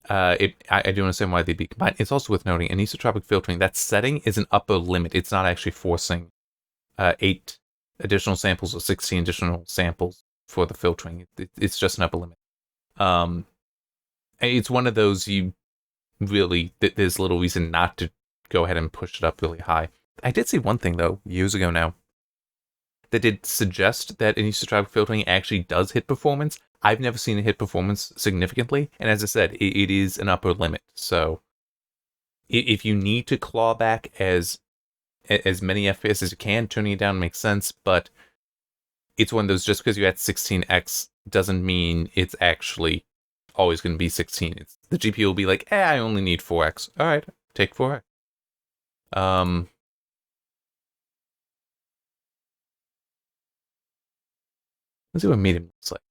I do understand why they'd be combined. It's also worth noting, anisotropic filtering, that setting is an upper limit. It's not actually forcing 8 additional samples or 16 additional samples for the filtering. It's just an upper limit. It's one of those you really, there's little reason not to go ahead and push it up really high. I did see one thing, though, years ago now, that did suggest that anisotropic filtering actually does hit performance. I've never seen it hit performance significantly, and as I said, it is an upper limit. So if you need to claw back as many FPS as you can, turning it down makes sense, but it's one of those, just because you're at 16x doesn't mean it's actually always going to be 16. The GPU will be like, I only need 4x. All right, take 4x. Let's see what medium looks like.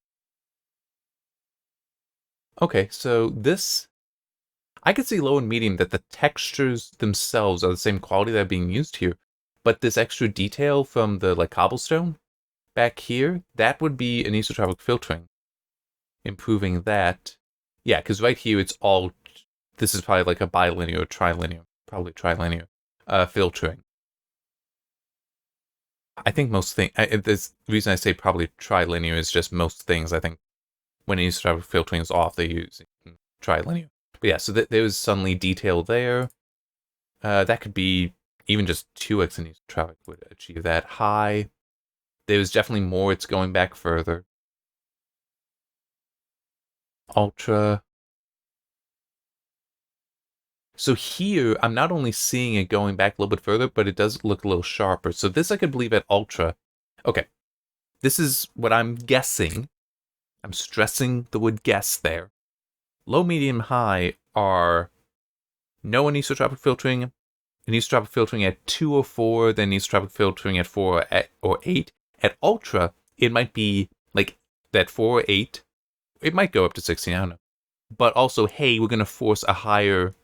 Okay, so this, I could see low and medium that the textures themselves are the same quality that are being used here, but this extra detail from the cobblestone back here, that would be anisotropic filtering. Improving that. Yeah, because right here it's all, this is probably like a bilinear or trilinear, probably trilinear filtering. I think most things, the reason I say probably trilinear is just most things, I think, when anisotropic filtering is off, they use trilinear. But yeah, so there's suddenly detail there. That could be even just 2x anisotropic would achieve that high. There's definitely more, it's going back further. Ultra. So here, I'm not only seeing it going back a little bit further, but it does look a little sharper. So this I could believe at Ultra. Okay, this is what I'm guessing. I'm stressing the word guess there. Low, medium, high are no anisotropic filtering, anisotropic filtering at 2 or 4, then anisotropic filtering at 4 or 8. At Ultra, it might be like that 4 or 8. It might go up to 16, I don't know. But also, hey, we're going to force higher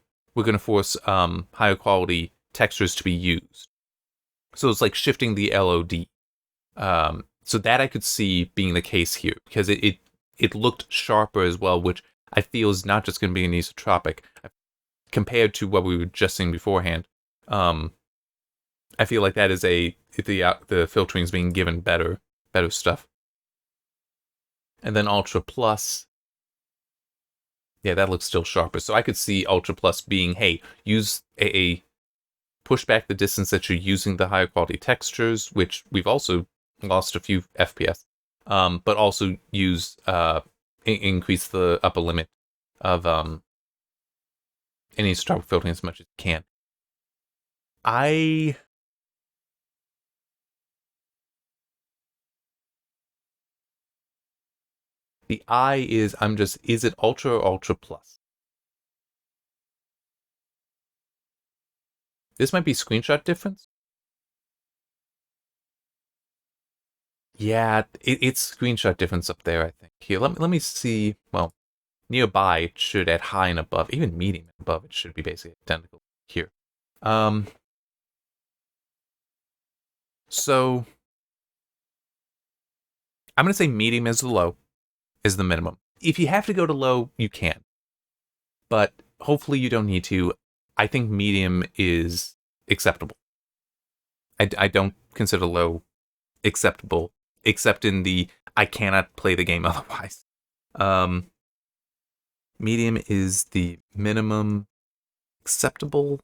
quality textures to be used. So it's like shifting the LOD. So that I could see being the case here, because it looked sharper as well, which I feel is not just going to be anisotropic. Compared to what we were just seeing beforehand, I feel like that is the filtering is being given better stuff. And then Ultra Plus, yeah, that looks still sharper. So I could see Ultra Plus being, hey, use push back the distance that you're using the higher quality textures, which we've also lost a few FPS, but also use increase the upper limit of anisotropic filtering as much as you can. The I is, is it Ultra or Ultra Plus? This might be screenshot difference. Yeah, it's screenshot difference up there, I think. Here, let me see. Well, nearby, it should at high and above, even medium and above, it should be basically identical here. So I'm going to say medium is the low, is the minimum. If you have to go to low, you can. But hopefully you don't need to. I think medium is acceptable. I don't consider low acceptable, except in the I cannot play the game otherwise. Medium is the minimum acceptable.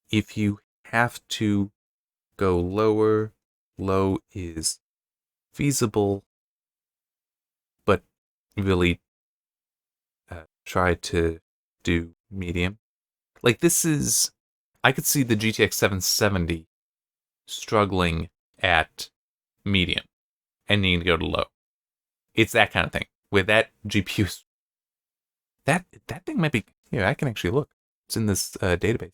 If you have to go lower, low is feasible, but really try to do medium. Like this is, I could see the GTX 770 struggling at medium and needing to go to low. It's that kind of thing. With that GPU, that thing might be Here, I can actually look. It's in this database.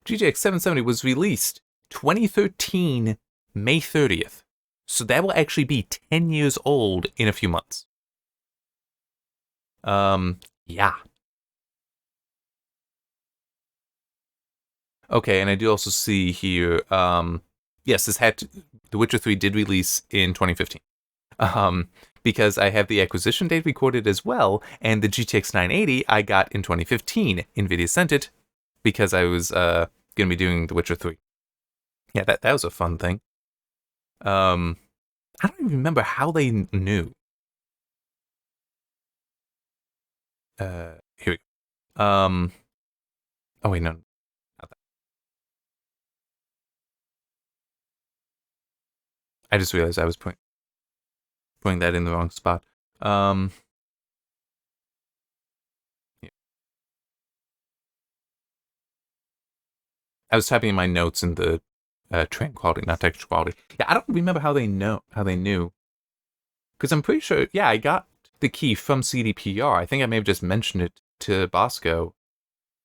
GTX 770 was released 2013, May 30th. So that will actually be 10 years old in a few months. Yeah. Okay, and I do also see here, yes, The Witcher 3 did release in 2015. Because I have the acquisition date recorded as well, and the GTX 980 I got in 2015. NVIDIA sent it because I was going to be doing The Witcher 3. Yeah, that was a fun thing. I don't even remember how they knew. Here we go. Oh wait, no, not that. I just realized I was putting that in the wrong spot. Yeah. I was typing in my notes in the train quality, not texture quality. Yeah, I don't remember how they knew. Because I'm pretty sure, yeah, I got the key from CDPR. I think I may have just mentioned it to Bosco,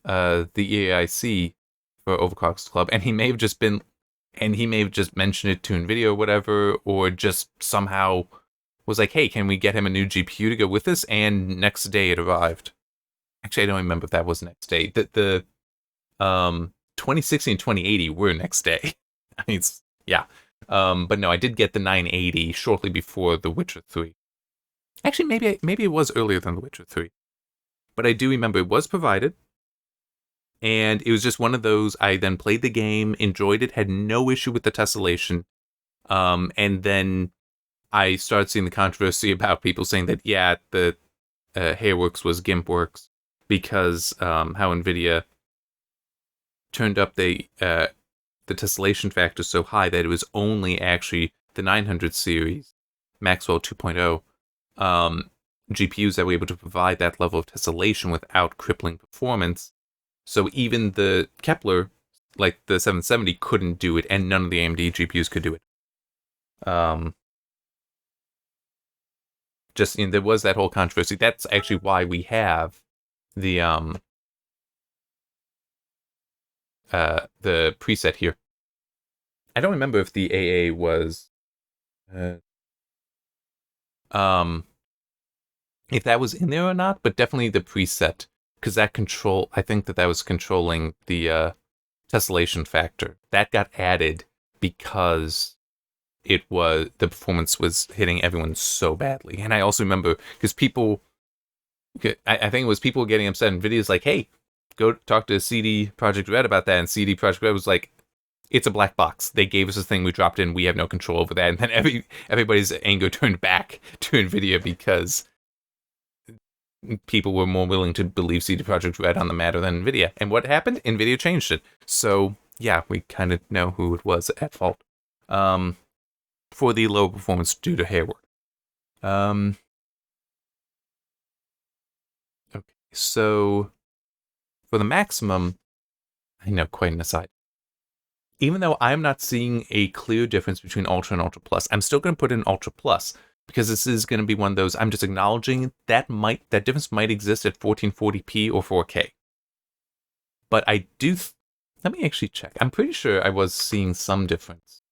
the EAIC for Overclockers Club, and he may have just mentioned it to NVIDIA or whatever, or just somehow was like, hey, can we get him a new GPU to go with this? And next day it arrived. Actually, I don't remember if that was next day. The 2060 and 2080 were next day. I mean, yeah. But no, I did get the 980 shortly before The Witcher 3. Actually, maybe it was earlier than The Witcher 3. But I do remember it was provided. And it was just one of those, I then played the game, enjoyed it, had no issue with the tessellation. And then I started seeing the controversy about people saying that, yeah, the Hairworks was GimpWorks because how NVIDIA turned up the tessellation factor so high that it was only actually the 900 series, Maxwell 2.0, GPUs that were able to provide that level of tessellation without crippling performance. So even the Kepler, like the 770, couldn't do it, and none of the AMD GPUs could do it. Just, there was that whole controversy. That's actually why we have the preset here. I don't remember if the AA was if that was in there or not, but definitely the preset, because I think that was controlling the tessellation factor. That got added because the performance was hitting everyone so badly. And I also remember, because I think it was people getting upset, and NVIDIA's like, hey, go talk to CD Projekt Red about that, and CD Projekt Red was like, it's a black box. They gave us a thing, we dropped in, we have no control over that. And then everybody's anger turned back to NVIDIA because people were more willing to believe CD Projekt Red on the matter than NVIDIA. And what happened? NVIDIA changed it. So, yeah, we kind of know who it was at fault for the low performance due to hairwork. Okay, so for the maximum, I know, quite an aside. Even though I'm not seeing a clear difference between Ultra and Ultra Plus, I'm still going to put in Ultra Plus, because this is going to be one of those, I'm just acknowledging that difference might exist at 1440p or 4K. But I do, let me actually check. I'm pretty sure I was seeing some difference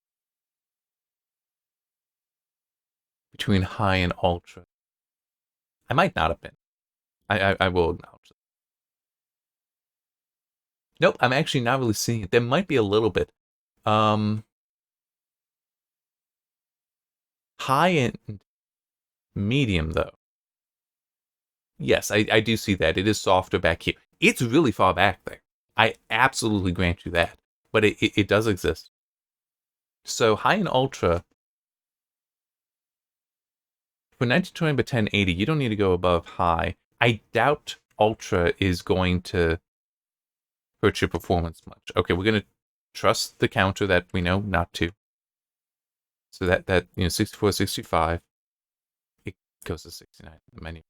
between high and ultra. I might not have been. I will acknowledge that. Nope, I'm actually not really seeing it. There might be a little bit. High and medium, though. Yes, I do see that. It is softer back here. It's really far back there. I absolutely grant you that. But it does exist. So high and ultra, for 1920 by 1080, you don't need to go above high. I doubt ultra is going to hurt your performance much. Okay, we're going to trust the counter that we know not to. So that 64, 65, it goes to 69 in the menu.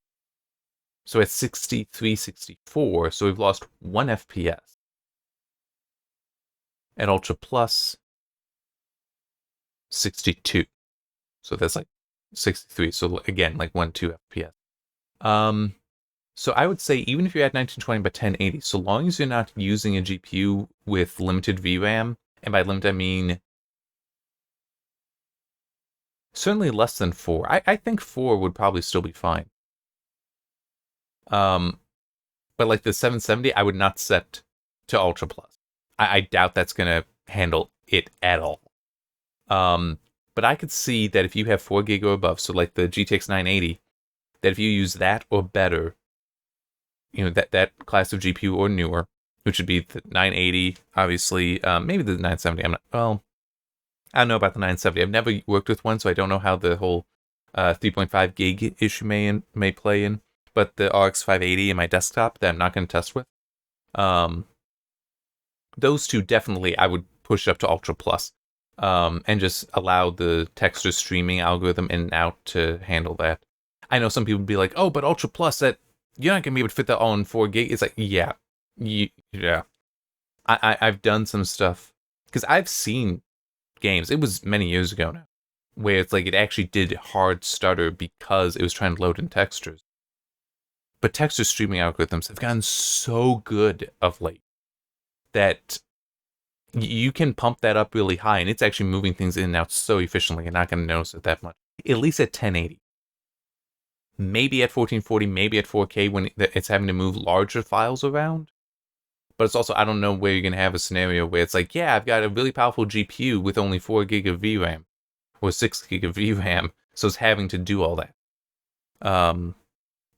So at 63, 64, so we've lost 1 FPS. At Ultra Plus, 62. So that's like 63. So again, like 1, 2 FPS. So I would say even if you're at 1920 by 1080, so long as you're not using a GPU with limited VRAM, and by limited I mean certainly less than 4. I think 4 would probably still be fine. But like the 770, I would not set to Ultra Plus. I doubt that's going to handle it at all. But I could see that if you have 4 gig or above, so like the GTX 980, that if you use that or better, that class of GPU or newer, which would be the 980, obviously, maybe the 970. I don't know about the 970. I've never worked with one, so I don't know how the whole 3.5 gig issue may play in. But the RX 580 in my desktop that I'm not going to test with, those two definitely I would push up to Ultra Plus, and just allow the texture streaming algorithm in and out to handle that. I know some people would be like, "Oh, but Ultra Plus, that you're not gonna be able to fit that all in 4 gig." It's like, yeah. I've done some stuff because I've seen games. It was many years ago now, where it's like it actually did hard stutter because it was trying to load in textures. But texture streaming algorithms have gotten so good of late that you can pump that up really high, and it's actually moving things in and out so efficiently. You're not going to notice it that much. At least at 1080. Maybe at 1440, maybe at 4K when it's having to move larger files around. But it's also, I don't know where you're going to have a scenario where it's like, yeah, I've got a really powerful GPU with only 4 gig of VRAM or 6 gig of VRAM, so it's having to do all that.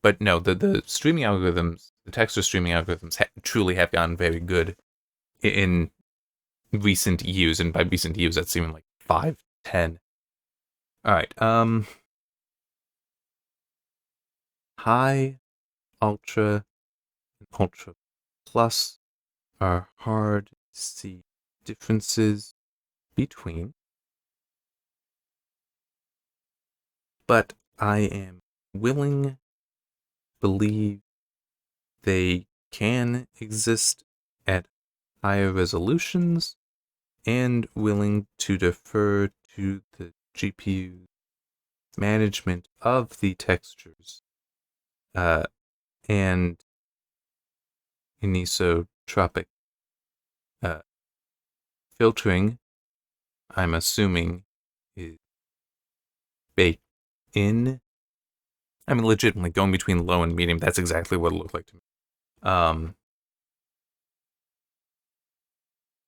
But no, the streaming algorithms, the texture streaming algorithms truly have gotten very good in recent years, and by recent years, that's even like 5, 10. All right, high, ultra, and ultra plus are hard to see differences between, but I am willing believe they can exist at higher resolutions and willing to defer to the GPU management of the textures and anisotropic filtering, I'm assuming, is baked in. I mean, legitimately, going between low and medium, that's exactly what it looked like to me.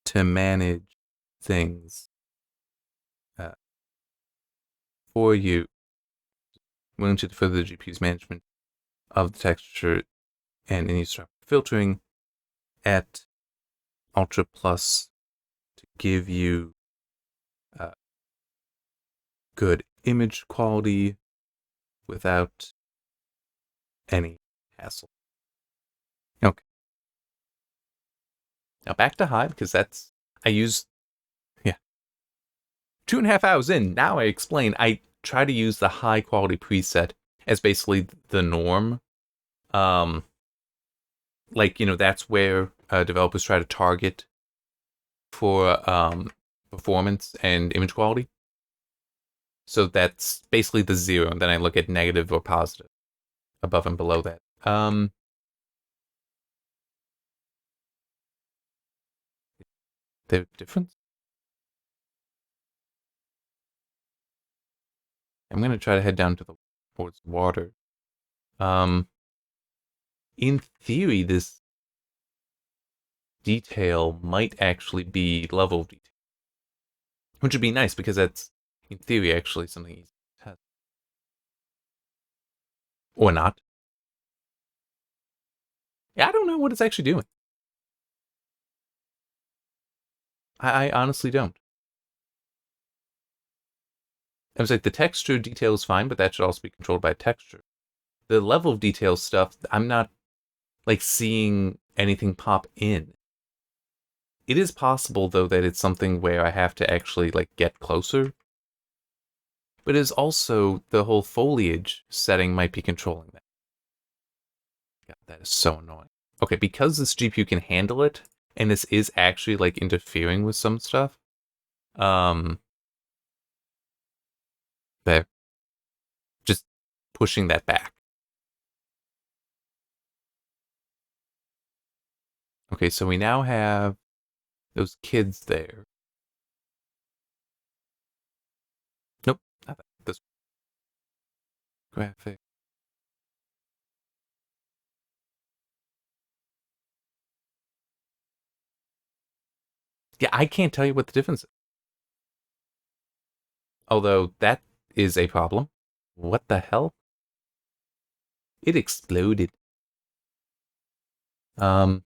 To manage things for you, willing to defer the GPU's management of the texture and anisotropic filtering at Ultra Plus to give you good image quality without any hassle. Okay. Now back to high, because I use, 2.5 hours in, now I explain, I try to use the high quality preset as basically the norm. That's where developers try to target for performance and image quality. So that's basically the 0, and then I look at negative or positive above and below that. The difference? I'm gonna try to head down towards water. In theory, this detail might actually be level of detail, which would be nice because that's, in theory, actually something easy to test. Or not. Yeah, I don't know what it's actually doing. I honestly don't. I was like, the texture detail is fine, but that should also be controlled by texture. The level of detail stuff, I'm not like seeing anything pop in. It is possible though that it's something where I have to actually like get closer. But it is also the whole foliage setting might be controlling that. God, that is so annoying. Okay, because this GPU can handle it, and this is actually like interfering with some stuff. They're just pushing that back. Okay, so we now have those kids there. Nope, not that. This graphic. Yeah, I can't tell you what the difference is. Although that is a problem. What the hell? It exploded. Um,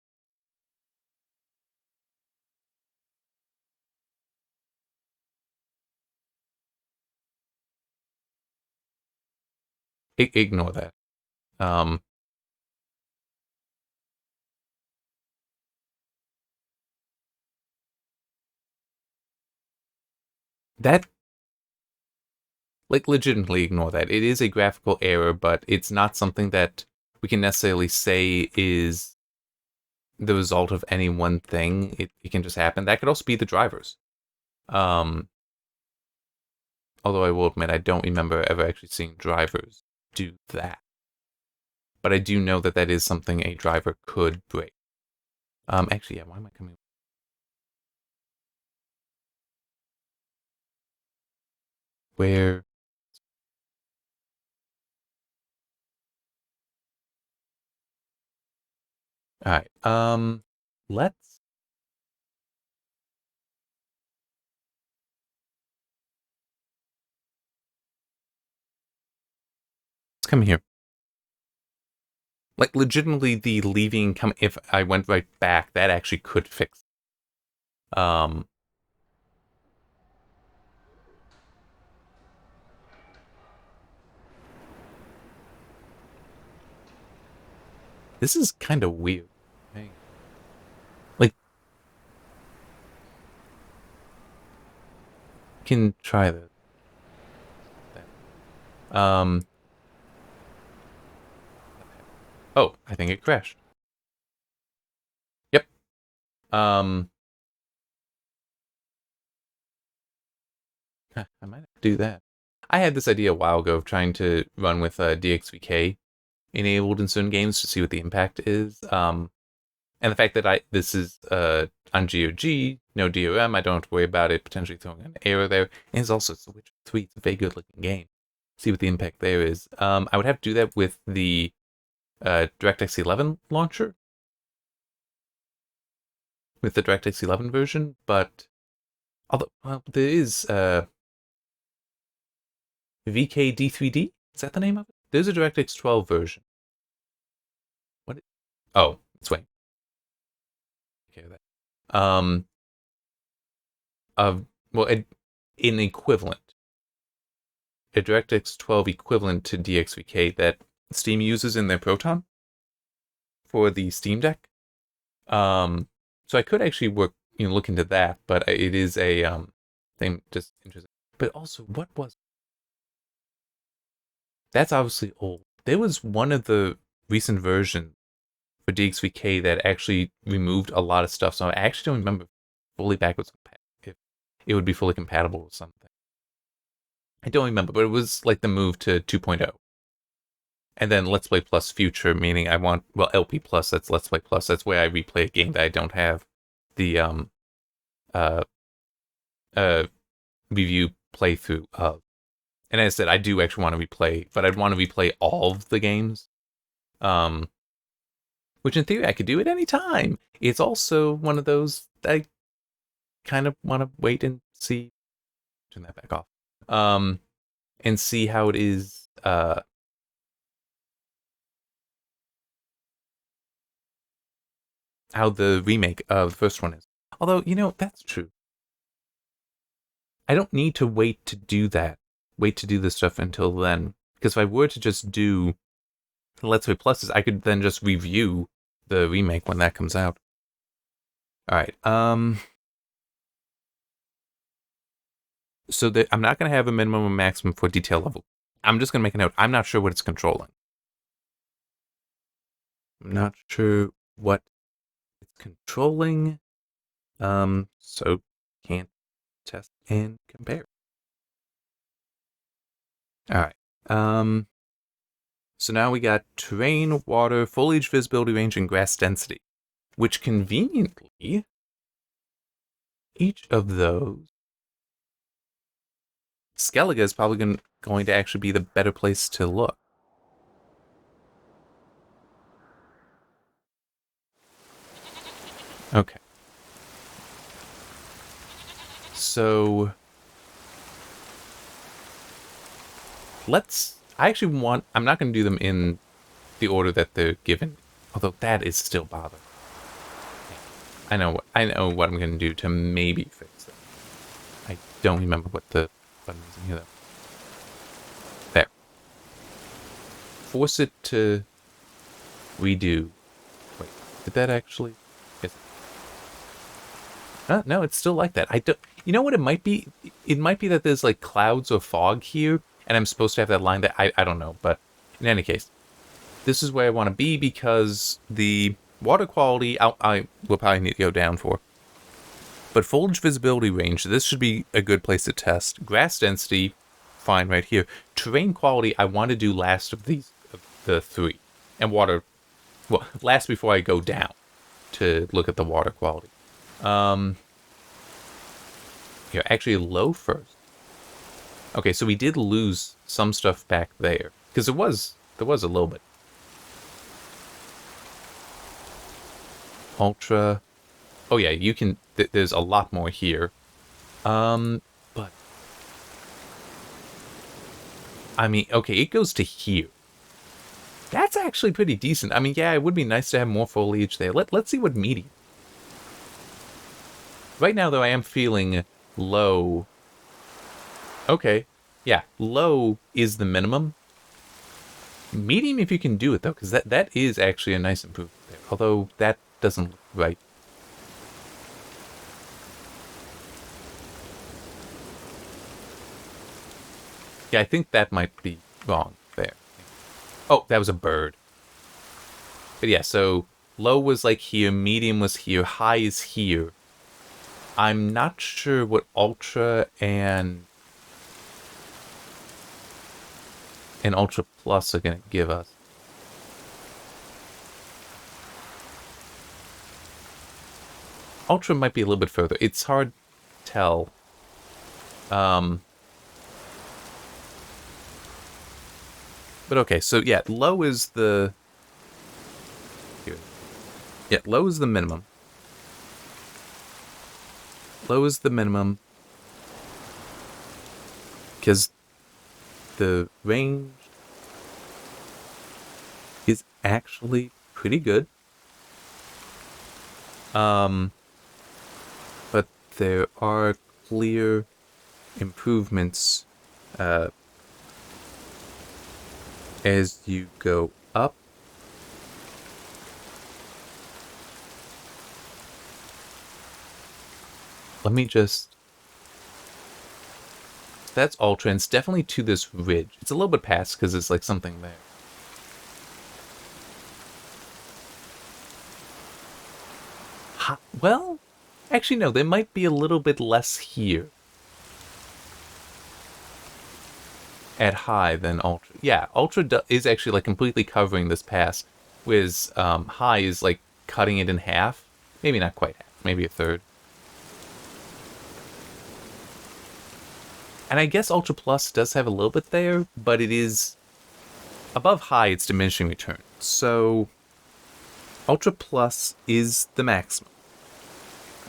ignore that. Um, that, like, legitimately ignore that. It is a graphical error, but it's not something that we can necessarily say is the result of any one thing. It can just happen. That could also be the drivers. Um, although I will admit I don't remember ever actually seeing drivers do that. But I do know that that is something a driver could break. Actually, yeah, why am I coming? Where? Alright, let's come here. Like, legitimately, the leaving come if I went right back, that actually could fix. Um, this is kind of weird. Like, can try this. Um, oh, I think it crashed. Yep. Um, I might have to do that. I had this idea a while ago of trying to run with DXVK enabled in certain games to see what the impact is. And the fact that this is on GOG, no DRM, I don't have to worry about it potentially throwing an error there. And it's also The Witcher 3, it's a very good looking game. See what the impact there is. I would have to do that with the DirectX 11 launcher, with the DirectX 11 version, but although there is VKD3D, is that the name of it? There's a DirectX 12 version. What? Oh, it's wait. Okay, that. Of well, an equivalent, a DirectX 12 equivalent to DXVK that Steam uses in their Proton for the Steam Deck. So I could actually look into that, but it is a thing just interesting. But also, what was that's obviously old. There was one of the recent versions for DXVK that actually removed a lot of stuff. So I actually don't remember fully backwards if it would be fully compatible with something. I don't remember, but it was like the move to 2.0. And then Let's Play Plus Future, meaning I want, well, LP Plus, that's Let's Play Plus. That's where I replay a game that I don't have the uh uh review playthrough of. And as I said, I do actually want to replay, but I'd want to replay all of the games. Um which in theory I could do at any time. It's also one of those that I kind of want to wait and see. Turn that back off. And see how it is how the remake of the first one is. Although, that's true. I don't need to wait to do that. Wait to do this stuff until then. Because if I were to just do Let's Play Pluses, I could then just review the remake when that comes out. Alright, so I'm not going to have a minimum and maximum for detail level. I'm just going to make a note. I'm not sure what it's controlling. I'm not sure what it's controlling. So can't test and compare. Alright, so now we got terrain, water, foliage visibility range, and grass density. which conveniently, each of those, Skellige is probably going to actually be the better place to look. Okay. So I'm not going to do them in the order that they're given, although that is still bothering. I know what I'm going to do to maybe fix it. I don't remember what the button is in here, though. There. Force it to redo. Wait, did that actually? Yes. No, it's still like that. I don't. You know what it might be? It might be that there's like clouds or fog here, and I'm supposed to have that line that I don't know. But in any case, this is where I want to be because the water quality I will probably need to go down for. But foliage visibility range, this should be a good place to test. Grass density, fine right here. Terrain quality, I want to do last of the three. And water, well, last before I go down to look at the water quality. Here, actually low first. Okay, so we did lose some stuff back there. Because there was a little bit. Ultra. Oh yeah, you can, there's a lot more here. But I mean, okay, it goes to here. That's actually pretty decent. I mean, yeah, it would be nice to have more foliage there. Let's see what medium. Right now, though, I am feeling low. Okay, yeah, low is the minimum. Medium, if you can do it, though, because that is actually a nice improvement there. Although, that doesn't look right. Yeah, I think that might be wrong there. Oh, that was a bird. But yeah, so low was like here, medium was here, high is here. I'm not sure what Ultra and Ultra Plus are going to give us. Ultra might be a little bit further. It's hard to tell. But okay, so yeah, low is the... Here. Yeah, low is the minimum. Low is the minimum. Because the range is actually pretty good. But there are clear improvements as you go up. Let me just... That's Ultra, and it's definitely to this ridge. It's a little bit past because there's like something there. Well, actually no, there might be a little bit less here at high than Ultra. Yeah, Ultra is actually like completely covering this pass, whereas high is like cutting it in half. Maybe not quite half, maybe a third. And I guess Ultra Plus does have a little bit there, but it is above high, it's diminishing return. So Ultra Plus is the maximum.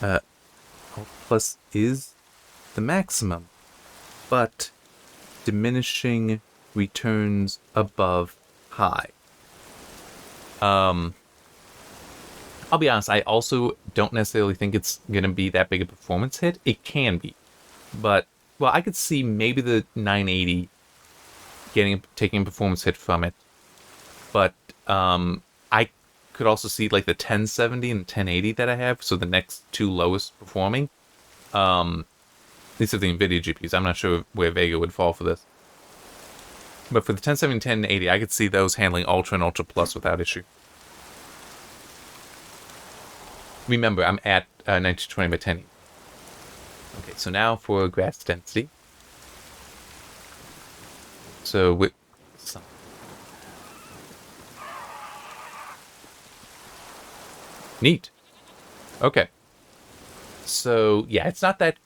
Ultra Plus is the maximum, but diminishing returns above high. I'll be honest, I also don't necessarily think it's going to be that big a performance hit. It can be, but, well, I could see maybe the 980 taking a performance hit from it, but I could also see like the 1070 and 1080 that I have, so the next two lowest performing. These are the NVIDIA GPUs. I'm not sure where Vega would fall for this. But for the 1070 and 1080, I could see those handling Ultra and Ultra Plus without issue. Remember, I'm at 1920 by 1080. Okay, so now for grass density. So with some... Neat. Okay. So, yeah, it's not that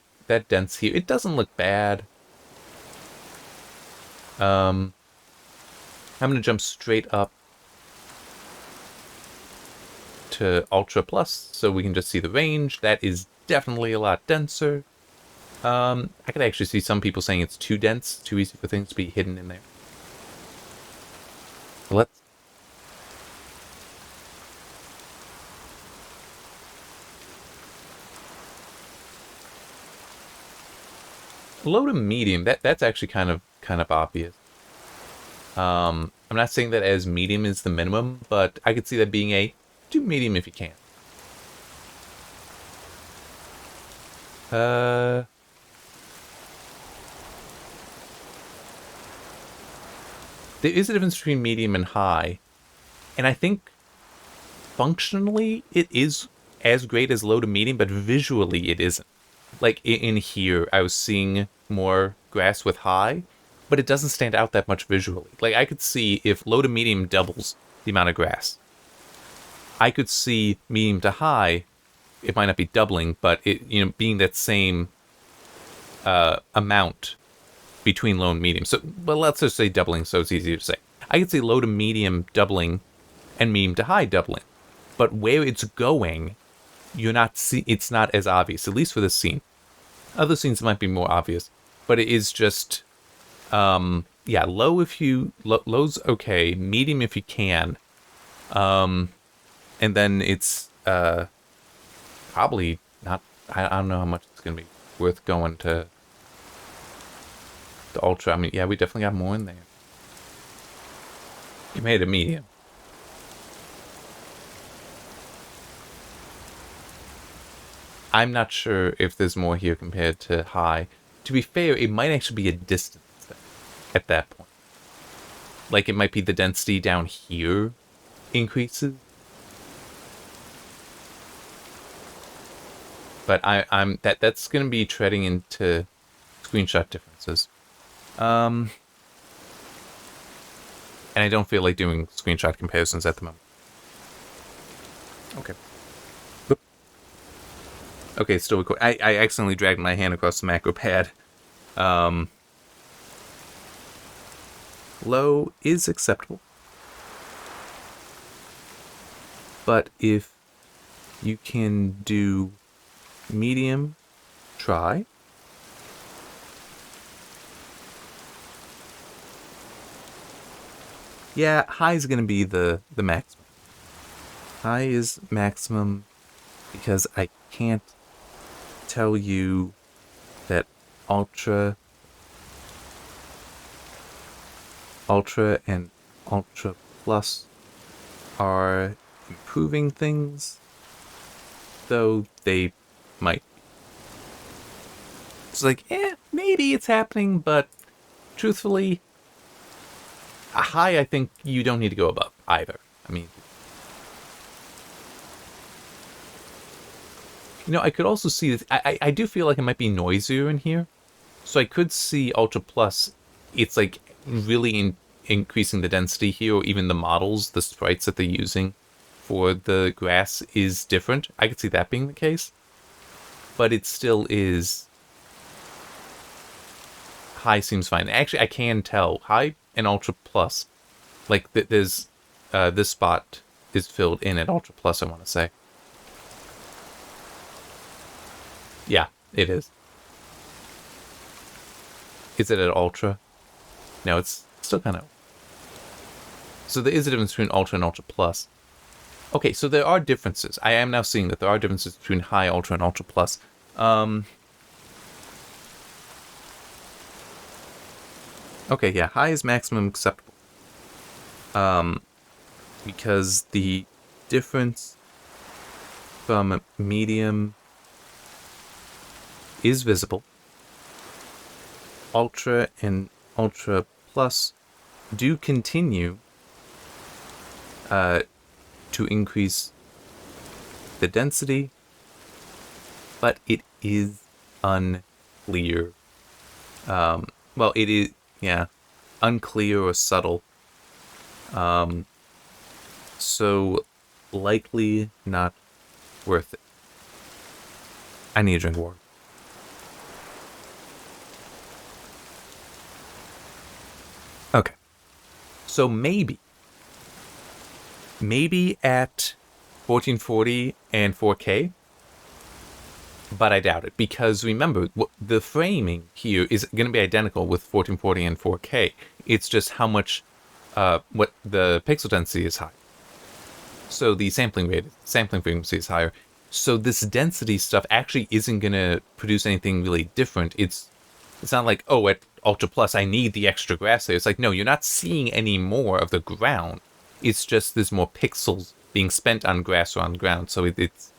dense here. It doesn't look bad. I'm going to jump straight up to Ultra Plus so we can just see the range. That is definitely a lot denser. I could actually see some people saying it's too dense, too easy for things to be hidden in there. Let's... Low to medium, that's actually kind of obvious. I'm not saying that as medium is the minimum, but I could see that being a do medium if you can. There is a difference between medium and high, and I think functionally it is as great as low to medium, but visually it isn't. Like in here, I was seeing more grass with high, but it doesn't stand out that much visually. Like I could see if low to medium doubles the amount of grass, I could see medium to high. It might not be doubling, but it being that same amount between low and medium. So, but let's just say doubling, so it's easier to say. I could see low to medium doubling, and medium to high doubling, but where it's going, it's not as obvious, at least for this scene. Other scenes might be more obvious, but it is just, yeah, low if you, low's okay, medium if you can, and then it's, probably not, I don't know how much it's going to be worth going to the Ultra. I mean, yeah, we definitely got more in there. You made a medium. I'm not sure if there's more here compared to high. To be fair, it might actually be a distance thing at that point. Like, it might be the density down here increases. But that's going to be treading into screenshot differences. And I don't feel like doing screenshot comparisons at the moment. Okay. Okay, it's still recording. I accidentally dragged my hand across the macro pad. Low is acceptable. But if you can do medium, try. Yeah, high is going to be the maximum. High is maximum because I can't tell you that Ultra and Ultra Plus are improving things, though they might be. It's like, maybe it's happening, but truthfully, a high, I think you don't need to go above either. I mean, I could also see this. I do feel like it might be noisier in here. So I could see Ultra Plus, it's like really increasing the density here, or even the models, the sprites that they're using for the grass is different. I could see that being the case. But it still is... High seems fine. Actually, I can tell. High and Ultra Plus, like there's... this spot is filled in at Ultra Plus, I want to say. Yeah, it is. Is it at Ultra? No, it's still kind of... So there is a difference between Ultra and Ultra Plus. Okay, so there are differences. I am now seeing that there are differences between High, Ultra, and Ultra Plus. Okay, yeah, High is maximum acceptable. Because the difference from medium is visible. Ultra and Ultra Plus do continue to increase the density, but it is unclear. Well, it is, yeah, unclear or subtle. So likely not worth it. I need a drink of water. Okay. So maybe at 1440 and 4K, but I doubt it, because remember, the framing here is going to be identical with 1440 and 4K. It's just how much, what the pixel density is high. So the sampling frequency is higher. So this density stuff actually isn't going to produce anything really different. It's not like, oh, at Ultra Plus, I need the extra grass there. It's like, no, you're not seeing any more of the ground. It's just there's more pixels being spent on grass or on ground. So it's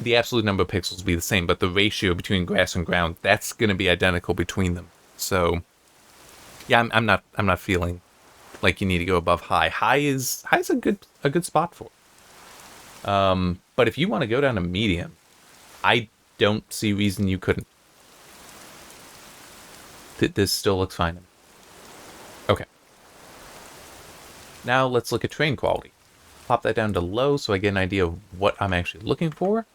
the absolute number of pixels will be the same, but the ratio between grass and ground, that's going to be identical between them. So, yeah, I'm not feeling like you need to go above high. High is a good spot for it. But if you want to go down to medium, I don't see reason you couldn't. This still looks fine. Okay. Now let's look at train quality. Pop that down to low so I get an idea of what I'm actually looking for.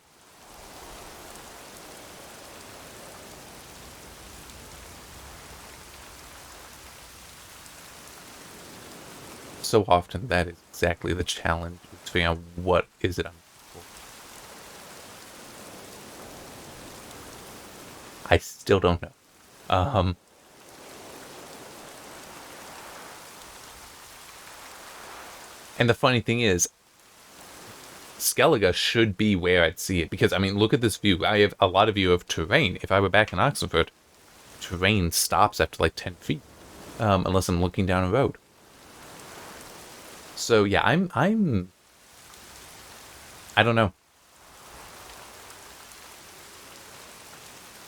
So often that is exactly the challenge, is figuring out what is it I'm looking for. I still don't know. And the funny thing is, Skellige should be where I'd see it, because, I mean, look at this view. I have a lot of view of terrain. If I were back in Oxenford, terrain stops after like 10 feet, unless I'm looking down a road. So yeah, I don't know.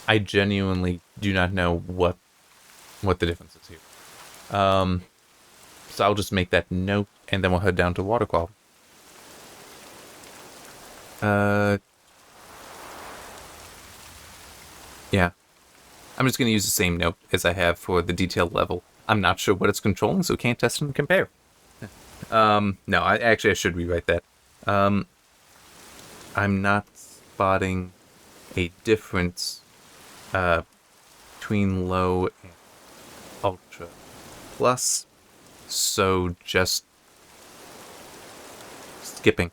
I genuinely do not know what the difference is here. So I'll just make that note, and then we'll head down to water quality. Yeah. I'm just going to use the same note as I have for the detailed level. I'm not sure what it's controlling, so can't test and compare. No, I should rewrite that. I'm not spotting a difference between low and ultra plus, so just skipping.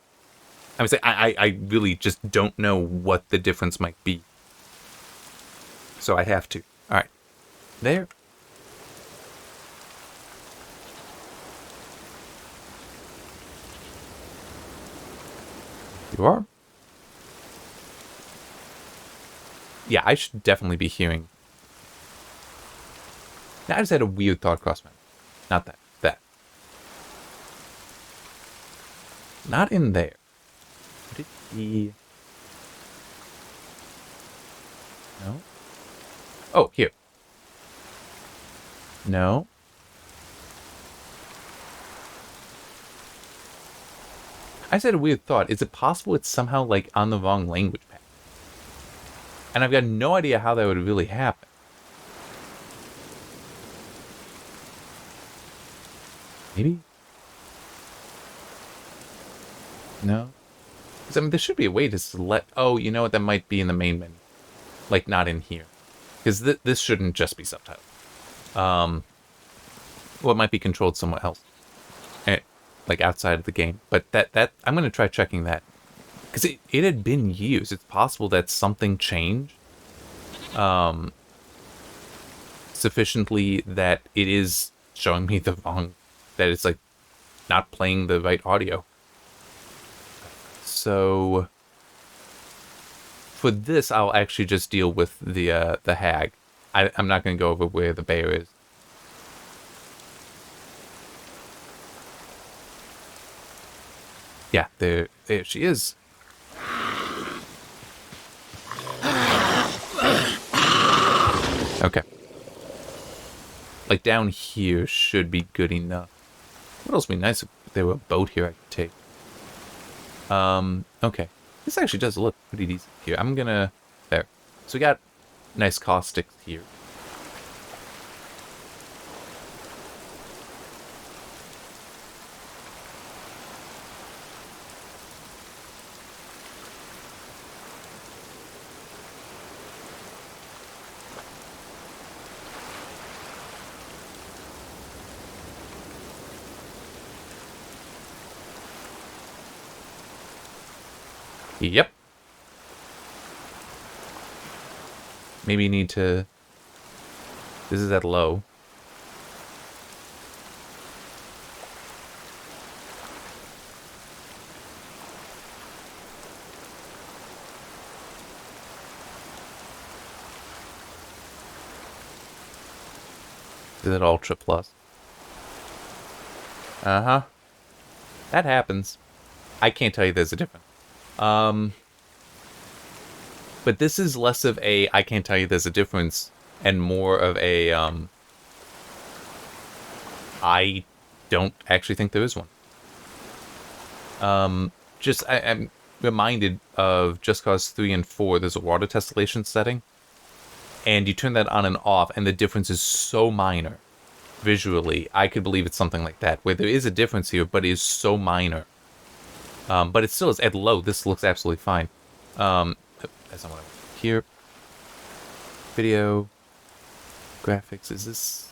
I would say I really just don't know what the difference might be, so I have to. All right, there. You are? Yeah, I should definitely be hearing. Now, I just had a weird thought cross my mind. Not that. That. Not in there. Would it be... No? Oh, here. No. I just had a weird thought. Is it possible it's somehow, like, on the wrong language path? And I've got no idea how that would really happen. Maybe? No? Because, I mean, there should be a way to select... Oh, you know what? That might be in the main menu. Like, not in here. Because this shouldn't just be subtitled. Well, it might be controlled somewhere else. Like, outside of the game. But that I'm going to try checking that. Because it had been years. It's possible that something changed. Sufficiently that it is showing me the wrong... That it's, like, not playing the right audio. So... For this, I'll actually just deal with the hag. I'm not going to go over where the bear is. Yeah, there she is. Okay. Like, down here should be good enough. What else would be nice if there were a boat here I could take? Okay. This actually does look pretty decent here. I'm gonna... There. So we got nice caustics here. Yep. Maybe you need to... This is at low. Is it Ultra Plus? Uh-huh. That happens. I can't tell you there's a difference. But this is less of a I can't tell you there's a difference and more of a I don't actually think there is one. I'm reminded of Just Cause 3 and 4, there's a water tessellation setting. And you turn that on and off, and the difference is so minor. Visually, I could believe it's something like that, where there is a difference here, but it is so minor. But it still is at low. This looks absolutely fine. That's not what I want. Here. Video. Graphics. Is this...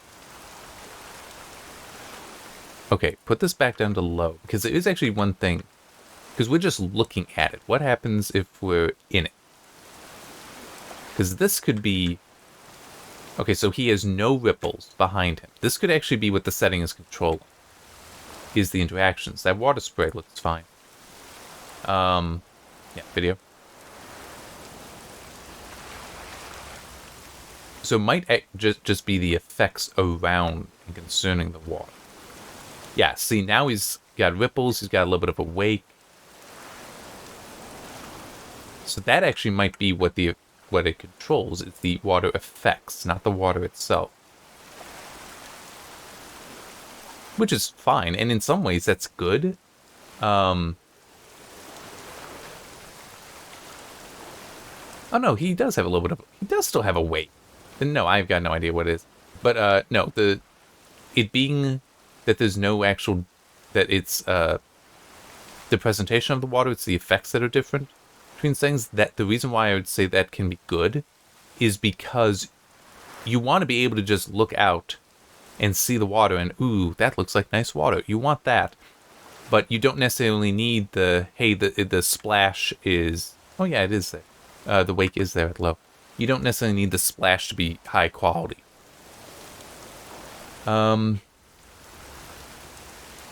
Okay, put this back down to low, because there is actually one thing. Because we're just looking at it. What happens if we're in it? Because this could be... Okay, so he has no ripples behind him. This could actually be what the setting is controlling. Is the interactions. That water spray looks fine. Yeah, video. So it might just be the effects around and concerning the water. Yeah, see, now he's got ripples, he's got a little bit of a wake. So that actually might be what it controls. It's the water effects, not the water itself. Which is fine, and in some ways that's good. Oh no, he does have a little bit of... He does still have a wake. No, I've got no idea what it is. But no, it being that there's no actual... That it's the presentation of the water, it's the effects that are different between things. That the reason why I would say that can be good is because you want to be able to just look out and see the water and, ooh, that looks like nice water. You want that. But you don't necessarily need the, hey, the splash is... Oh yeah, it is there. The wake is there at low. You don't necessarily need the splash to be high quality. But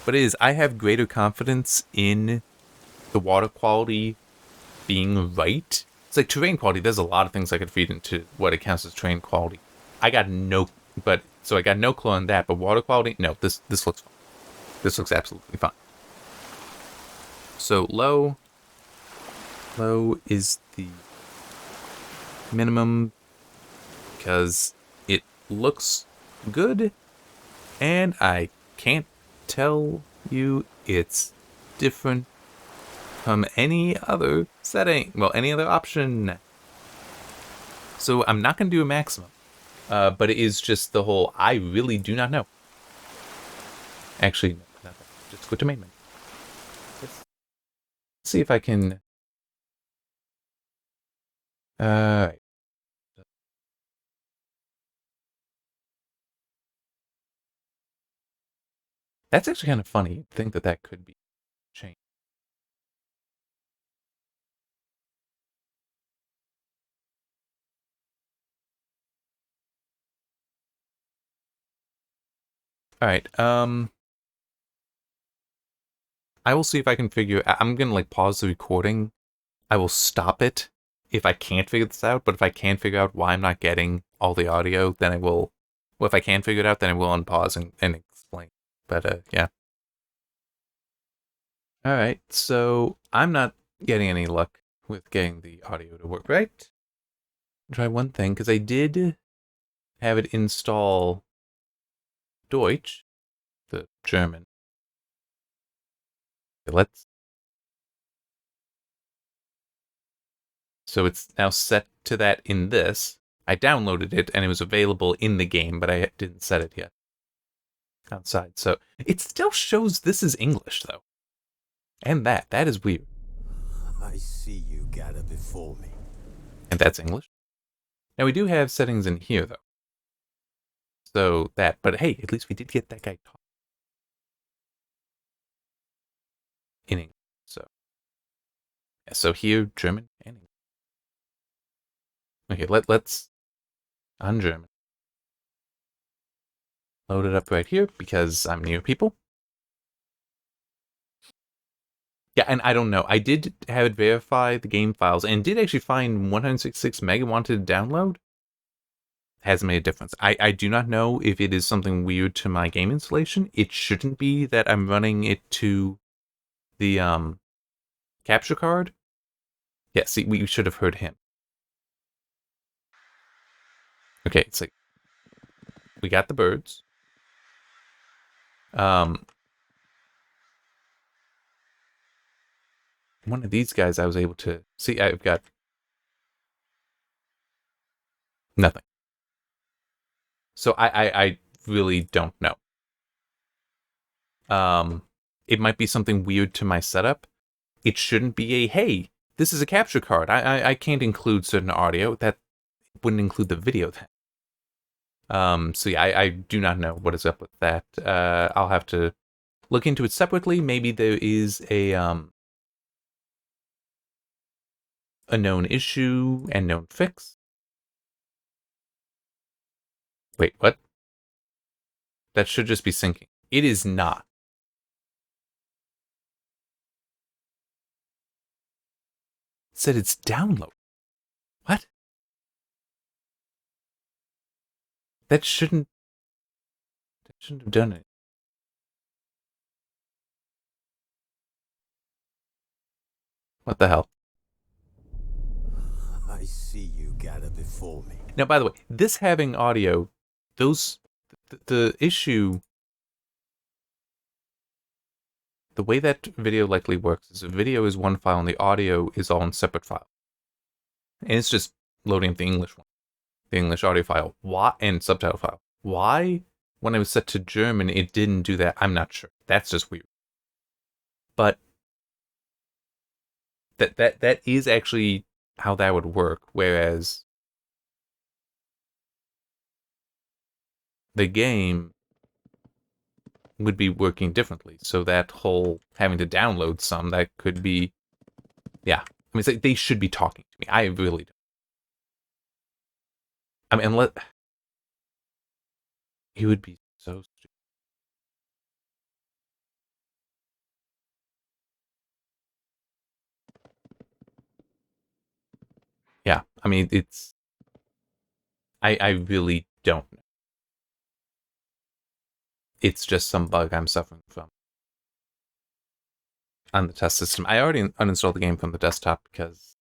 it is, I have greater confidence in the water quality being right. It's like terrain quality, there's a lot of things I could feed into what it counts as terrain quality. I got no clue on that, but water quality, no, this looks fine. This looks absolutely fine. So low is the minimum because it looks good, and I can't tell you it's different from any other setting. Well, any other option. So I'm not going to do a maximum. But it is just the whole, I really do not know. Actually, no, just go to main menu. Let's see if I can... Alright. That's actually kind of funny. You'd think that could be changed. Alright, I will see if I can figure... I'm gonna, like, pause the recording. I will stop it if I can't figure this out, but if I can figure out why I'm not getting all the audio, then I will... Well, if I can figure it out, then I will unpause and explain. But, yeah. Alright, so I'm not getting any luck with getting the audio to work, right? Try one thing, because I did have it install Deutsch, the German. Let's... So it's now set to that in this. I downloaded it, and it was available in the game, but I didn't set it yet. Outside, so it still shows this is English, though. And that is weird. I see you gather before me. And that's English. Now we do have settings in here, though. So that, but hey, at least we did get that guy talking in English. So So here, German and English. Okay, let's un-German. Load it up right here because I'm near people. Yeah, and I don't know. I did have it verify the game files and did actually find 166 mega wanted to download. Hasn't made a difference. I do not know if it is something weird to my game installation. It shouldn't be that I'm running it to the capture card. Yeah, see, we should have heard him. Okay, it's like we got the birds. One of these guys I was able to see. I've got nothing. So I really don't know. It might be something weird to my setup. It shouldn't be a, hey, this is a capture card. I can't include certain audio. That wouldn't include the video then. So yeah, I do not know what is up with that. I'll have to look into it separately. Maybe there is a known issue and known fix. Wait, what? That should just be syncing. It is not. It said it's download. What? That shouldn't have done it. What the hell? I see you gather before me. Now, by the way, this having audio, the issue, the way that video likely works is the video is one file and the audio is all in separate files. And it's just loading the English one, the English audio file, and subtitle file. Why, when I was set to German, it didn't do that? I'm not sure. That's just weird. But that is actually how that would work, whereas the game would be working differently. So that whole having to download some, that could be, yeah. I mean, it's like they should be talking to me. I really don't. I mean, he would be so stupid. Yeah, I mean, it's, I really don't know. It's just some bug I'm suffering from on the test system. I already uninstalled the game from the desktop because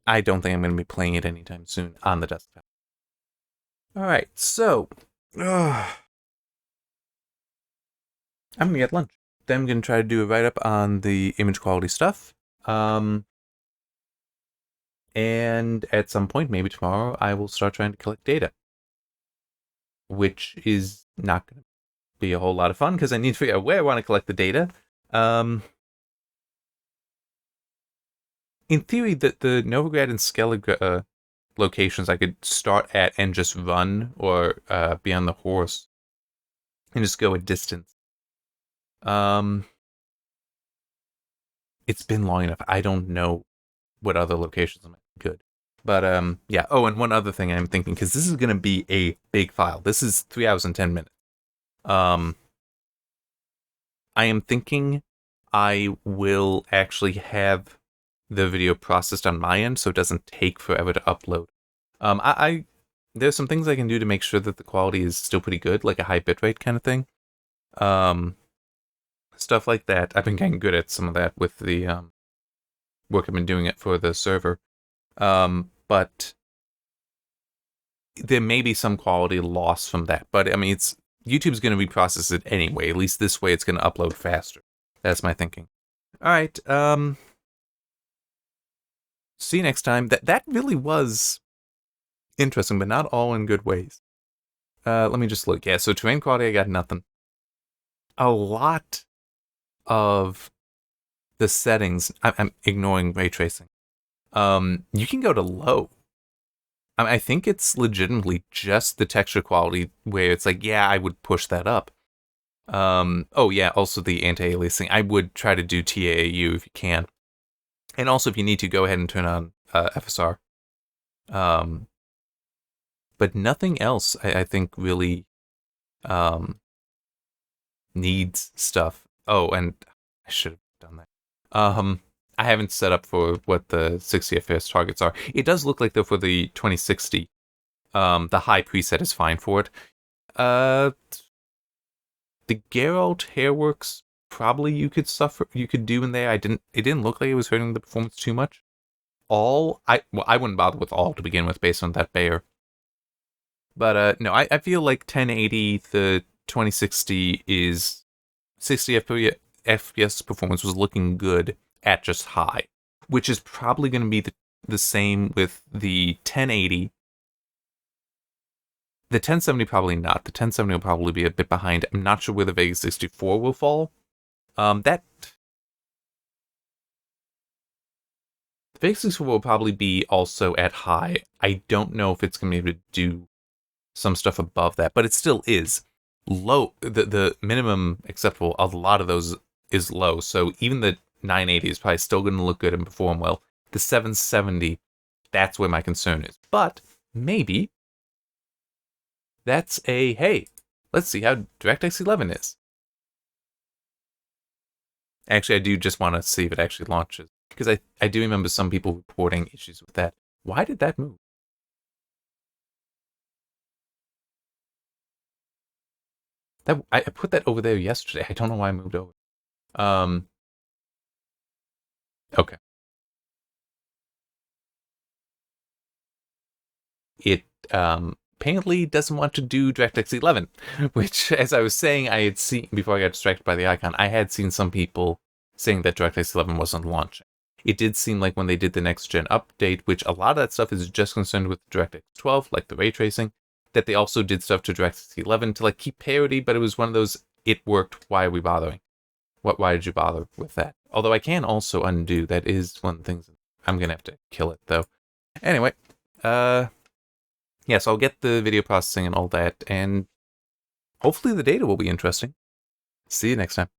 I don't think I'm going to be playing it anytime soon on the desktop. All right, so I'm going to get lunch. Then I'm going to try to do a write-up on the image quality stuff. And at some point, maybe tomorrow, I will start trying to collect data, which is not going to be a whole lot of fun because I need to figure out where I want to collect the data. In theory, the Novigrad and Skellig locations I could start at and just run or be on the horse and just go a distance. It's been long enough. I don't know what other locations might be good. But yeah. Oh, and one other thing I'm thinking, because this is going to be a big file. This is 3 hours and 10 minutes. I am thinking I will actually have the video processed on my end so it doesn't take forever to upload. There's some things I can do to make sure that the quality is still pretty good, like a high bitrate kind of thing. Stuff like that. I've been getting good at some of that with the work I've been doing it for the server. But there may be some quality loss from that. But I mean, YouTube's going to reprocess it anyway. At least this way it's going to upload faster. That's my thinking. All right. See you next time. That really was interesting, but not all in good ways. Let me just look. Yeah, so terrain quality, I got nothing. A lot of the settings, I'm ignoring ray tracing. You can go to low. I think it's legitimately just the texture quality where it's like, yeah, I would push that up. Oh yeah, also the anti-aliasing. I would try to do TAAU if you can. And also, if you need to, go ahead and turn on FSR. But nothing else, I think, really needs stuff. Oh, and I should have done that. I haven't set up for what the 60 FPS targets are. It does look like, though, for the 2060, the high preset is fine for it. The Geralt Hairworks, probably you could do in there. It didn't look like it was hurting the performance too much. I wouldn't bother with all to begin with based on that Bayer. But no, I feel like 1080, the 2060 is 60 FPS performance was looking good at just high, which is probably going to be the same with the 1080. The 1070 probably not. The 1070 will probably be a bit behind. I'm not sure where the Vega 64 will fall. The Vega 64 will probably be also at high. I don't know if it's going to be able to do some stuff above that, but it still is low. The minimum acceptable of a lot of those is low, so even the 980 is probably still going to look good and perform well. The 770, that's where my concern is. But maybe that's hey, let's see how DirectX 11 is. Actually, I do just want to see if it actually launches, because I do remember some people reporting issues with that. Why did that move? I put that over there yesterday. I don't know why I moved over. Okay. It apparently doesn't want to do DirectX 11, which, as I was saying, I had seen before I got distracted by the icon. I had seen some people saying that DirectX 11 wasn't launching. It did seem like when they did the next gen update, which a lot of that stuff is just concerned with DirectX 12, like the ray tracing, that they also did stuff to DirectX 11 to like keep parity, but it was one of those, it worked, why are we bothering? Why did you bother with that? Although I can also undo, that is one of the things. I'm gonna have to kill it though. Anyway, yeah, so I'll get the video processing and all that, and hopefully the data will be interesting. See you next time.